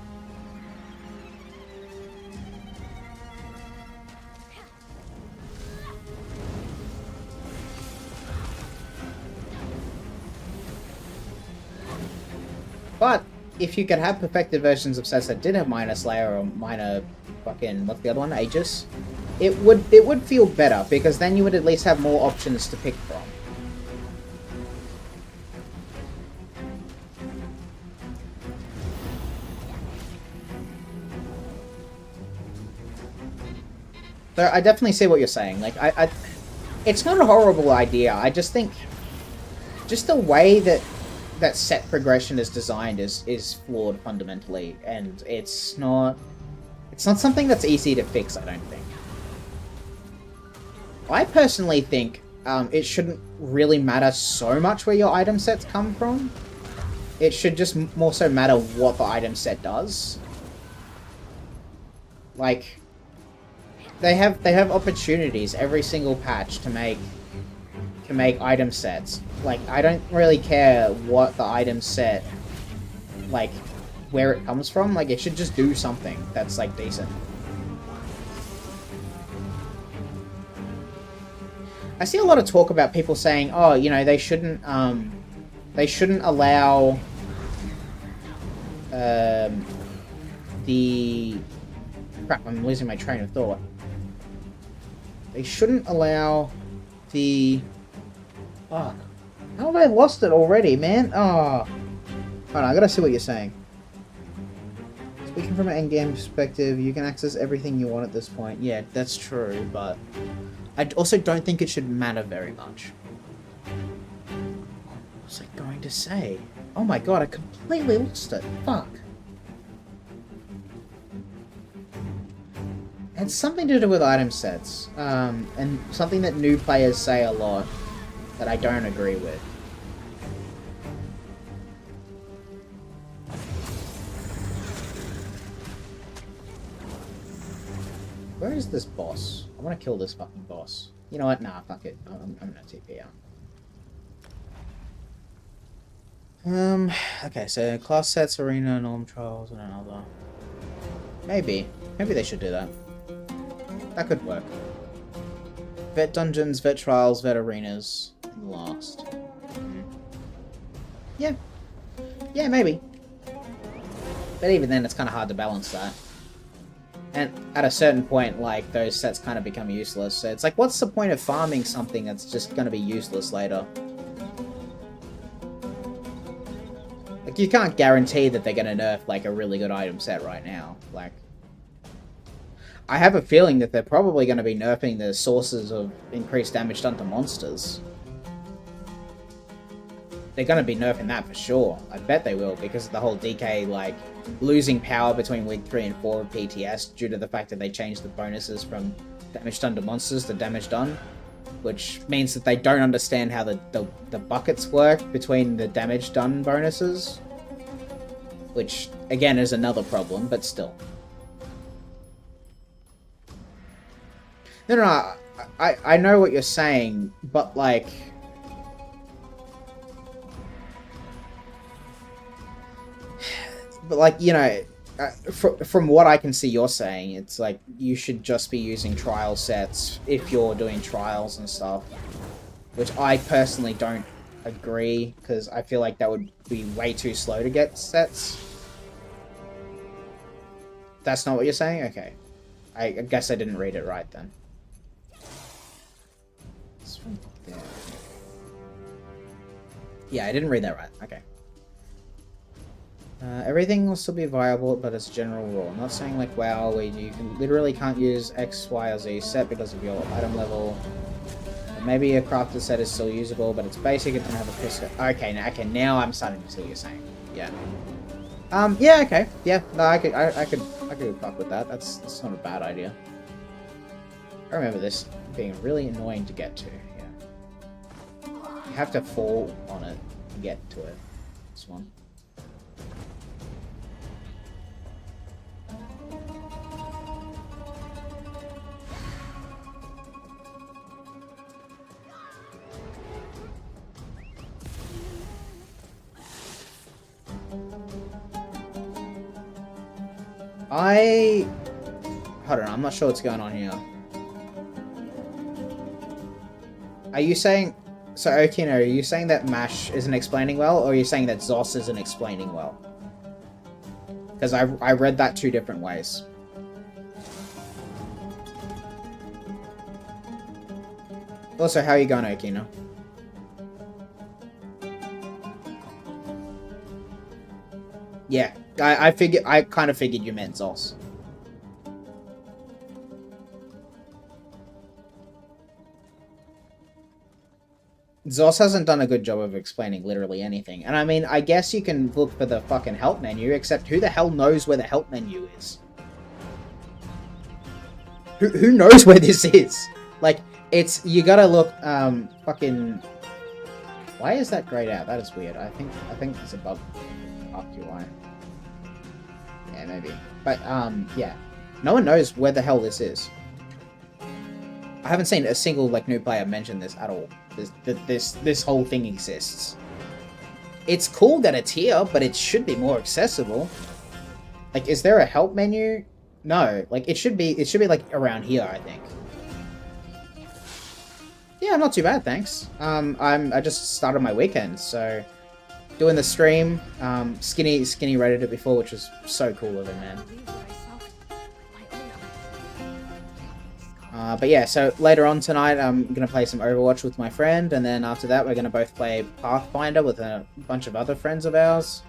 But if you could have perfected versions of sets that did have Minor Slayer or Minor fucking... What's the other one? Aegis? It would feel better, because then you would at least have more options to pick from. So I definitely see what you're saying. Like, it's not a horrible idea. I just think... Just the way that set progression is designed is flawed fundamentally, and it's not something that's easy to fix, I don't think. I personally think it shouldn't really matter so much where your item sets come from. It should just more so matter what the item set does. Like, they have opportunities every single patch to make item sets. Like, I don't really care what the item set, like, where it comes from. Like, it should just do something that's, like, decent. I see a lot of talk about people saying, oh, you know, they shouldn't allow, the... Crap, I'm losing my train of thought. They shouldn't allow the... Fuck. How have I lost it already, man? Oh. Hold on, I gotta see what you're saying. Speaking from an endgame perspective, you can access everything you want at this point. Yeah, that's true, but... I also don't think it should matter very much. What was I going to say? Oh my god, I completely lost it. Fuck. It's something to do with item sets, and something that new players say a lot that I don't agree with. Where is this boss? I want to kill this fucking boss. You know what? Nah, fuck it. I'm gonna TP out. Okay, so class sets, arena, norm trials, and another. Maybe they should do that. That could work. Vet dungeons, vet trials, vet arenas, and last. Yeah. Yeah, maybe. But even then, it's kind of hard to balance that. And at a certain point, like, those sets kind of become useless. So it's like, what's the point of farming something that's just going to be useless later? Like, you can't guarantee that they're going to nerf, like, a really good item set right now. Like, I have a feeling that they're probably going to be nerfing the sources of increased damage done to monsters. They're going to be nerfing that for sure. I bet they will, because of the whole DK, like, losing power between week 3 and 4 of PTS due to the fact that they changed the bonuses from damage done to monsters to damage done, which means that they don't understand how the buckets work between the damage done bonuses, which, again, is another problem, but still. No, I know what you're saying, but, like... But, like, you know, from what I can see you're saying, it's like, you should just be using trial sets if you're doing trials and stuff. Which I personally don't agree, because I feel like that would be way too slow to get sets. That's not what you're saying? Okay. I guess I didn't read it right then. Yeah, I didn't read that right. Okay. Everything will still be viable, but it's a general rule. I'm not saying like WoW, where you literally can't use X, Y, or Z set because of your item level. Or maybe a crafted set is still usable, but it's basic. It doesn't have a piss. Okay, now I'm starting to see what you're saying. Yeah. Yeah. Okay. Yeah. No, I could fuck with that. That's not a bad idea. I remember this being really annoying to get to. Yeah. You have to fall on it to get to it. This one. Hold on, I'm not sure what's going on here. Are you saying... So, Okino, are you saying that Mash isn't explaining well, or are you saying that Zos isn't explaining well? Because I read that two different ways. Also, how are you going, Okino? Yeah, I kind of figured you meant Zos. Zos hasn't done a good job of explaining literally anything. And I mean, I guess you can look for the fucking help menu, except who the hell knows where the help menu is? Who knows where this is? Like, it's, you gotta look, fucking... Why is that grayed out? That is weird. I think it's above RQI. Yeah, maybe. But, yeah. No one knows where the hell this is. I haven't seen a single, like, new player mention this at all. This whole thing exists. It's cool that it's here, but it should be more accessible. Like, is there a help menu? No. Like, it should be, like, around here, I think. Yeah, not too bad, thanks. I just started my weekend, so... Doing the stream, Skinny rated it before, which was so cool of him, man. But yeah, so later on tonight, I'm going to play some Overwatch with my friend, and then after that, we're going to both play Pathfinder with a bunch of other friends of ours.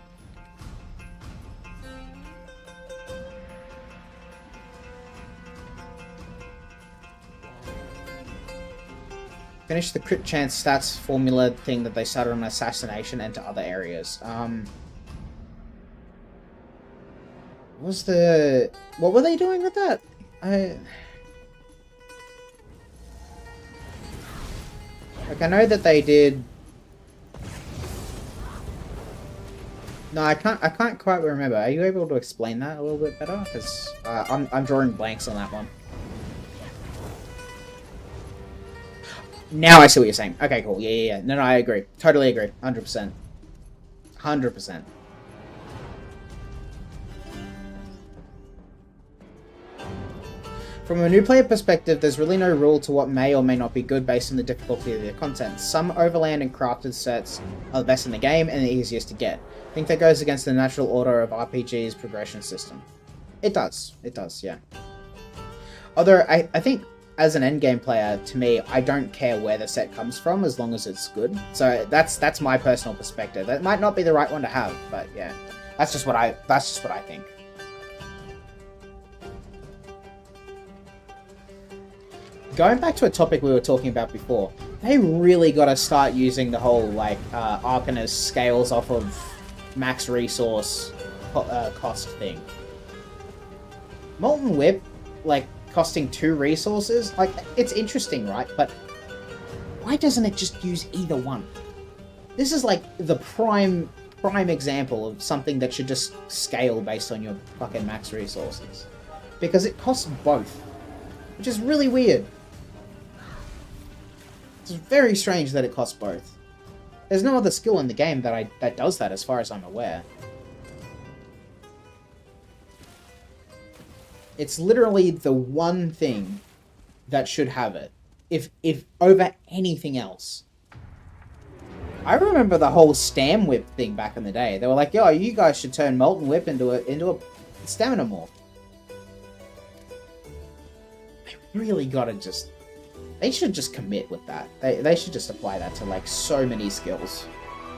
Finish the crit chance stats formula thing that they started on Assassination and to other areas. What were they doing with that? Like, I know that they did... No, I can't quite remember. Are you able to explain that a little bit better? Because I'm drawing blanks on that one. Now I see what you're saying. Okay, cool. Yeah. No, I agree. Totally agree. 100%. 100%. From a new player perspective, there's really no rule to what may or may not be good based on the difficulty of the content. Some overland and crafted sets are the best in the game and the easiest to get. I think that goes against the natural order of RPG's progression system. It does, yeah. Although, I think, as an endgame player, to me, I don't care where the set comes from as long as it's good. So that's my personal perspective. That might not be the right one to have, but yeah. That's just what I think. Going back to a topic we were talking about before, they really got to start using the whole, like, Arcanist scales off of max resource cost thing. Molten Whip, like, costing 2 resources, like, it's interesting, right? But why doesn't it just use either one? This is, like, the prime example of something that should just scale based on your fucking max resources. Because it costs both, which is really weird. It's very strange that it costs both. There's no other skill in the game that does that, as far as I'm aware. It's literally the one thing that should have it, if over anything else. I remember the whole Stam Whip thing back in the day. They were like, "Yo, you guys should turn Molten Whip into a stamina morph." They really gotta just. They should just commit with that. They should just apply that to, like, so many skills.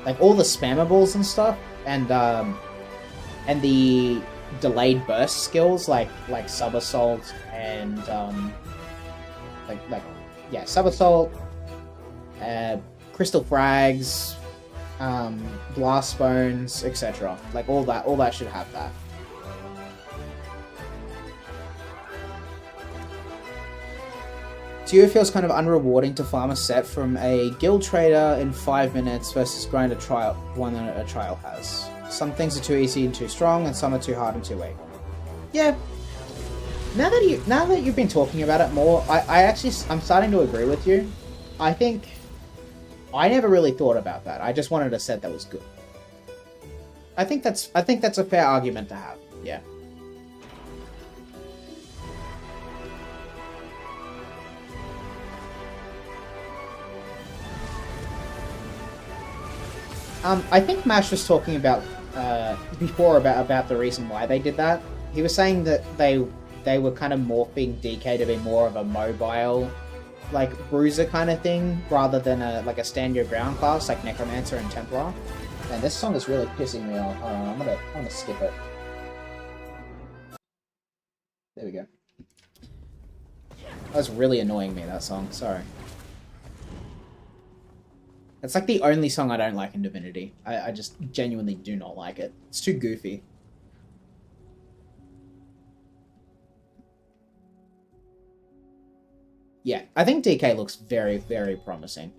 Like, all the spammables and stuff, and the delayed burst skills, like Sub Assault and, Sub Assault, Crystal Frags, Blast Bones, etc. Like, all that should have that. To you, it feels kind of unrewarding to farm a set from a guild trader in 5 minutes versus grind one that a trial has. Some things are too easy and too strong, and some are too hard and too weak. Yeah. Now that you've been talking about it more, I'm starting to agree with you. I think I never really thought about that. I just wanted a set that was good. I think that's a fair argument to have. Yeah. I think Mash was talking about before about the reason why they did that. He was saying that they were kind of morphing DK to be more of a mobile, like, bruiser kind of thing, rather than a stand your ground class like Necromancer and Templar. Man, this song is really pissing me off. Hold on, I'm gonna skip it. There we go. That was really annoying me, that song. Sorry. It's like the only song I don't like in Divinity. I just genuinely do not like it. It's too goofy. Yeah, I think DK looks very, very promising.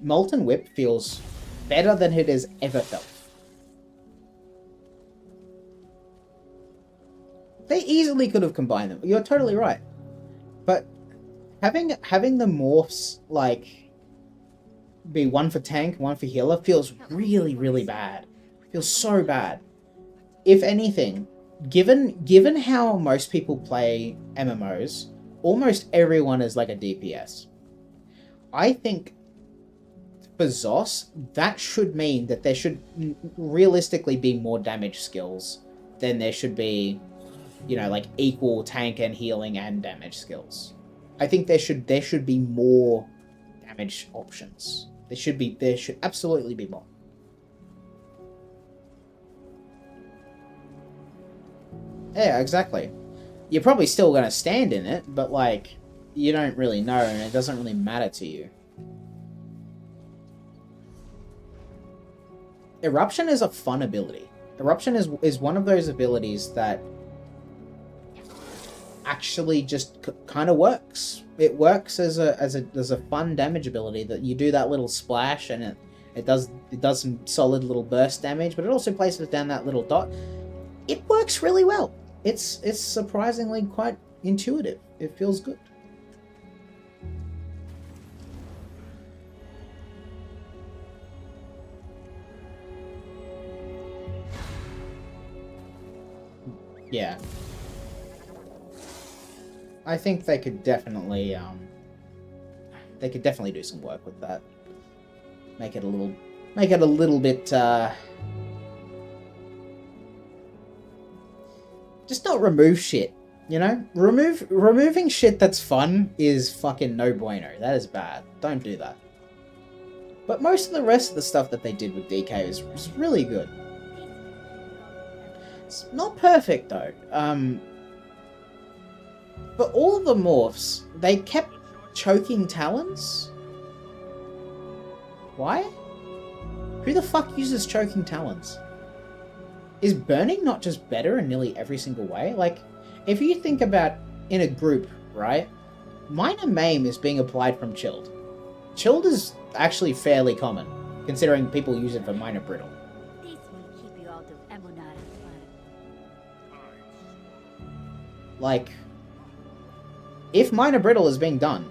Molten Whip feels better than it has ever felt. They easily could have combined them. You're totally right. But having the morphs, like, be one for tank, one for healer, feels really, really bad. Feels so bad. If anything, given how most people play MMOs, almost everyone is like a DPS. I think for ZOS, that should mean that there should realistically be more damage skills than there should be, you know, like, equal tank and healing and damage skills. I think there should be more damage options. There should absolutely be more. Yeah, exactly. You're probably still going to stand in it, but, like, you don't really know, and it doesn't really matter to you. Eruption is a fun ability. Eruption is one of those abilities that actually just kind of works. It works as a fun damage ability, that you do that little splash and it does some solid little burst damage, but it also places down that little dot. It works really well. It's surprisingly quite intuitive. It feels good. Yeah. I think they could definitely do some work with that. Make it a little bit just not remove shit, you know? Removing shit that's fun is fucking no bueno. That is bad. Don't do that. But most of the rest of the stuff that they did with DK was really good. It's not perfect though. But all of the morphs, they kept choking talons? Why? Who the fuck uses choking talons? Is burning not just better in nearly every single way? Like, if you think about in a group, right? Minor Maim is being applied from Chilled. Chilled is actually fairly common, considering people use it for Minor Brittle. This will keep you out of Emunara's fire. Like, if Minor Brittle is being done,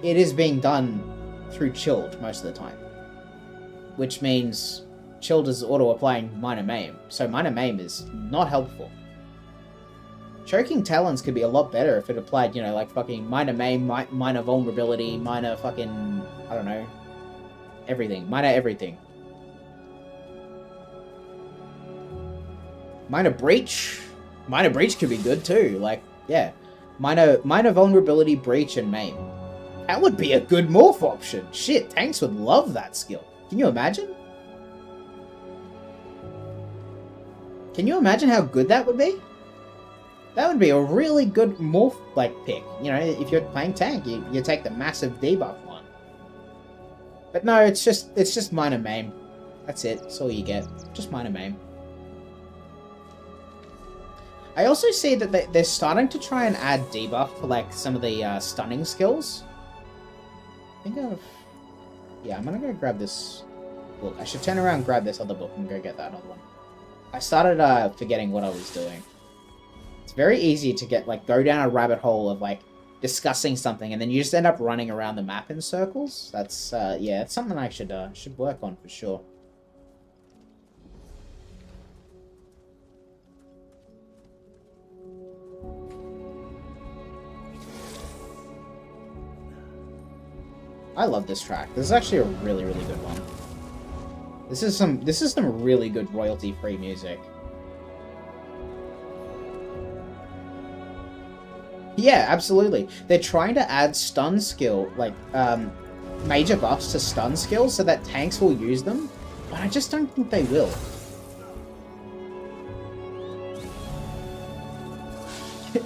it is being done through Chilled most of the time. Which means Chilled is auto-applying Minor Maim, so Minor Maim is not helpful. Choking Talons could be a lot better if it applied, you know, like fucking Minor Maim, Minor Vulnerability, Minor fucking, I don't know, everything. Minor everything. Minor Breach? Minor Breach could be good too, like, yeah. Minor Vulnerability, Breach, and Maim. That would be a good morph option. Shit, tanks would love that skill. Can you imagine? Can you imagine how good that would be? That would be a really good morph, like, pick. You know, if you're playing tank, you take the massive debuff one. But no, it's just Minor Maim. That's it. That's all you get. Just Minor Maim. I also see that they're starting to try and add debuff for, like, some of the stunning skills. I think yeah, I'm gonna go grab this book. I should turn around and grab this other book and go get that other one. I started forgetting what I was doing. It's very easy to get, like, go down a rabbit hole of, like, discussing something, and then you just end up running around the map in circles. That's, yeah, it's something I should work on for sure. I love this track. This is actually a really, really good one. This is some really good royalty-free music. Yeah, absolutely. They're trying to add stun skill, like, major buffs to stun skills so that tanks will use them, but I just don't think they will.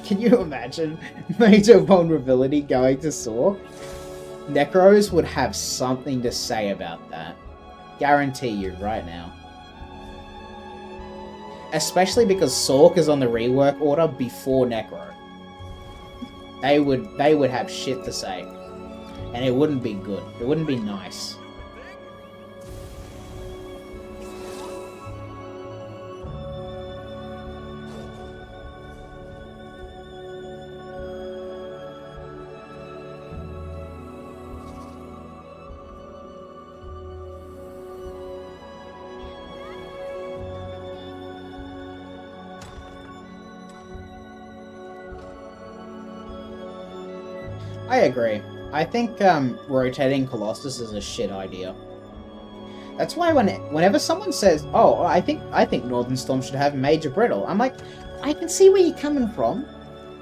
Can you imagine major vulnerability going to Sork? Necros would have something to say about that. Guarantee you right now. Especially because Sork is on the rework order before Necro. They would have shit to say. And it wouldn't be good. It wouldn't be nice. I agree. I think rotating Colossus is a shit idea. That's why whenever someone says, "Oh, I think Northern Storm should have Major Brittle," I'm like, I can see where you're coming from,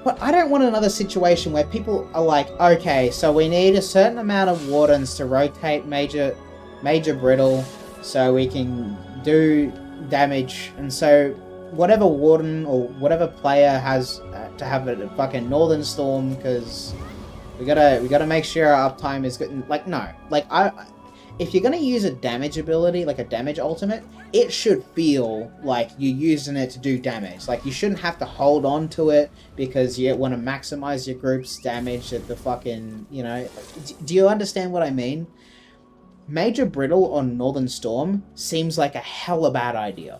but I don't want another situation where people are like, "Okay, so we need a certain amount of Wardens to rotate Major Brittle, so we can do damage, and so whatever Warden or whatever player has to have a fucking Northern Storm because." We gotta make sure our uptime is good. Like, no. Like, if you're gonna use a damage ability, like a damage ultimate, it should feel like you're using it to do damage. Like, you shouldn't have to hold on to it because you want to maximize your group's damage at the fucking, you know... Do you understand what I mean? Major Brittle on Northern Storm seems like a hella bad idea.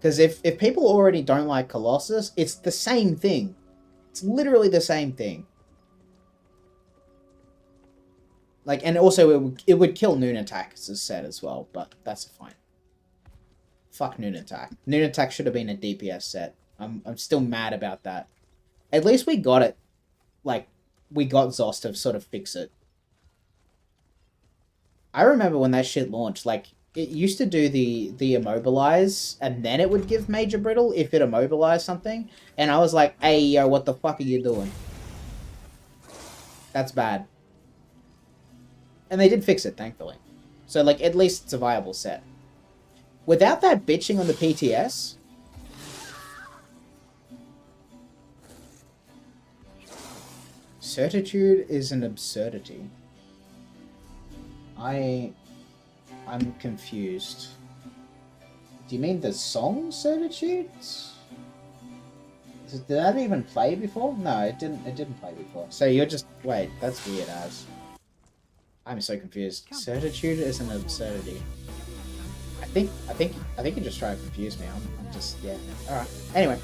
Because if people already don't like Colossus, it's the same thing. It's literally the same thing. Like, and also it would kill Noon Attack, as is said as well, but that's fine. Fuck Noon Attack. Noon Attack should have been a DPS set. I'm still mad about that. At least we got it. Like, we got Zost to sort of fix it. I remember when that shit launched, like, it used to do the immobilize, and then it would give Major Brittle if it immobilized something, and I was like, hey, yo, what the fuck are you doing? That's bad. And they did fix it, thankfully. So, like, at least it's a viable set. Without that bitching on the PTS... Certitude is an absurdity. I'm confused. Do you mean the song Certitude? Did that even play before? No, it didn't play before. So you're just... Wait, that's weird as. I'm so confused. Certitude is an absurdity. I think you just try to confuse me. I'm just... Yeah. Alright. Anyway.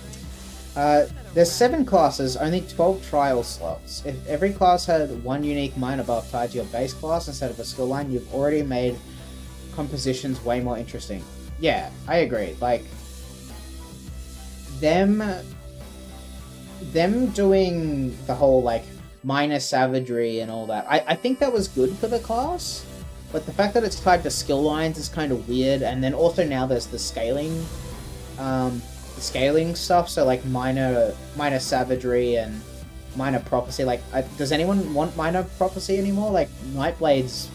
There's 7 classes, only 12 trial slots. If every class had one unique minor buff tied to your base class instead of a skill line, you've already made compositions way more interesting. Yeah, I agree. Like, them doing the whole, like, minor savagery and all that, I think that was good for the class, but the fact that it's tied to skill lines is kind of weird, and then also now there's the scaling, stuff, so like minor savagery and minor prophecy. Like, does anyone want minor prophecy anymore? Like, Nightblade's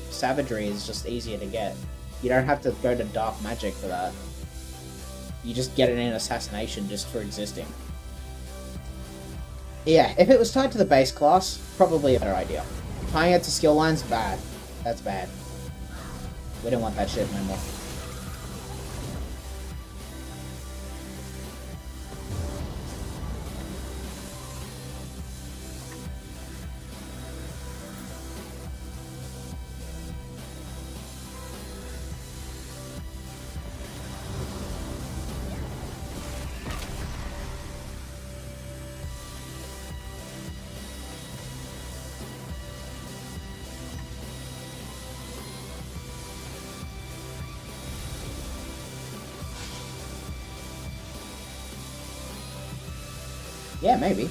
savagery is just easier to get. You don't have to go to dark magic for that. You just get it in assassination just for existing. Yeah, if it was tied to the base class, probably a better idea. Tying it to skill lines, bad. That's bad. We don't want that shit no more. Yeah, maybe.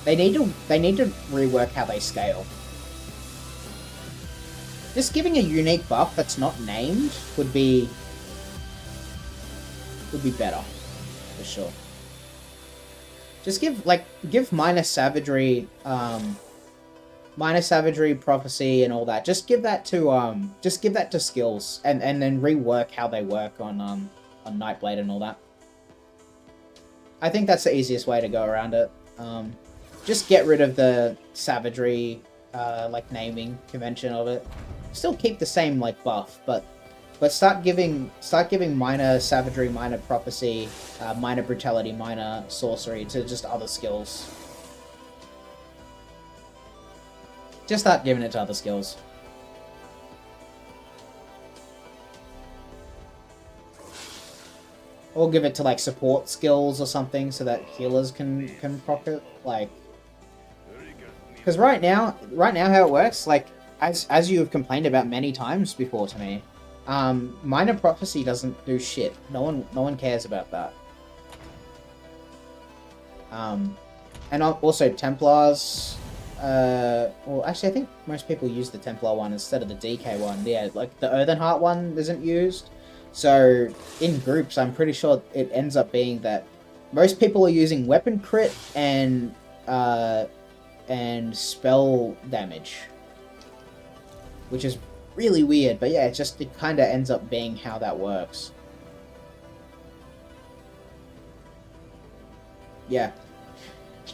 They need to rework how they scale. Just giving a unique buff that's not named would be better, for sure. Just give minor savagery, prophecy, and all that. Just give that to skills, and then rework how they work on Nightblade and all that. I think that's the easiest way to go around it. Just get rid of the savagery, like, naming convention of it. Still keep the same, like, buff, but start giving minor savagery, minor prophecy, minor brutality, minor sorcery to just other skills. Just start giving it to other skills. Or give it to, like, support skills or something so that healers can proc it, like... Because right now how it works, like, as you have complained about many times before to me, minor prophecy doesn't do shit. No one cares about that. And also Templars, well, actually I think most people use the Templar one instead of the DK one. Yeah, like, the Earthenheart one isn't used. So, in groups, I'm pretty sure it ends up being that most people are using weapon crit and spell damage. Which is really weird, but yeah, it kind of ends up being how that works. Yeah.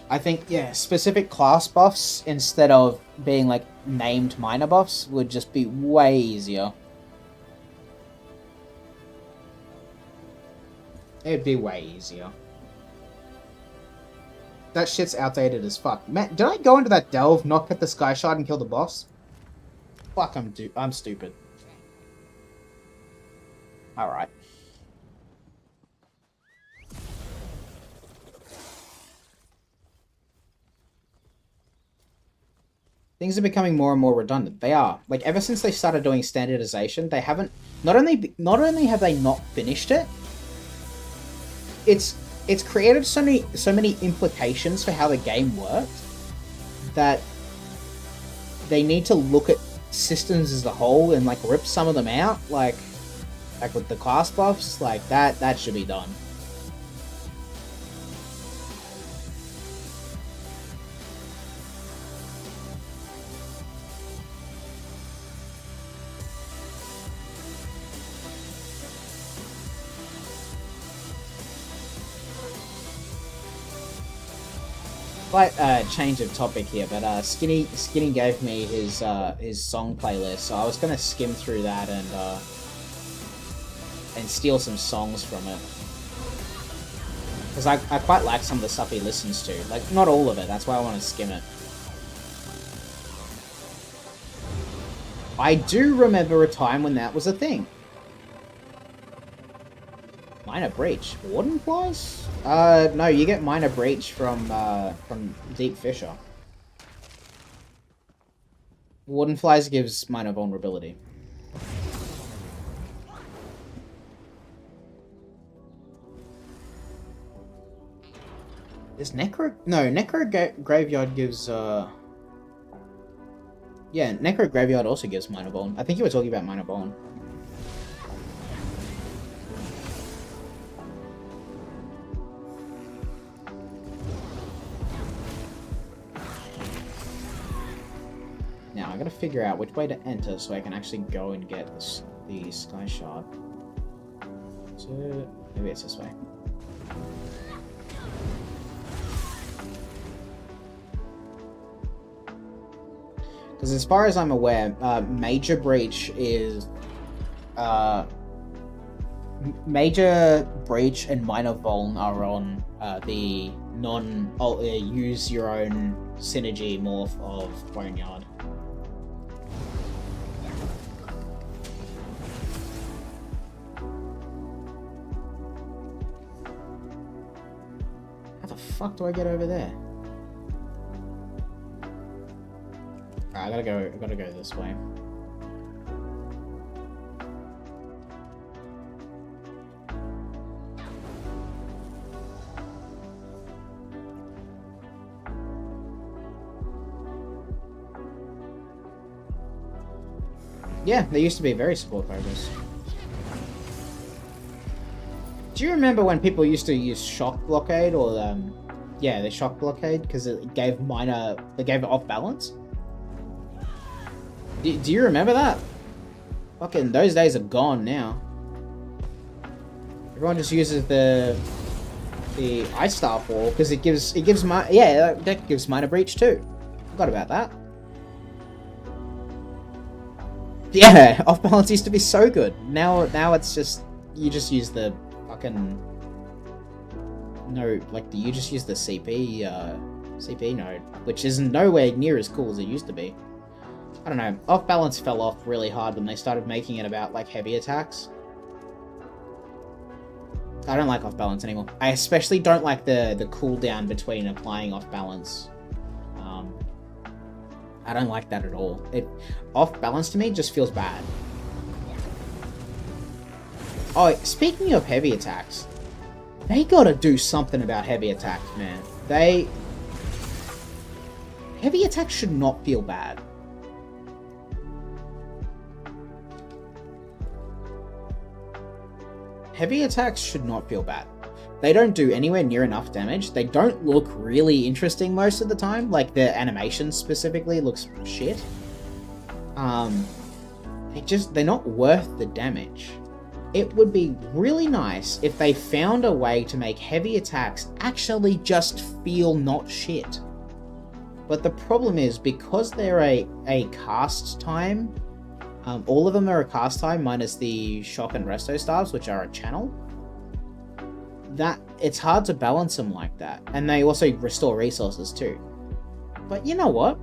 I think, yeah, specific class buffs instead of being, like, named minor buffs would just be way easier. It'd be way easier. That shit's outdated as fuck. Man, did I go into that delve, knock at the Sky Shard, and kill the boss? Fuck, I'm stupid. Alright. Things are becoming more and more redundant. They are. Like, ever since they started doing standardization, they haven't... Not only have they not finished it, it's created so many implications for how the game works that they need to look at systems as a whole and, like, rip some of them out, like with the class buffs, like, that should be done. Slight change of topic here, but Skinny gave me his song playlist, so I was gonna skim through that and steal some songs from it, because I quite like some of the stuff he listens to. Like, not all of it. That's why I want to skim it. I do remember a time when that was a thing. Minor Breach. Warden Flies? No, you get Minor Breach from Deep Fissure. Warden Flies gives minor vulnerability. Is Necro... No, Necro Graveyard gives, Yeah, Necro Graveyard also gives minor vuln. I think you were talking about minor vuln. Now, I gotta figure out which way to enter so I can actually go and get the Sky Shard. So, maybe it's this way. Because as far as I'm aware, Major Breach is... Major Breach and Minor Vuln are on the use your own synergy morph of Boneyard. How the fuck do I get over there? I gotta go this way. Yeah, they used to be very support focused. Do you remember when people used to use Shock Blockade or yeah, the Shock Blockade because it gave off balance? Do you remember that? Fucking those days are gone now. Everyone just uses the Ice Star Fall because it gives that gives Minor Breach too. Forgot about that. Yeah, off balance used to be so good. Now it's just you just use the fucking you just use the CP node, which is nowhere near as cool as it used to be. I don't know, off balance fell off really hard when they started making it about like heavy attacks. I don't like off balance anymore. I especially don't like the cooldown between applying off balance. I don't like that at all. Off balance to me just feels bad. Oh, speaking of heavy attacks, they gotta do something about heavy attacks, man. Heavy attacks should not feel bad. Heavy attacks should not feel bad. They don't do anywhere near enough damage. They don't look really interesting most of the time. Like, the animation specifically looks shit. They're not worth the damage. It would be really nice if they found a way to make heavy attacks actually just feel not shit. But the problem is, because they're a cast time, all of them are a cast time minus the Shock and Resto Stars, which are a channel. That it's hard to balance them like that, and they also restore resources too. But you know what?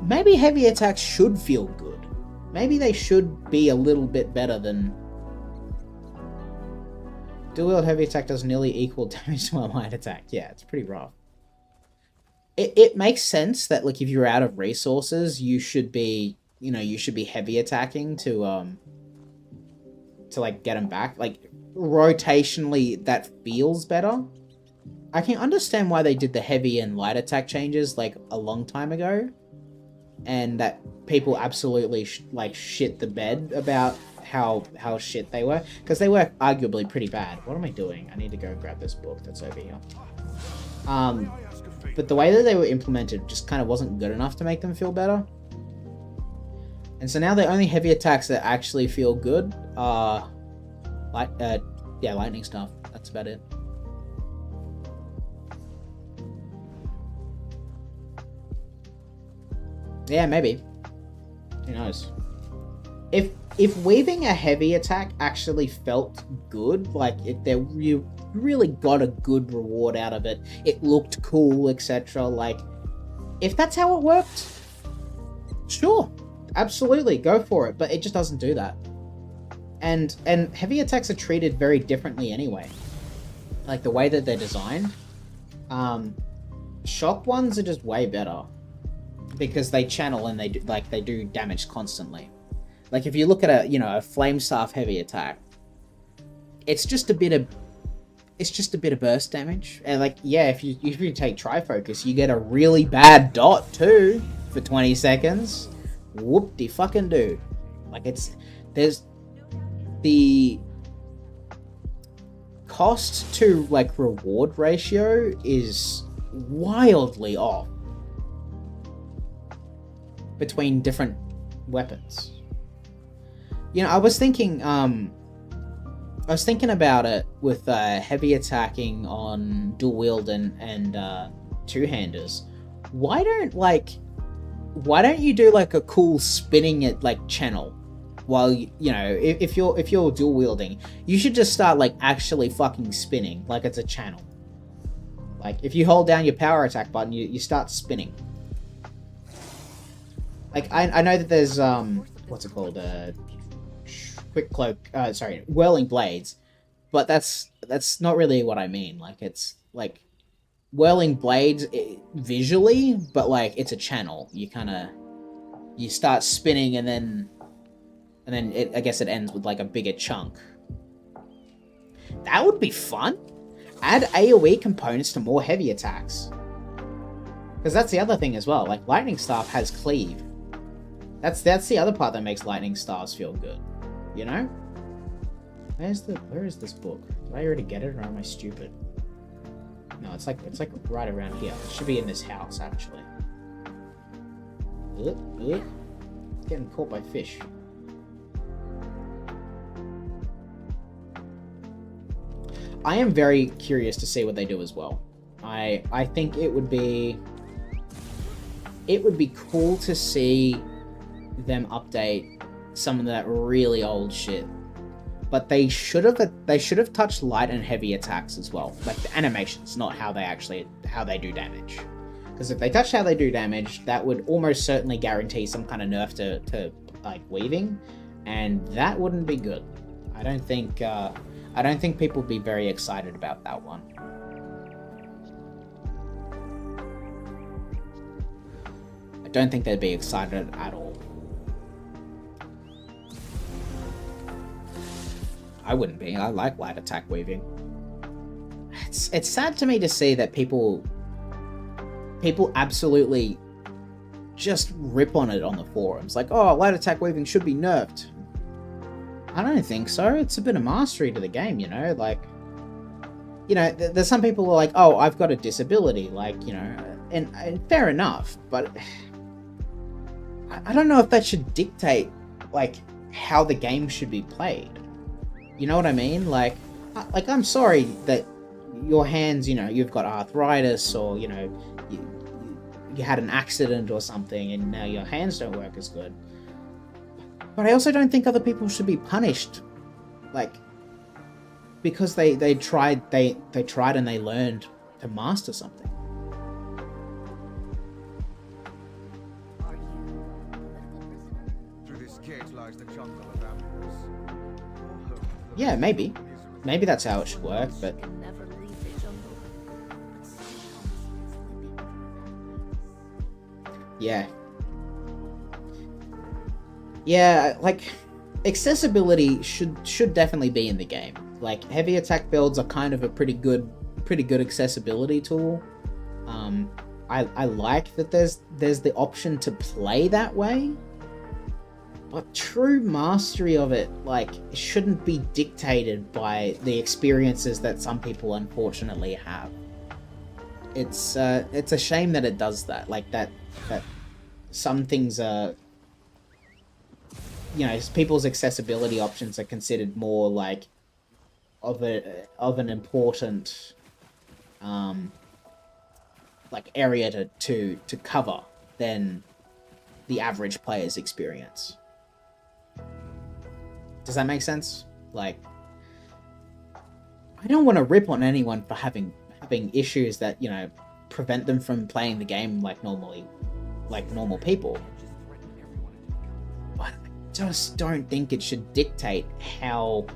Maybe heavy attacks should feel good. Maybe they should be a little bit better than... Dual wield heavy attack does nearly equal damage to a light attack. Yeah, it's pretty rough. it makes sense that like if you're out of resources, you should be heavy attacking to like get them back. Like rotationally, that feels better. I can understand why they did the heavy and light attack changes like a long time ago, and that people absolutely shit the bed about how shit they were, because they were arguably pretty bad. What am I doing? I need to go grab this book that's over here. But the way that they were implemented just kind of wasn't good enough to make them feel better. And so now the only heavy attacks that actually feel good are lightning stuff. That's about it. Yeah, maybe. Who knows? If weaving a heavy attack actually felt good, like you really got a good reward out of it, it looked cool, etc. Like, if that's how it worked, sure, absolutely, go for it. But it just doesn't do that. And heavy attacks are treated very differently anyway. Like the way that they're designed. Shock ones are just way better because they channel and they do damage constantly. Like if you look at a flame staff heavy attack, it's just a bit of burst damage. And like, yeah, if you take Trifocus, you get a really bad dot too for 20 seconds. Whoop-de-fucking-do. Like there's the cost to like reward ratio is wildly off between different weapons. I was thinking about it with heavy attacking on dual wield and two-handers. Why don't you do like a cool spinning it like channel while if you're dual wielding, you should just start like actually fucking spinning like it's a channel. Like if you hold down your power attack button, you start spinning. Like I know that there's what's it called, quick cloak, whirling blades, but that's not really what I mean. Like it's like whirling blades visually, but like it's a channel. You start spinning and then I guess it ends with like a bigger chunk. That would be fun. Add AoE components to more heavy attacks, because that's the other thing as well. Like lightning staff has cleave. That's the other part that makes lightning stars feel good. Where is this book? Did I already get it, or am I stupid? No, it's like right around here. It should be in this house actually. Getting caught by fish. I am very curious to see what they do as well. I think it would be cool to see them update some of that really old shit. But they should have touched light and heavy attacks as well. Like the animations, not how they do damage. Because if they touched how they do damage, that would almost certainly guarantee some kind of nerf to like weaving, and that wouldn't be good. I don't think people would be very excited about that one. I don't think they'd be excited at all. I wouldn't be. I like light attack weaving. It's sad to me to see that people absolutely just rip on it on the forums. Like, oh, light attack weaving should be nerfed. I don't think so. It's a bit of mastery to the game, Like, there's some people who are like, oh, I've got a disability, like, and fair enough, but I don't know if that should dictate, like, how the game should be played. You know what I mean? Like I'm sorry that your hands, you've got arthritis, or, you had an accident or something, and now your hands don't work as good. But I also don't think other people should be punished, like, because they tried and they learned to master something. Are you a political prisoner? Through this gate lies the jungle of Ambrose. Yeah, maybe that's how it should work, but Can never leave the jungle. But somehow she's living. Yeah. Yeah, like, accessibility should definitely be in the game. Like, heavy attack builds are kind of a pretty good accessibility tool. I like that there's the option to play that way, but true mastery of it, like, shouldn't be dictated by the experiences that some people unfortunately have. It's a shame that it does that. Like, that some things are, you know, people's accessibility options are considered more like of an important like area to cover than the average player's experience. Does that make sense? Like, I don't want to rip on anyone for having issues that, you know, prevent them from playing the game like normally, like normal people. But I just don't think it should dictate how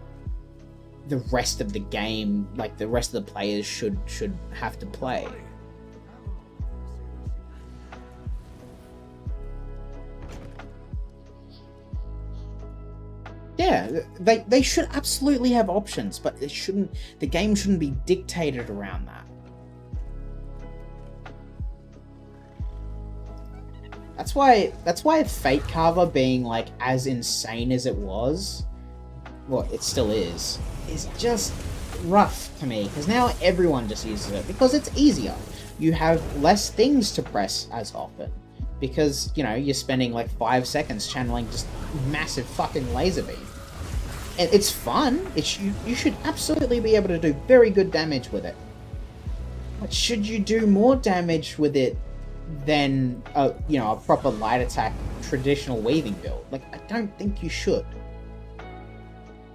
the rest of the game, like the rest of the players should have to play. Yeah, they should absolutely have options, but the game shouldn't be dictated around that. That's why Fate Carver being like as insane as it was, well, it still is just rough to me, because now everyone just uses it because it's easier. You have less things to press as often, because, you know, you're spending like 5 seconds channeling just massive fucking laser beam. And it's fun. You should absolutely be able to do very good damage with it. But should you do more damage with it than a proper light attack traditional weaving build? Like, I don't think you should.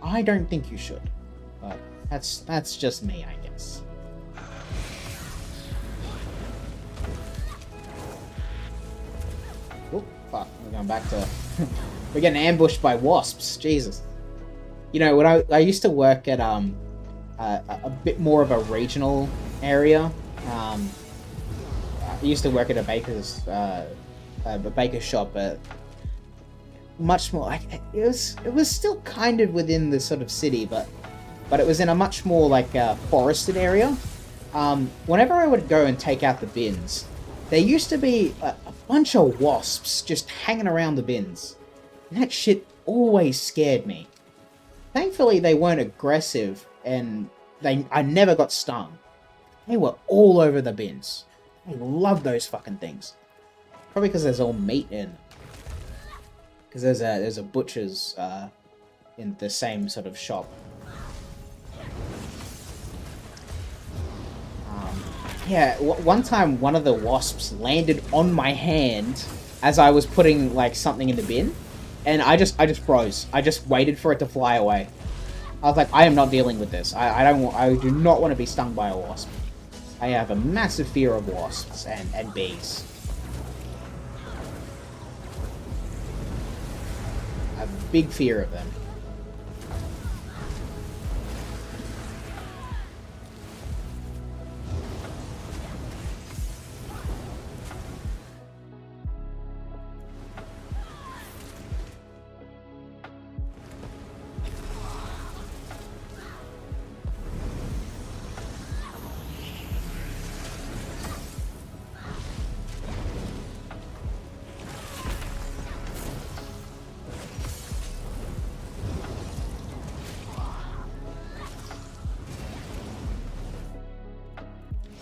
I don't think you should. But that's just me, I guess. Oh, fuck. We're going back to... We're getting ambushed by wasps. Jesus. You know, when I used to work at a bit more of a regional area. I used to work at a baker's shop. Much more like it was still kind of within the sort of city, but it was in a much more like forested area. Whenever I would go and take out the bins, there used to be a bunch of wasps just hanging around the bins, and that shit always scared me. Thankfully, they weren't aggressive, and I never got stung. They were all over the bins. I love those fucking things. Probably because there's all meat in. Because there's a butcher's in the same sort of shop. Yeah, one time one of the wasps landed on my hand as I was putting like something in the bin. And I just froze. I just waited for it to fly away. I was like, I am not dealing with this. I do not want to be stung by a wasp. I have a massive fear of wasps and bees. I have a big fear of them.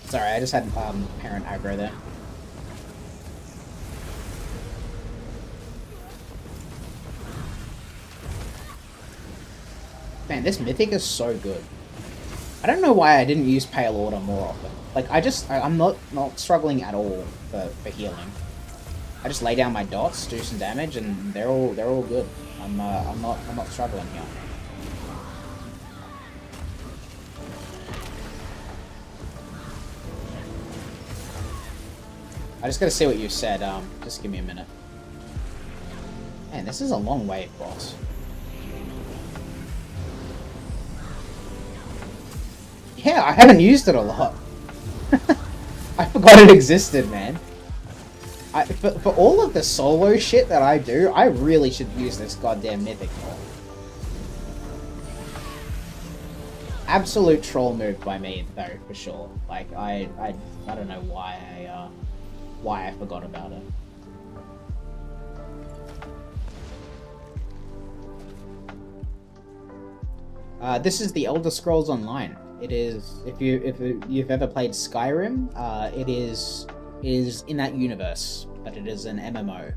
Sorry, I just had parent aggro there. Man, this mythic is so good. I don't know why I didn't use Pale Order more often. Like, I'm not struggling at all for healing. I just lay down my dots, do some damage, and they're all good. I'm not struggling here. I just gotta see what you said, just give me a minute. Man, this is a long wave, boss. Yeah, I haven't used it a lot. I forgot it existed, man. For all of the solo shit that I do, I really should use this goddamn mythic more. Absolute troll move by me, though, for sure. Like, I don't know why I forgot about it. This is the Elder Scrolls Online. It is, if you've ever played Skyrim, it is in that universe, but it is an MMO.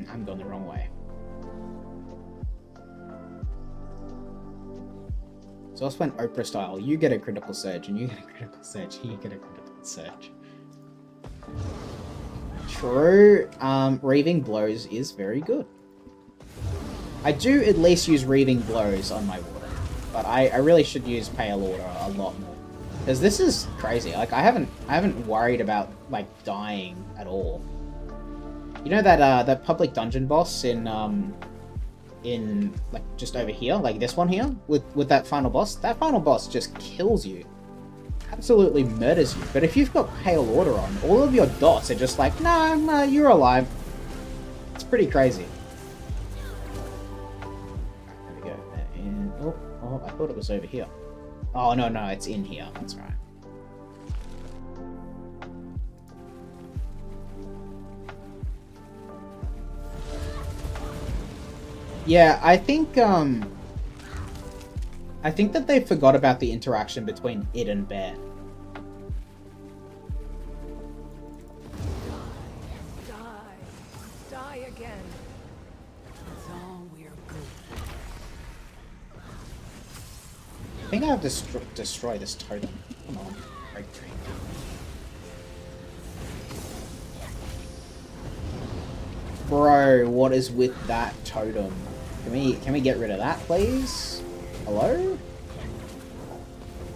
I'm going the wrong way. So I just went Oprah style. You get a critical surge, and you get a critical surge, and you get a critical surge. True, Reaving Blows is very good. I do at least use Reaving Blows on my water, but I really should use Pale Order a lot more. Because this is crazy. Like, I haven't worried about, like, dying at all. You know that public dungeon boss in like just over here, like this one here, with that final boss? That final boss just kills you. Absolutely murders you. But if you've got Pale Order on, all of your dots are just like, nah, you're alive. It's pretty crazy. There we go. And, oh, I thought it was over here. Oh, no, it's in here. That's right. Yeah, I think that they forgot about the interaction between it and Bear. Die again. That's all we're good. I think I have to destroy this totem. Come on, breakthrough. Bro, what is with that totem? Can we get rid of that, please? Hello?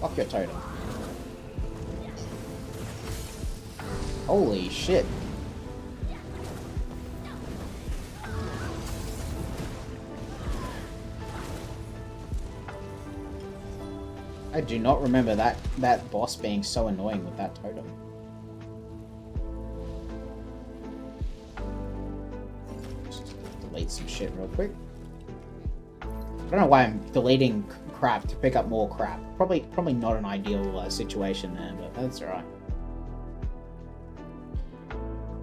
Fuck your totem. Holy shit. I do not remember that boss being so annoying with that totem. Just delete some shit real quick. I don't know why I'm deleting crap to pick up more crap. Probably not an ideal situation there, but that's alright.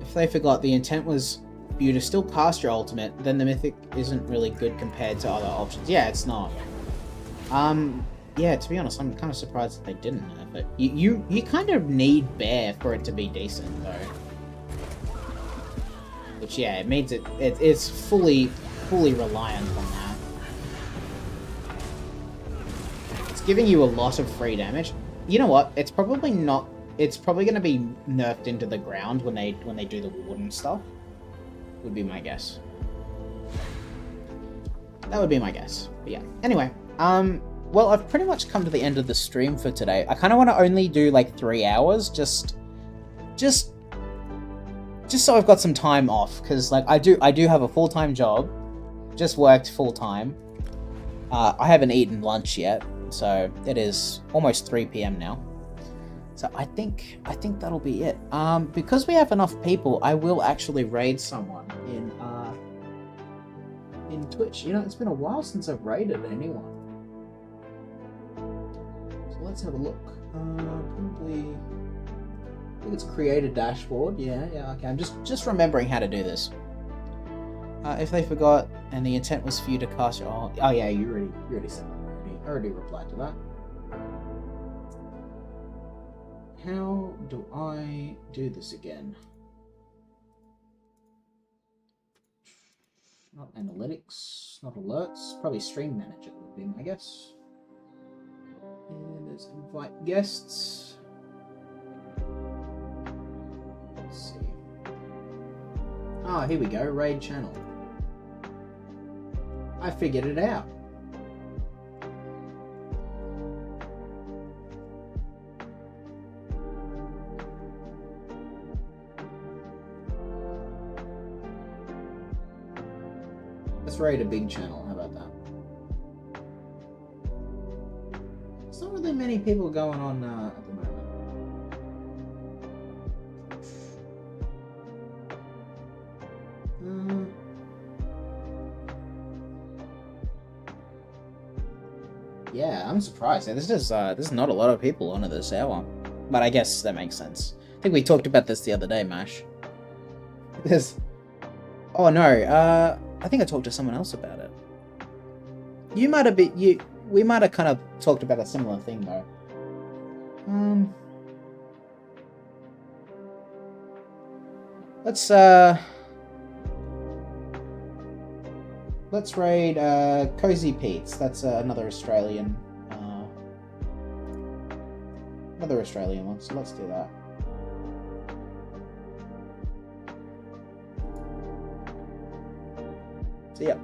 If they forgot the intent was for you to still cast your ultimate, then the mythic isn't really good compared to other options. Yeah, it's not. Yeah, to be honest, I'm kind of surprised that they didn't nerf it. You kind of need Bear for it to be decent, though. Which, yeah, it means it's fully reliant on that. It's giving you a lot of free damage. You know what? It's probably not. It's probably going to be nerfed into the ground when they do the wooden stuff. Would be my guess. That would be my guess. But yeah. Anyway, well, I've pretty much come to the end of the stream for today. I kind of want to only do like 3 hours, just so I've got some time off, because like I do have a full-time job, just worked full-time. I haven't eaten lunch yet, so it is almost 3 p.m. now. So I think that'll be it. Because we have enough people, I will actually raid someone in Twitch. You know, it's been a while since I've raided anyone. So let's have a look. Probably, I think it's create a dashboard. Yeah, okay. I'm just remembering how to do this. If they forgot and the intent was for you to cast your... Oh yeah, you already said that. I already replied to that. How do I do this again? Not analytics, not alerts. Probably stream manager would be my guess. And there's invite guests. Let's see. Ah, here we go. Raid channel. I figured it out. Let's raid a big channel. How about that? many people going on at the moment. Yeah, I'm surprised. This is not a lot of people on at this hour, but I guess that makes sense. I think we talked about this the other day, Mash. Oh no, I think I talked to someone else about it. You might have been we might have kind of talked about a similar thing though. Let's raid Cozy Pete's. That's another Australian one, so let's do that. So yeah.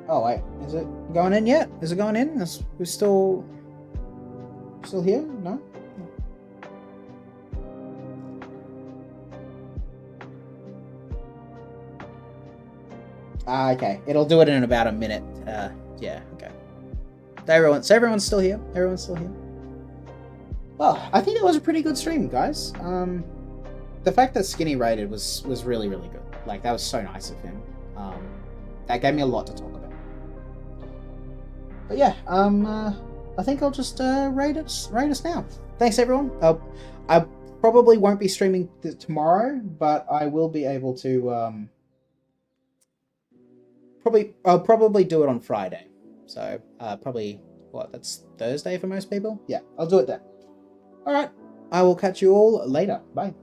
Oh wait, is it going in yet? Is it going in? We're still here? No? Okay. It'll do it in about a minute. Yeah, okay. So everyone's still here? Everyone's still here? Well, I think it was a pretty good stream, guys. The fact that Skinny raided was really, really good. Like, that was so nice of him. That gave me a lot to talk about. But yeah, I think I'll just raid us now. Thanks, everyone. I probably won't be streaming tomorrow, but I will be able to... I'll probably do it on Friday. So, probably, that's Thursday for most people? Yeah, I'll do it then. Alright, I will catch you all later. Bye.